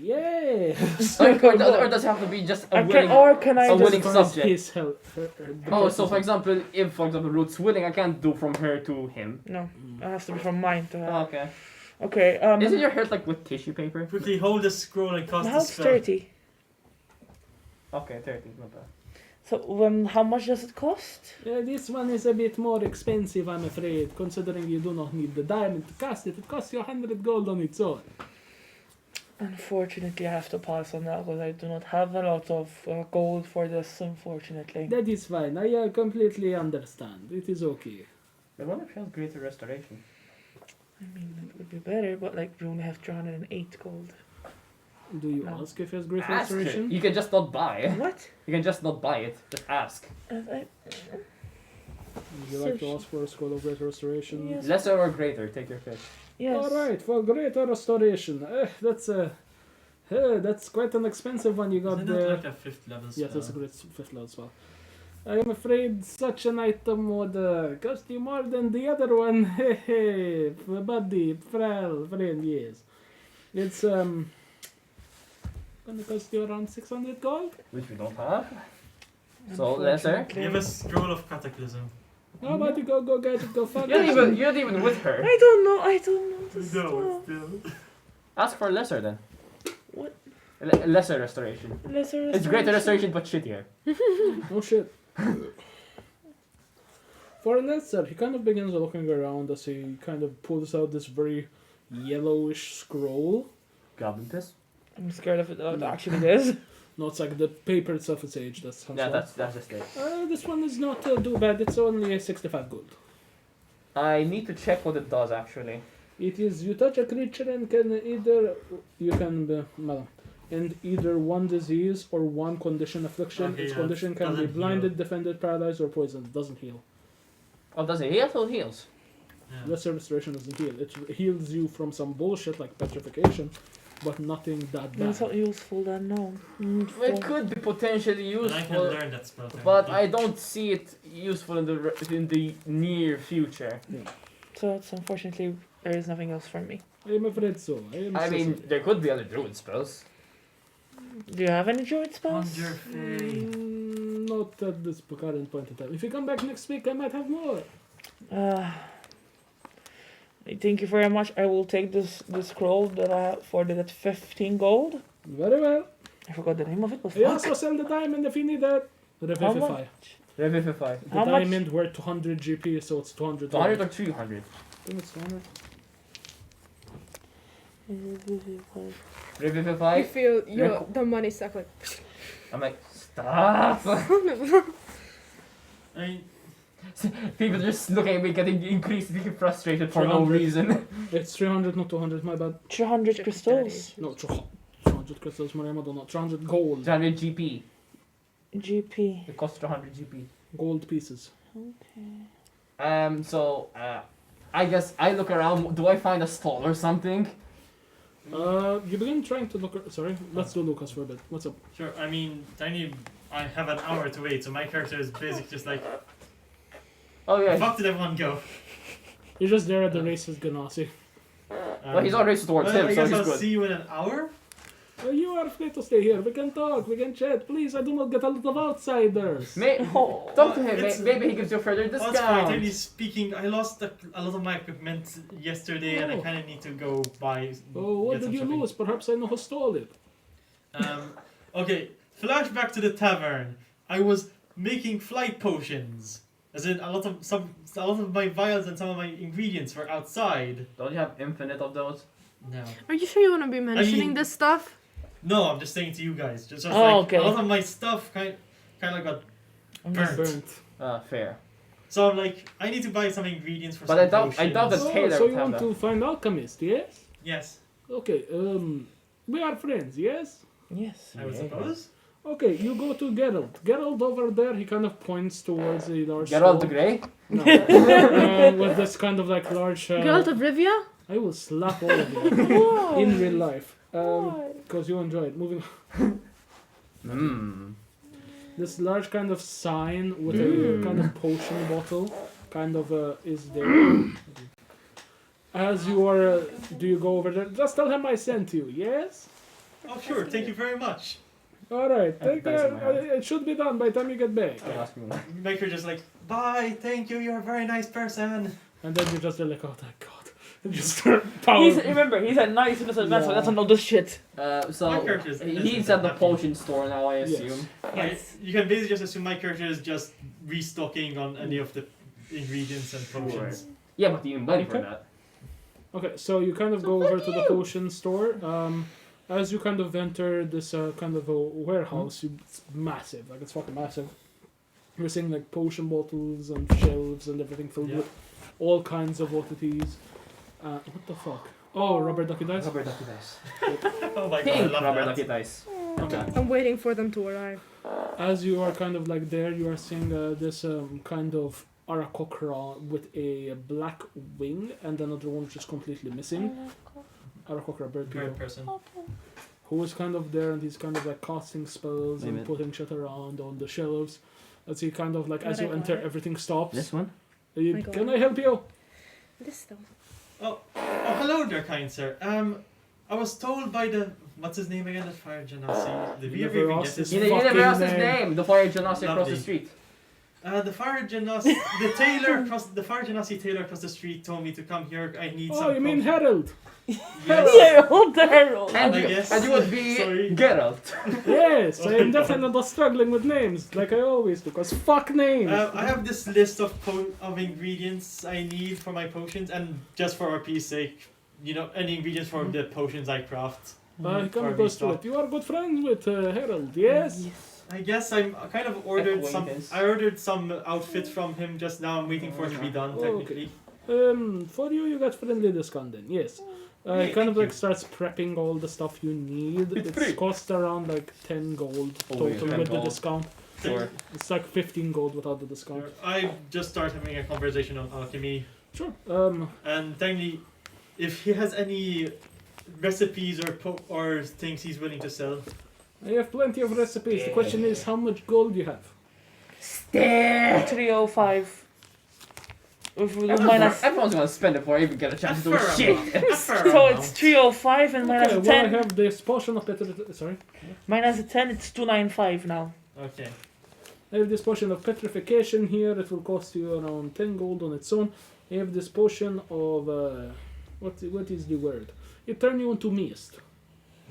Yes. or does it have to be just a I willing... can, or can I a just... willing Transfers subject. his health. Oh, so for example, if for example Root's willing, I can't do from her to him. No, it has to be from mine to her. Oh, okay. Okay, Isn't your hurt like with tissue paper? Quickly hold the scroll and cast my the health's spell. 30. Okay, 30, not bad. So, how much does it cost? This one is a bit more expensive, I'm afraid, considering you do not need the diamond to cast it. It costs you 100 gold on its own. Unfortunately, I have to pass on that because I do not have a lot of gold for this, unfortunately. That is fine. I completely understand. It is okay. I wonder if she has greater restoration. I mean, it would be better, but like, we only have 308 gold. Do you No. ask if he has great Ask her. restoration? You can just not buy it. What? You can just not buy it. Just ask. Would you like to ask for a scroll of great restoration? Yes. Lesser or greater, take your pick. Yes. Alright, for greater restoration. That's quite an expensive one you got Isn't there. it like a 5th level spell? Yes, that's a great 5th level spell. I am afraid such an item would cost you more than the other one. Hey, buddy, friend, yes. It's gonna cost you around 600 gold. Which we don't have. So, lesser? Unfortunately. You have a scroll of cataclysm. How about you go get it, go fuck You're not yourself. you're not even with her. I don't know this No, stuff. still. Ask for lesser then. What? Lesser restoration. Lesser It's greater restoration but shittier. Oh shit. For Netzer, he kind of begins looking around as he kind of pulls out this very yellowish scroll. Goblin piss. I'm scared of it though, it actually is. No, it's like the paper itself is aged. That's how Yeah, it's that's just it. this one is not too bad. It's only 65 gold. I need to check what it does actually. It is you touch a creature and can either and either one disease or one condition affliction. Okay, Its yeah, condition can be doesn't blinded, heal. defended, paralyzed, or poisoned. It doesn't heal. Oh, does it heal? So it heals. Yeah. Lesser restoration doesn't heal. It heals you from some bullshit like petrification, but nothing that bad. It's not useful then, no. It could be potentially And I can useful, learn that spell. but technically. I don't see it useful in the near future. So it's unfortunately, there is nothing else for me. I am afraid so. I mean, there could be other druid spells. Do you have any druid spells? Conjure Fey. Not at this current point in time. If you come back next week, I might have more. Thank you very much. I will take this scroll that I have for that 15 gold. Very well. I forgot the name of it. But I also sell the diamond if you need that. How Revivify. much? Revivify. The How much? diamond worth 200 GP, so it's 200. 200 or 300? I think it's 200. Revivify. You feel Yeah. the money suck like. I'm like, stop! I mean, People just looking at me getting increasingly frustrated for no 300. reason. It's 300, not 200, my bad. 300 crystals. No, 300 crystals, Maria Madonna. 300 gold. 300 GP. GP. It costs 300 GP. Gold pieces. Okay. I guess I look around. Do I find a stall or something? You begin trying to look. Sorry, let's do Lucas for a bit. What's up? sure. I mean, I have an hour to wait, so my character is basically just like, Oh yeah. fuck did everyone go? You're just there at the race with Ganassi. Well, he's not racist towards well, him, I so guess he's I'll good. see you in an hour. You are free to stay here. We can talk. We can chat. Please, I do not get a lot of outsiders. Talk to him. Maybe he gives you a further That's fine. Technically discount. speaking, I lost a lot of my equipment yesterday, and I Oh. kind of need to go buy. Oh, what get did some you shopping. lose? Perhaps I know who stole it. Okay, flashback to the tavern. I was making flight potions. As in, a lot of my vials and some of my ingredients were outside. Don't you have infinite of those? No. Are you sure you want to be mentioning this stuff? No, I'm just saying to you guys. Just Oh, like okay. a lot of my stuff kind of got burnt. Fair. So I'm like, I need to buy some ingredients for But some I doubt potions. that Taylor so would you have want that. to find alchemist, yes? Yes, Okay, we are friends, yes? Yes. I would suppose. Okay, you go to Geralt. Geralt over there, he kind of points towards a large Geralt the store. Grey? No. With this kind of like large... Geralt of Rivia? I will slap all of you Why? in real life. Why? Because you enjoy it. Moving Mmm. This large kind of sign with a kind of potion bottle kind of is there. As you are, do you go over there? Just tell him I sent you, yes? Oh sure, thank you very much. Alright, I have take dice in my hand. it should be done by the time you get back. Don't ask me why. Make her just like, bye, thank you, you're a very nice person. And then you just are like, oh thank god. And just start Remember, he's a nice innocent man, so Yeah. he doesn't know this shit. So My character is he's innocent at the and happy. potion store now, I assume. Yes. You can basically just assume my character is just restocking on any of the ingredients and potions. Yeah, but you need money for Okay. that. Okay, so you kind of go over to the potion store. As you kind of enter this kind of a warehouse, it's massive, like it's fucking massive. You're seeing like potion bottles and shelves and everything filled Yeah. with all kinds of what it is. What the fuck? Oh, rubber ducky dice. Rubber ducky dice. Oh my god, I Pink love rubber that. ducky dice. Okay. I'm waiting for them to arrive. As you are kind of like there, you are seeing this kind of Arakokra with a black wing and another one which is completely missing. Arakokra, bird people. Bird person. Who is kind of there and he's kind of like casting spells and Maybe. putting shit around on the shelves. As he kind of like, as Can you I enter, go? everything stops. This one? I go? Can I help you? This though. Oh, hello there, kind sir. I was told by the what's his name again? The fire genasi. Did we You ever never even asked get his his You name? never asked his fucking name. The fire genasi across Lovely. the street. The fire genasi, the fire genasi tailor across the street told me to come here. I need some. Oh, you mean potion. Harold? Yes. Harold, Harold. And I you, guess. and you would be Sorry. Geralt. Yes, I Oh am my God. definitely not struggling with names like I always do, because fuck names. I have this list of ingredients I need for my potions, and just for our peace sake, you know, any ingredients for the potions I craft. He for kind of goes through restock. it. You are good friends with Harold, yes? I guess I'm kind of ordered some. Acquaintance. I ordered some outfit from him just now. I'm waiting for it to be done. Oh, okay. Technically, For you got friendly discount then, yes. Yeah, He kind of thank like you. starts prepping all the stuff you need. It's It free. costs around like 10 gold Oh, total yeah, 10 with the gold. discount. Sure. It's like 15 gold without the discount. I just started having a conversation on alchemy, Sure. and technically, if he has any recipes or things he's willing to sell, I have plenty of recipes. The question is how much gold you have. 305. If we do minus. Everyone's gonna spend it before I even get a chance to do A fair shit. amount. A fair So amount. it's 305 and minus Okay, a well I 10. have this potion of sorry. Minus a 10, it's 295 now. Okay. I have this potion of petrification here. It will cost you around 10 gold on its own. I have this potion of what is the word? It turns you into mist.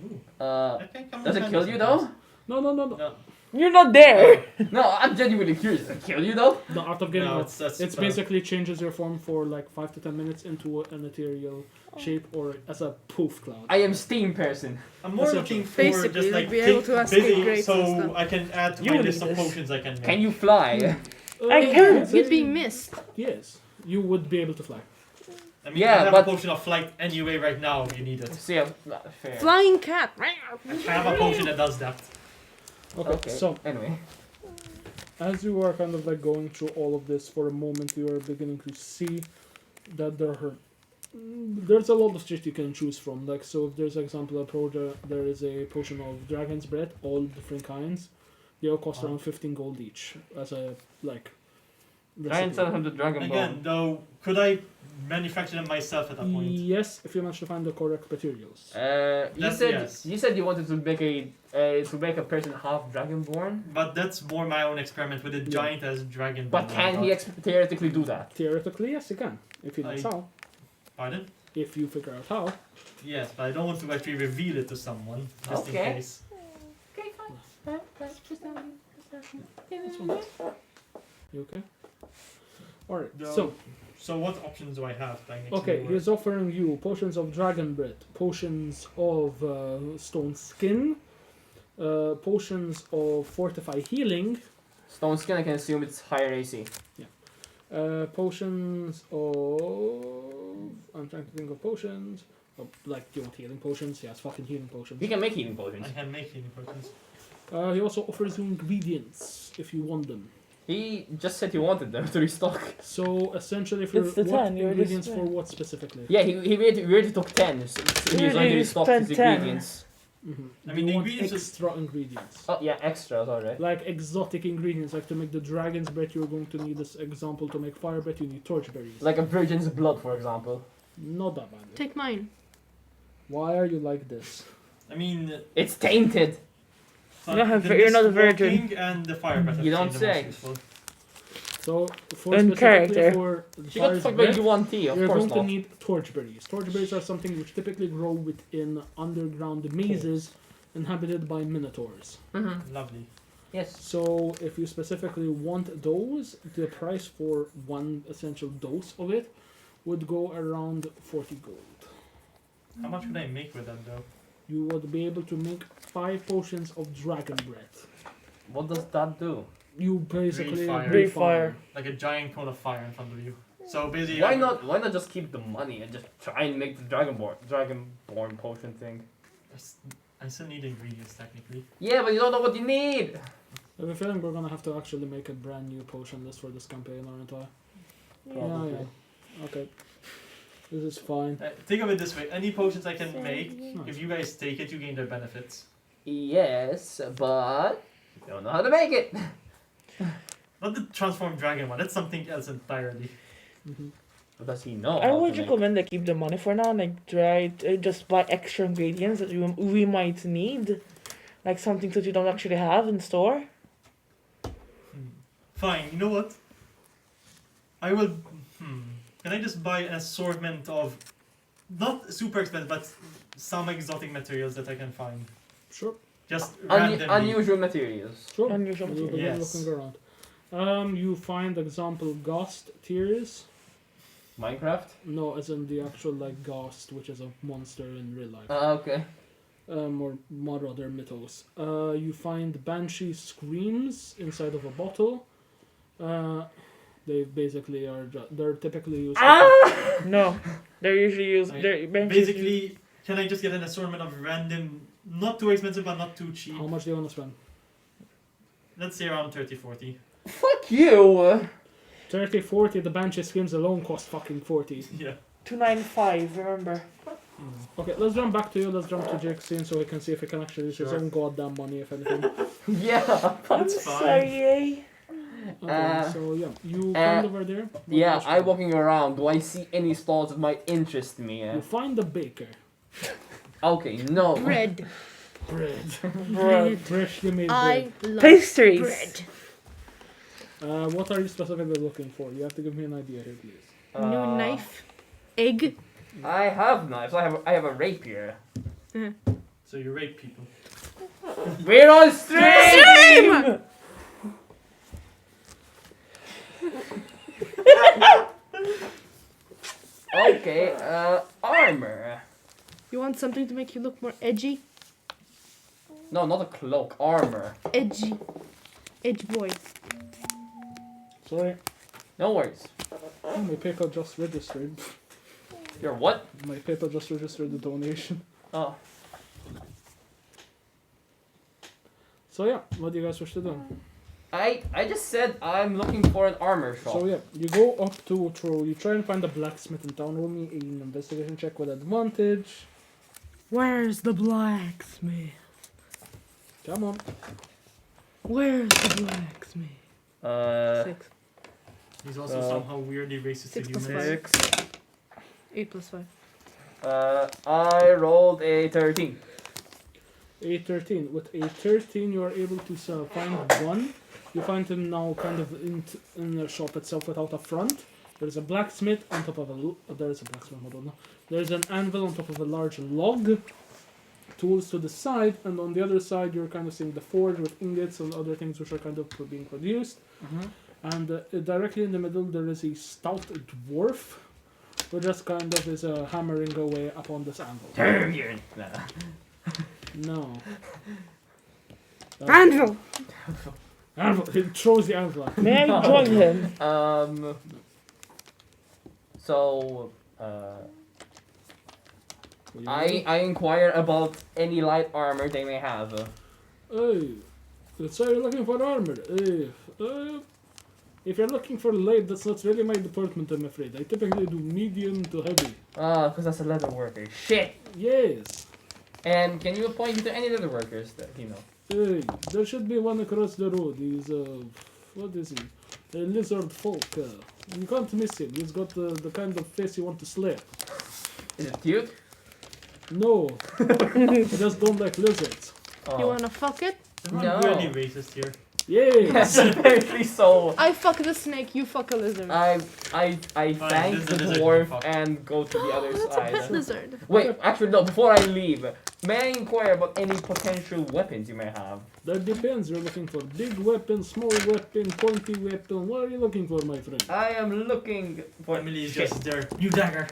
Ooh. Uh, I can come does it in kill handy you though? No. No, You're not there! No, I'm genuinely curious. Does it kill you though? The art of getting no, it. that's It's basically changes your form for like 5 to 10 minutes into an ethereal shape or as a poof cloud. I am steam person. I'm more That's looking it. for Basically, just like be able to escape busy grapes so and stuff. I can add to You my need list of this. potions I can make. Can you fly? I can. You'd be missed. Yes, you would be able to fly. I mean, Yeah, I have but- a potion of flight anyway right now if you need it. See, fair. Flying cat. I have a potion that does that. Okay, so anyway, as you are kind of like going through all of this for a moment, you are beginning to see that there's a lot of shit you can choose from. Like, so if there's, for example, there is a potion of dragon's breath, all different kinds. They all cost around 15 gold each as a like Try and recipe. sell him the Dragon Again, Bone. though, could I manufacture them myself at that point? Yes, if you manage to find the correct materials. Yes. You said you wanted to make a person half Dragonborn. But that's more my own experiment with a giant as dragon. But bone can he robot. theoretically do that? Theoretically, yes, you can. If you know I- how. Pardon? If you figure out how. Yes, but I don't want to actually reveal it to someone, just in Okay. case. Okay, fine. That's fine. You okay? Alright, No. So what options do I have? that I need to okay, work? he's offering you potions of dragon bread, potions of stone skin, potions of fortify healing, Stone skin, I can assume it's higher AC. potions of... I'm trying to think of potions. Oh, like, do you want healing potions? Yes, fucking healing potions. He can make healing potions. I can make healing potions. He also offers you ingredients if you want them. He just said he wanted them to restock. So essentially, if you're It's the what 10, you're ingredients just- for what specifically? Yeah, he already took 10. So he's Really? already You restocked his spent 10. ingredients. Mm-hmm. I Do mean, you the want ingredients is- extra ingredients? Oh yeah, extras, alright. Like exotic ingredients, like to make the dragon's bread, you're going to need this example. To make fire bread, you need torch berries. Like a virgin's blood, for example. Not that bad. Take mine. Why are you like this? I mean, It's tainted. You're not a virgin. walking and the fire breath. You I've don't seen the most say. useful. So for In specifically character. for the She got fire's fucked by bread, U1T, of you're course going to not. need torch berries. Torch berries are something which typically grow within underground mazes inhabited by minotaurs. Mm-hmm. Lovely. Yes. So if you specifically want those, the price for one essential dose of it would go around 40 gold. How much would I make with that though? You would be able to make 5 potions of dragon bread. What does that do? You basically fire. Breathe fire. Like a giant cone of fire in front of you. So basically, Why not just keep the money and just try and make the Dragonborn potion thing? I still need ingredients technically. Yeah, but you don't know what you need! I have a feeling we're gonna have to actually make a brand new potion list for this campaign, aren't I? Probably. Yeah. Okay. This is fine. Think of it this way: any potions I can make, Nice. if you guys take it, you gain their benefits. Yes, but you don't know how to make it. Not the transformed dragon one. That's something else entirely. Mhm. What does he know? I how would to make? recommend keep the money for now, like try just buy extra ingredients that we might need, like something that you don't actually have in store. Fine. You know what? I will. Can I just buy an assortment of, not super expensive, but some exotic materials that I can find? Sure. Just randomly. Unusual materials. Sure. Unusual You'll begin Yes. looking around. You find example ghost tears. Minecraft? No, as in the actual like ghost, which is a monster in real life. Okay. Or more other mythos. You find banshee screams inside of a bottle. They basically are. They're typically used. No, they're usually used. I- They're Basically, can I just get an assortment of random, not too expensive but not too cheap? How much do you want to spend? Let's say around 30-40. Fuck you! 30, 40. The banshee screams alone cost fucking 40. Yeah. 295. Remember. Okay, let's jump back to you. Let's jump to Jake's scene so we can see if he can actually use his Sure. own goddamn money, if anything. Yeah. That's fine. Sorry, eh? Okay, so yeah, you find over there. What Yeah, else? I'm walking around. Do I see any stalls that might interest me? You find the baker. Okay, no. Bread. Bread. Bread. Freshly made I love Pastries. bread. bread. What are you specifically looking for? You have to give me an idea here, please. New knife. Egg. I have knives. I have a rapier. So you rape people. We're on stream. Same! Okay. Armor. You want something to make you look more edgy? No, not a cloak. Armor. Edgy. Edge boy. Sorry. No worries. Oh, my PayPal just registered. Your what? My PayPal just registered the donation. Oh. So yeah, what do you guys wish to do? I just said I'm looking for an armor shop. So yeah, you go up to you try and find a blacksmith in town. Roll me an investigation check with advantage. Where's the blacksmith? Come on. Where's the blacksmith? 6. He's also somehow weirdly racist to 6 plus humans. 5. 8 plus 5. I rolled a 13. A 13. With a 13, you are able to find one. You find him now kind of in the shop itself without a front. There's a blacksmith on top of there's a blacksmith, I don't know. There's an anvil on top of a large log. Tools to the side, and on the other side you're kind of seeing the forge with ingots and other things which are kind of being produced. And directly in the middle there is a stout dwarf who just kind of is hammering away upon this anvil. Turn your... No. Anvil! Anvil! He throws the anvil at him. May I join him? So, I inquire about any light armor they may have. Hey, so you're looking for armor. If you're looking for light, that's not really my department, I'm afraid. I typically do medium to heavy. Because that's a leather worker. Shit! Yes. And can you point me to any leather workers that you know? Hey, there should be one across the road. He's, what is he? A lizard folk. You can't miss him. He's got the kind of face you want to slay. Is it cute? No. I just don't like lizards. You wanna fuck it? Is one No. really racist here? Yes. Yes, apparently so. I fuck the snake, you fuck a lizard. I thank this is the a lizard, dwarf fuck. and go to the other That's a pet side. lizard. Wait, actually no, before I leave, may I inquire about any potential weapons you may have? That depends. You're looking for big weapon, small weapon, pointy weapon. What are you looking for, my friend? I am looking for... Emily's Shit. just there. New dagger.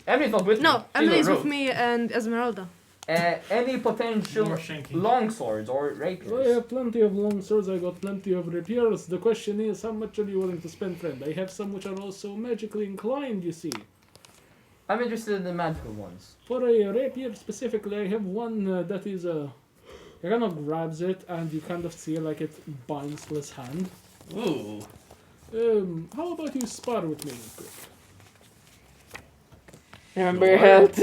Emily's not with me. No, She's Emily's on with road. me and Esmeralda. Any potential More shanking. long swords or I rapiers? have plenty of long swords, I got plenty of rapiers. The question is, how much are you willing to spend, friend? I have some which are also magically inclined, you see. I'm interested in the magical ones. For a rapier specifically, I have one that is you kind of grabs it and you kind of see like it binds to his hand. Ooh. How about you spar with me real quick? Remember your health.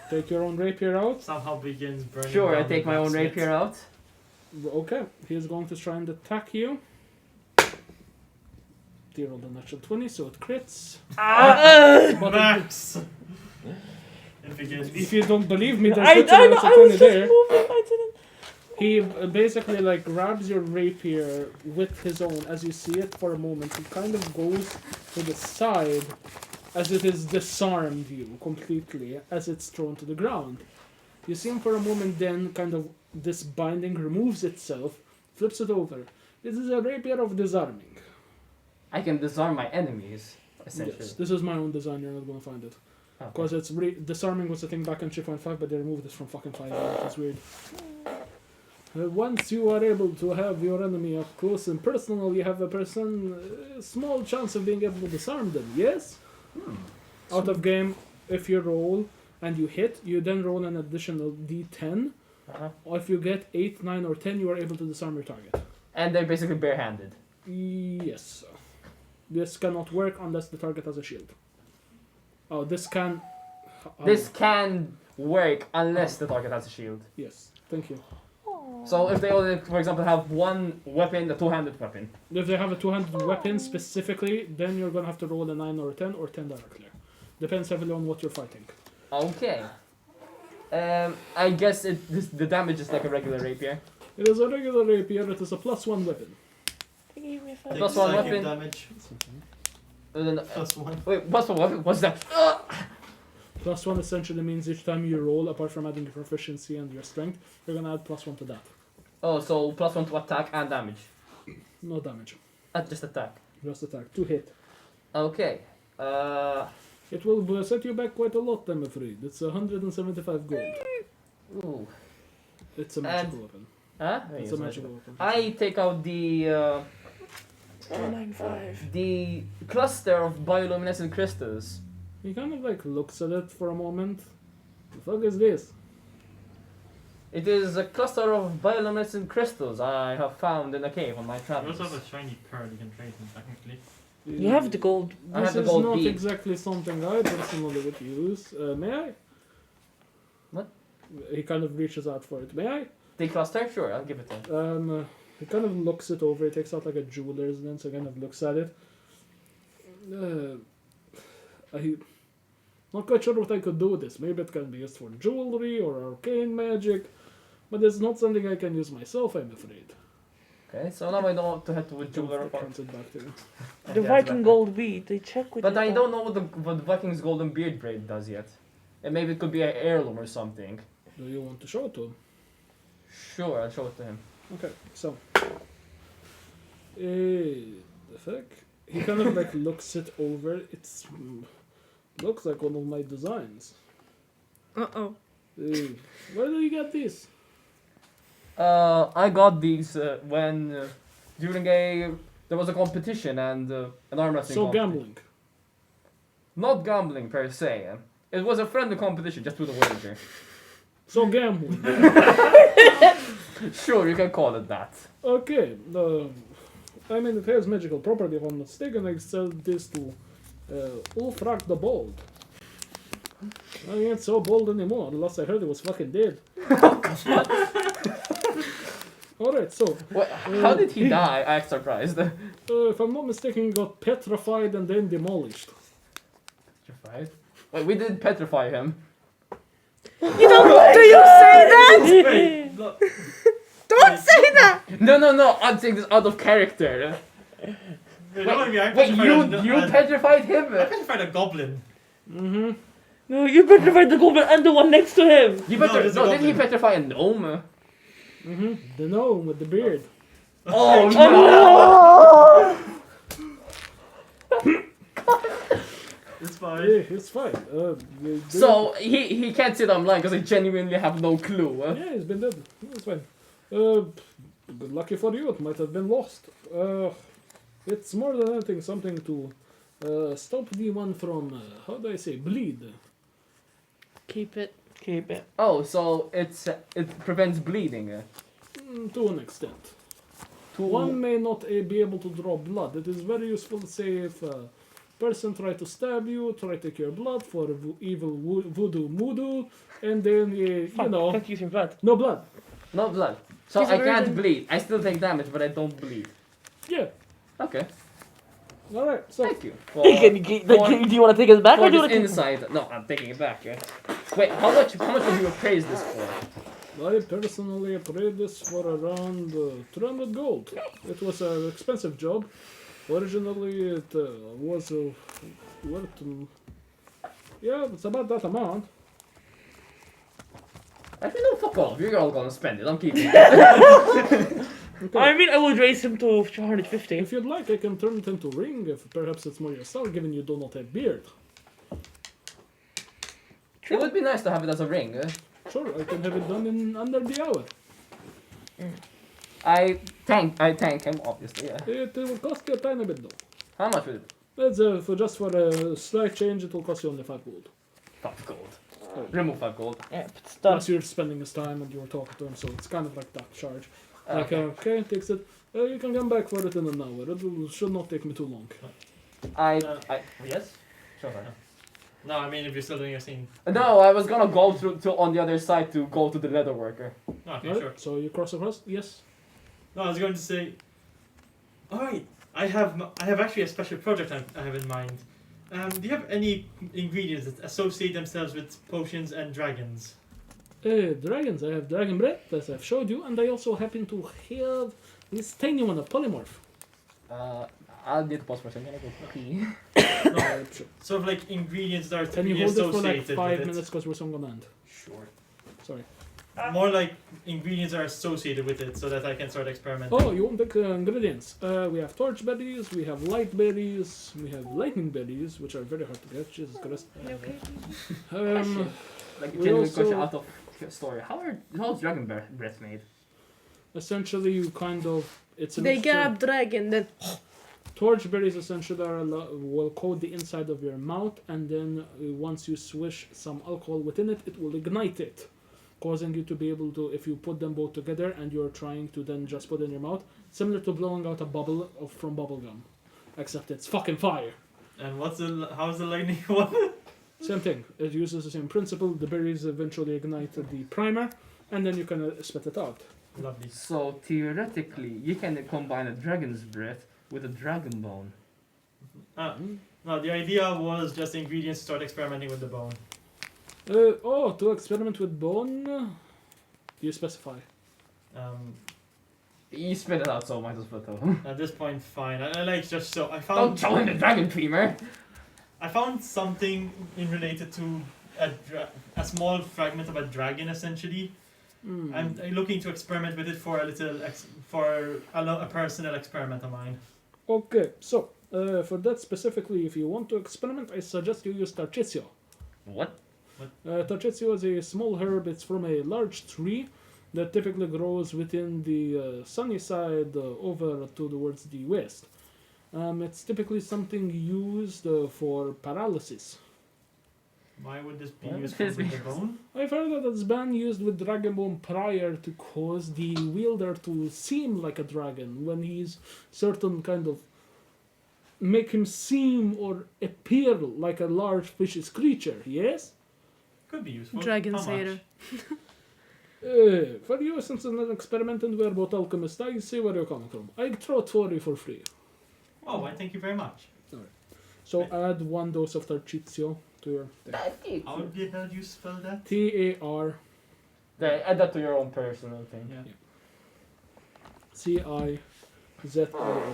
Take your own rapier out. Somehow begins burning. Sure, I down take the my own blacksmith. rapier out. Okay, he's going to try and attack you. He rolled a natural 20, so it crits. But Max! It begins. if you don't believe me, there's I literally a natural 20 was there. just moving. I didn't. He basically like grabs your rapier with his own. As you see it for a moment, he kind of goes to the side as it is disarmed you completely as it's thrown to the ground. You see him for a moment, then kind of this binding removes itself, flips it over. This is a rapier of disarming. I can disarm my enemies, essentially. Yes, this is my own design. You're not going to find it. Okay. Because it's disarming was a thing back in 3.5, but they removed this from fucking 5, which is weird. Once you are able to have your enemy up close and personal, you have a small chance of being able to disarm them, yes? Out of game, if you roll and you hit, you then roll an additional d10. Or if you get 8, 9, or 10, you are able to disarm your target. And they're basically barehanded. Yes. This cannot work unless the target has a shield. Oh, this can... This can work unless the target has a shield. Yes, thank you. So if they only, for example, have one weapon, a two-handed weapon. If they have a two-handed weapon specifically, then you're gonna have to roll a 9 or a 10 or 10 directly. Depends heavily on what you're fighting. Okay. I guess the damage is like a regular rapier. It is a regular rapier, it is a +1 weapon. They gave me a Take Plus one psychic weapon. damage. Plus +1. wait, plus one weapon? What's that? +1 essentially means each time you roll, apart from adding your proficiency and your strength, you're gonna add +1 to that. Oh, so plus one to attack and damage. No damage, Just attack. just attack. 2 hit. Okay. It will set you back quite a lot, I'm afraid. It's 175 gold. Ooh. It's a magical weapon. Huh? It's a magical weapon. I take out the 495. the cluster of bioluminescent crystals. He kind of like looks at it for a moment. The fuck is this? It is a cluster of bioluminescent crystals I have found in a cave on my You travels. also have a shiny pearl you can trade him, technically. You have the gold. I This have the is gold not bead. exactly something I personally would use. May I? What? He kind of reaches out for it. May I? The cluster? Sure, I'll give it to him. He kind of looks it over. He takes out like a jeweler's lens and kind of looks at it. I'm not quite sure what I could do with this. Maybe it can be used for jewelry or arcane magic, but it's not something I can use myself, I'm afraid. Okay, so now I know what to head to a jeweler. Hands it back to you. The Viking gold bead. They check with But it. I don't know what Viking's golden beard braid does yet. And maybe it could be an heirloom or something. Do you want to show it to him? Sure, I'll show it to him. Okay, so. The fuck? He kind of like looks it over. It's. Looks like one of my designs. Uh-oh. Where do you get these? I got these when during there was a competition and an arm wrestling. So competition. gambling. Not gambling per se. It was a friendly competition, just with a wager. So gambling. Sure, you can call it that. Okay. I mean, it has magical property. If I'm not mistaken, I sell this to Ulfrak the Bold. I ain't so bold anymore. Last I heard, he was fucking dead. Alright, so. How did he die? I'm surprised. If I'm not mistaken, he got petrified and then demolished. Petrified? Wait, we didn't petrify him. Do you say that? Wait, no, Don't say that! No, I'm saying this out of character. wait, no, I Wait, petrified you petrified him? I petrified a goblin. Mm-hmm. No, you petrified the goblin and the one next to him. You No, petri- there's a no, didn't he goblin. petrify a gnome? Mm-hmm. The gnome with the beard. Oh no! It's fine. Hey, it's fine. So he can't sit online because I genuinely have no clue. Yeah, he's been dead. It's fine. Good lucky for you, it might have been lost. It's more than anything something to stop the one from, how do I say, bleed. Keep it. Keep it. Oh, so it prevents bleeding. To an extent. One may not be able to draw blood. It is very useful, say, if a person try to stab you, try to take your blood for evil voodoo moodoo, and then, you know, Can't use your blood. no blood. No blood. So He's I a can't virgin. bleed. I still take damage, but I don't bleed. Yeah. Okay, Alright, so. thank you. Do you want to take it back or For do you this want to insight. No, I'm taking it back. Wait, how much would you appraise this for? I personally paid this for around 300 gold. It was an expensive job. Originally, it was worth. Yeah, it's about that amount. I think no, fuck off. You're all gonna spend it. I'm keeping it. Okay. I mean, I would raise him to 250. If you'd like, I can turn it into a ring. If perhaps it's more your style, given you do not have beard. It would be nice to have it as a ring. Sure, I can have it done in under the hour. I thank him, obviously. Yeah. It will cost you a tiny bit though. How much would it? That's for a slight change. It will cost you only 5 gold. 5 gold. Remove 5 gold. Yeah, but it's done. Plus you're spending his time and you're talking to him, so it's kind of like that charge. Like, Okay. okay, takes it. You can come back for it in an hour. Should not take me too long. Yes. Sure. No, I mean if you're still doing your scene. No, I was gonna go through to on the other side to go to the leather worker. Okay, Alright, sure. so you cross across? Yes. No, I was going to say. Alright, I have actually a special project I have in mind. Do you have any ingredients that associate themselves with potions and dragons? Dragons. I have dragon breath, as I've showed you, and I also happen to have this tiny one, a polymorph. I'll need to pause for a second. I'm gonna go pee. No, sort of like ingredients that are Can you typically hold it for like associated 5 with minutes because we're so gonna end? Sure. Sorry. More like ingredients are associated with it, so that I can start experimenting. Oh, you want the ingredients? We have torch berries, we have light berries, we have lightning berries, which are very hard to get. Jesus Christ. Question. Like we genuine also- question out of story. How's dragon breath made? Essentially, you kind of it's an They get extra- a dragon, then Torch berries essentially will coat the inside of your mouth, and then once you swish some alcohol within it, it will ignite it, causing you to be able to, if you put them both together and you're trying to then just put it in your mouth, similar to blowing out a bubble from bubble gum, except it's fucking fire. And how's the lightning one? Same thing. It uses the same principle. The berries eventually ignite the primer, and then you can spit it out. Lovely. So theoretically, you can combine a dragon's breath with a dragon bone. No, the idea was just ingredients to start experimenting with the bone. To experiment with bone, do you specify? You spit it out, so might as well tell. At this point, fine. I like just so I Don't found tell him the dragon femur. I found something in related to a small fragment of a dragon, essentially. I'm looking to experiment with it for a little a personal experiment of mine. Okay, so for that specifically, if you want to experiment, I suggest you use tarchisio. What? Tarchisio is a small herb. It's from a large tree that typically grows within the sunny side over towards the west. It's typically something used for paralysis. Why would this be Why used would for this the be- bone? I've heard that it's been used with dragon bone prior to cause the wielder to seem like a dragon when he's certain kind of make him seem or appear like a large vicious creature. Yes. Could be useful. Dragon How Satyr. much? For you, since I'm an experiment and we're both alchemists, I see where you're coming from. I throw it for you for free. Oh, I thank you very much. So add 1 dose of tarchisio to your thing. How the hell do you spell that? T-A-R. There, add that to your own personal thing. Yeah. C-I-Z-I-O.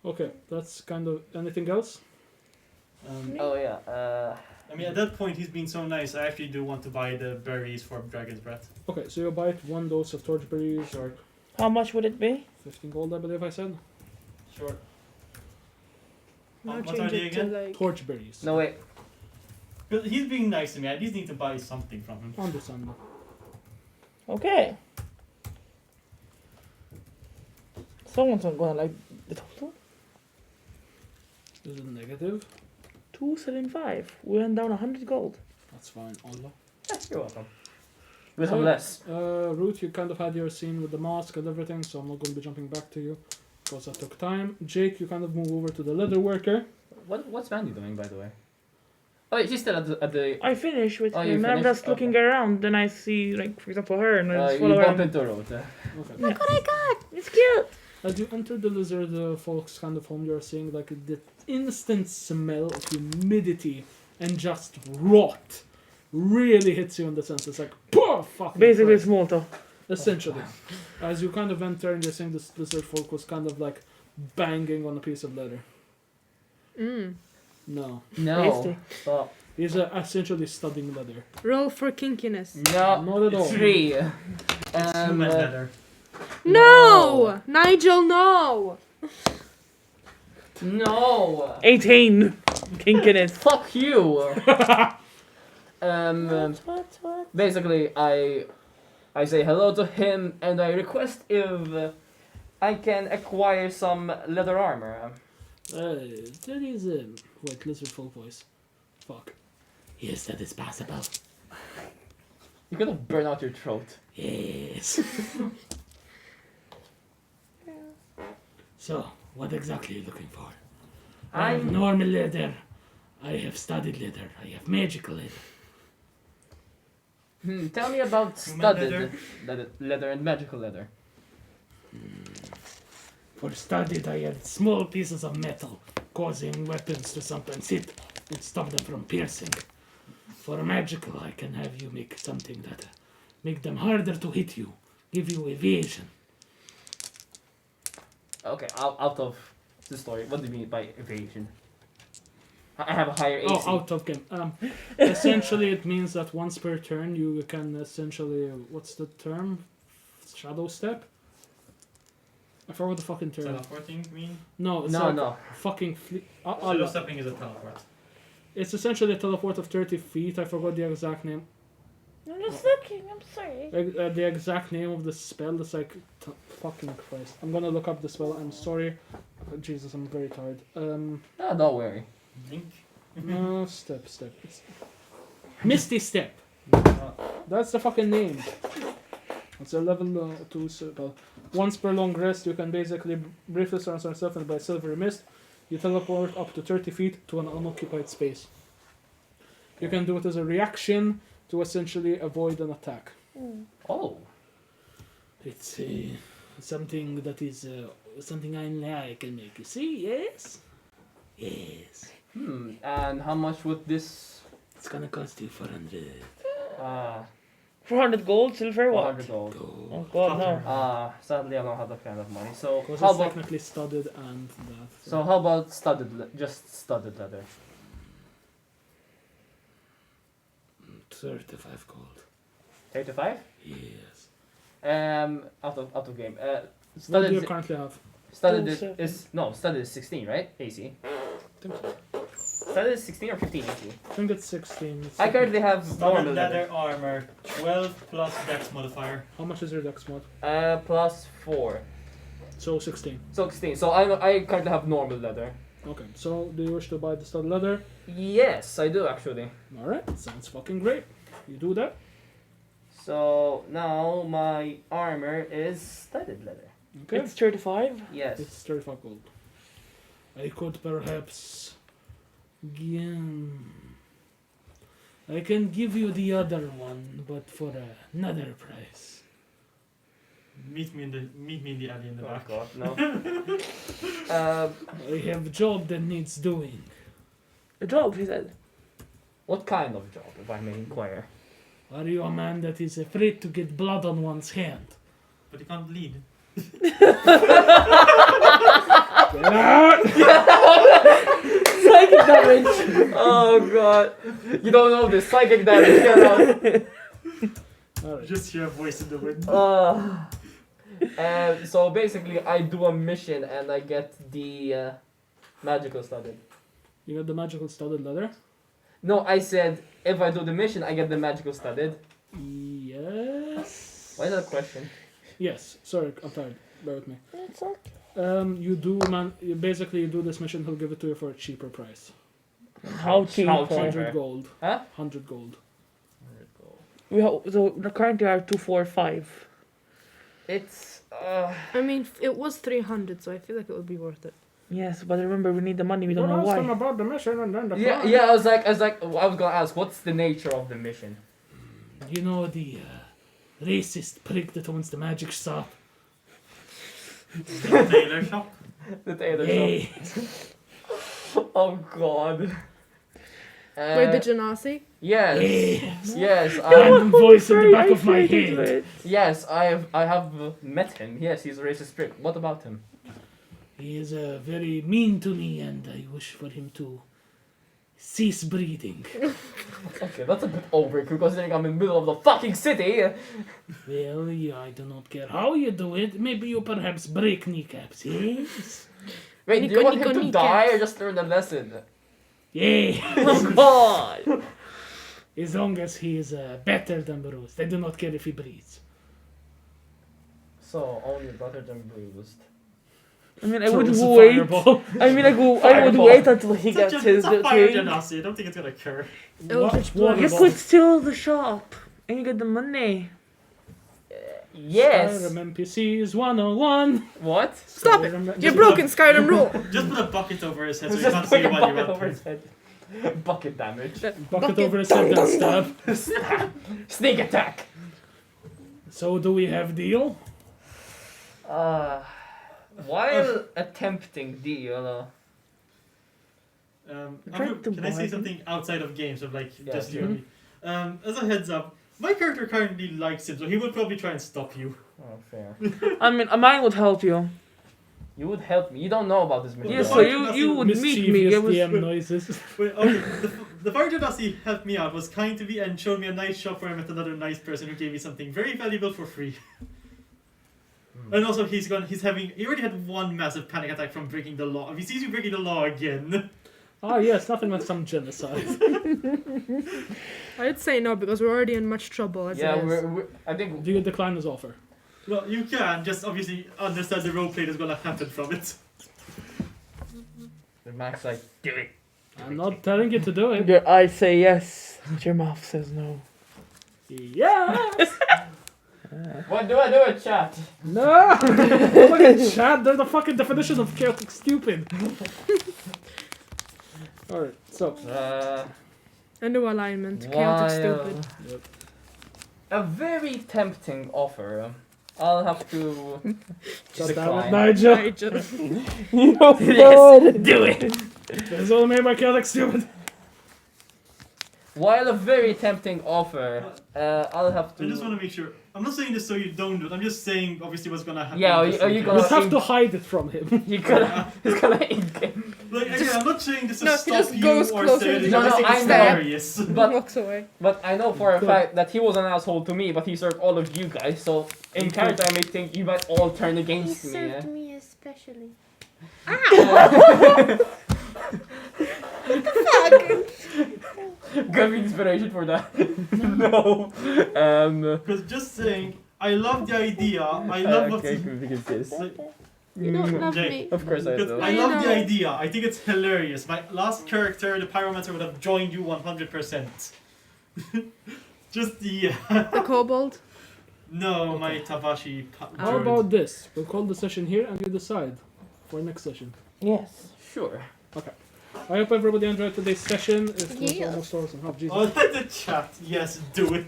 Okay, that's kind of... Anything else? Oh yeah. I mean, at that point, he's been so nice. I actually do want to buy the berries for Dragon's Breath. Okay, so you buy 1 dose of torchberries, or How much would it be? 15 gold, I believe I said. Sure. Now What change are they it to again? like. Torchberries. No wait. But he's being nice to me. I at least need to buy something from him. Understandable. Okay. Someone's not gonna like the total. Is it negative? 275. We went down 100 gold. That's fine, Allah. You're welcome. With some less. Ruth, you kind of had your scene with the mask and everything, so I'm not going to be jumping back to you because that took time. Jake, you kind of move over to the leather worker. What's Mandy doing, by the way? Oh, she's still at the. I finish with Oh, you him and I'm finished? just looking Okay. around. Then I see, like, for example, her and I just You follow bump her. into her. Okay. Look what I got! It's cute! As you enter the lizard folks kind of home, you're seeing like the instant smell of humidity and just rot really hits you in the sense. It's like, poof! Fucking Basically, it's Christ. Malta. Essentially. As you kind of enter and you're seeing this lizard folk was kind of like banging on a piece of leather. No. No. Tasty. Stop. He's essentially studying leather. Roll for kinkiness. No. Not at all. 3. Human leather. No! Nigel, no! No. 18. Kinkiness. Fuck you. What? Basically, I say hello to him and I request if I can acquire some leather armor. That is wait, lizard full voice. Fuck. Yes, that is possible. You're gonna burn out your throat. Yes. So, what exactly are you looking for? I have I'm normal leather. I have studied leather. I have magical leather. Tell me about Human studded leather and magical leather. For studied, I had small pieces of metal, causing weapons to sometimes hit and stop them from piercing. For magical, I can have you make something that make them harder to hit you, give you evasion. Okay, out of the story, what do you mean by evasion? I have a higher AC. Oh, out of game. Essentially, it means that once per turn, you can essentially, what's the term? Shadow step? I forgot the fucking term. Teleporting, you mean? No, it's No, like no. fucking Shadow stepping is a teleport. It's essentially a teleport of 30 feet. I forgot the exact name. I'm just looking, I'm sorry. The exact name of the spell is like fucking Christ. I'm gonna look up the spell. I'm sorry. Jesus, I'm very tired. No, don't worry. Blink. No, step. It's Misty Step. That's the fucking name. It's a level 2 spell. Once per long rest, you can basically briefly surround yourself and by silvery mist. You teleport up to 30 feet to an unoccupied space. You can do it as a reaction to essentially avoid an attack. Oh. It's a something that is something I like and make you see. Yes. Yes. And how much would this? It's gonna cost you 400. 400 gold, silver, what? 400 gold. Oh god, no. Sadly, I don't have that kind of money. So Because how it's about? technically studded and that. So how about just studded leather? 35 gold. 35? Yes. Out of game. What do you Studded currently have? studded Two studded is 16, right? AC. I think so. Studded is 16 or 15 AC. I think it's 16. It's I currently have normal Studded leather. leather armor, 12 plus dex modifier. How much is your dex mod? Plus 4. So 16. So 16. So I currently have normal leather. Okay, so do you wish to buy the studded leather? Yes, I do actually. Alright, sounds fucking great. You do that? So now my armor is studded leather. Okay. It's 35. Yes. It's 35 gold. I could perhaps... I can give you the other one, but for another price. Meet me in the alley in the Oh back. god, no. I have a job that needs doing. A job, he said. What kind of job, if I may inquire? Are you a man that is afraid to get blood on one's hand? But you can't lead. Psychic damage. Oh god. You don't know this psychic damage, get out. Alright. Just hear a voice in the wind. So basically I do a mission and I get the magical studded. You got the magical studded leather? No, I said if I do the mission I get the magical studded. Yes. Why is that a question? Yes. Sorry, I'm tired. Bear with me. It's okay. You basically do this mission, he'll give it to you for a cheaper price. How cheap? How huh? cheap? 100 gold. Huh? 100 gold. So currently are 245. It's I mean, it was 300, so I feel like it would be worth it. Yes, but remember we need the money. We don't know Well, ask them why. about the mission and then the yeah, plan. yeah, I was gonna ask, what's the nature of the mission? You know the racist prick that owns the magic shop? The tailor shop. The tailor Hey, shop. Oh god. Wait, the Genasi? Yes. hey. Yes, Random voice in the back of my Very head. excited. yes, I have met him. Yes, he's a racist prick. What about him? He is very mean to me and I wish for him to cease breeding. Okay, that's a bit overkill considering I'm in the middle of the fucking city. Well, yeah, I do not care how you do it. Maybe you perhaps break kneecaps, yes? Wait, do you Nico, want Nico, him to Nico. die or just learn a lesson? Yeah. Oh god. As long as he is better than bruised. I do not care if he breathes. So, only better than bruised. I mean, I would Throws a wait. fireball. I mean, I would Fireball. wait until he It's gets a his fire thing. genasi. I don't think it's gonna occur. Eldritch What? Blast. You Fireball. could steal the shop and you get the money. Yes. Skyrim NPCs 101. What? Stop it! Skyrim- You're broken, Skyrim rule! Just put a bucket over his head so he Just can't put see a while you bucket run over through. his head. Bucket damage. Bucket over his head and stab. Sneak attack. So do we have deal? While attempting deal, trying to can I say buy something outside of games of like Yeah, just you sure. and me? As a heads up, my character currently likes him, so he will probably try and stop you. oh fair. I mean, mine would help you. You would help me. You don't know about this mission. Yes, the so fire you would meet me. Mischievous It was, DM noises. Wait, okay, the fire genasi helped me out, was kind to me, and showed me a nice shop where I met another nice person who gave me something very valuable for free. And also he already had one massive panic attack from breaking the law. If he sees you breaking the law again. Ah yes, nothing like some genocide. I'd say no, because we're already in much trouble as Yeah, it is. I think. Do you decline his offer? Well, you can, just obviously understand the roleplay that's gonna happen from it. The Max like, do it. I'm not telling you to do it. your eyes say yes, but your mouth says no. Yes! What do I do in chat? No! Look at chat, they're the fucking definition of chaotic stupid. Alright, so. A new alignment, chaotic While- stupid. Yep. A very tempting offer. I'll have to God damn it, decline. Nigel. Nigel. Yes, do it! It's all made by chaotic stupid. While a very tempting offer, I'll have to. I just want to make sure. I'm not saying this so you don't do it. I'm just saying obviously what's gonna happen. Yeah, just are in you case. gonna- You'd have to hide it from him. He's gonna Like again, I'm not saying this to No, he stop just you goes or closer say to anything. the I'm just saying I it's know. hilarious. But Walks away. but I know for a Good. fact that he was an asshole to me, but he served all of you guys. So in character, I may think you might all turn He against me. served Yeah? me especially. Give me inspiration for that. No. Because just saying, I love the idea. I love what. because this. You don't love Jay, me. Of course I Because do. I I love the know. idea. I think it's hilarious. My last character, the pyromancer, would have joined you 100%. Just the The kobold. no, my Tabashi. How about this? We'll call the session here and you decide for next session. Yes. Sure. I hope everybody enjoyed today's session. It was Yeah. almost hours and a half. Jesus. Oh, the chat. Yes, do it.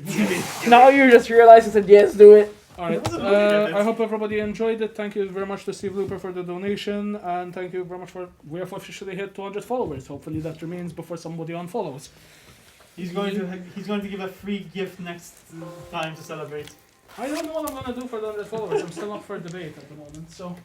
Now you just realized I said yes, do it. Alright, That was a really good I hope everybody enjoyed it. Thank you very much to Steve Looper for the donation, and thank you very much for we have officially hit 200 followers. Hopefully that remains before somebody unfollows. He's going to give a free gift next time to celebrate. I don't know what I'm gonna do for the 100 followers. I'm still up for debate at the moment. So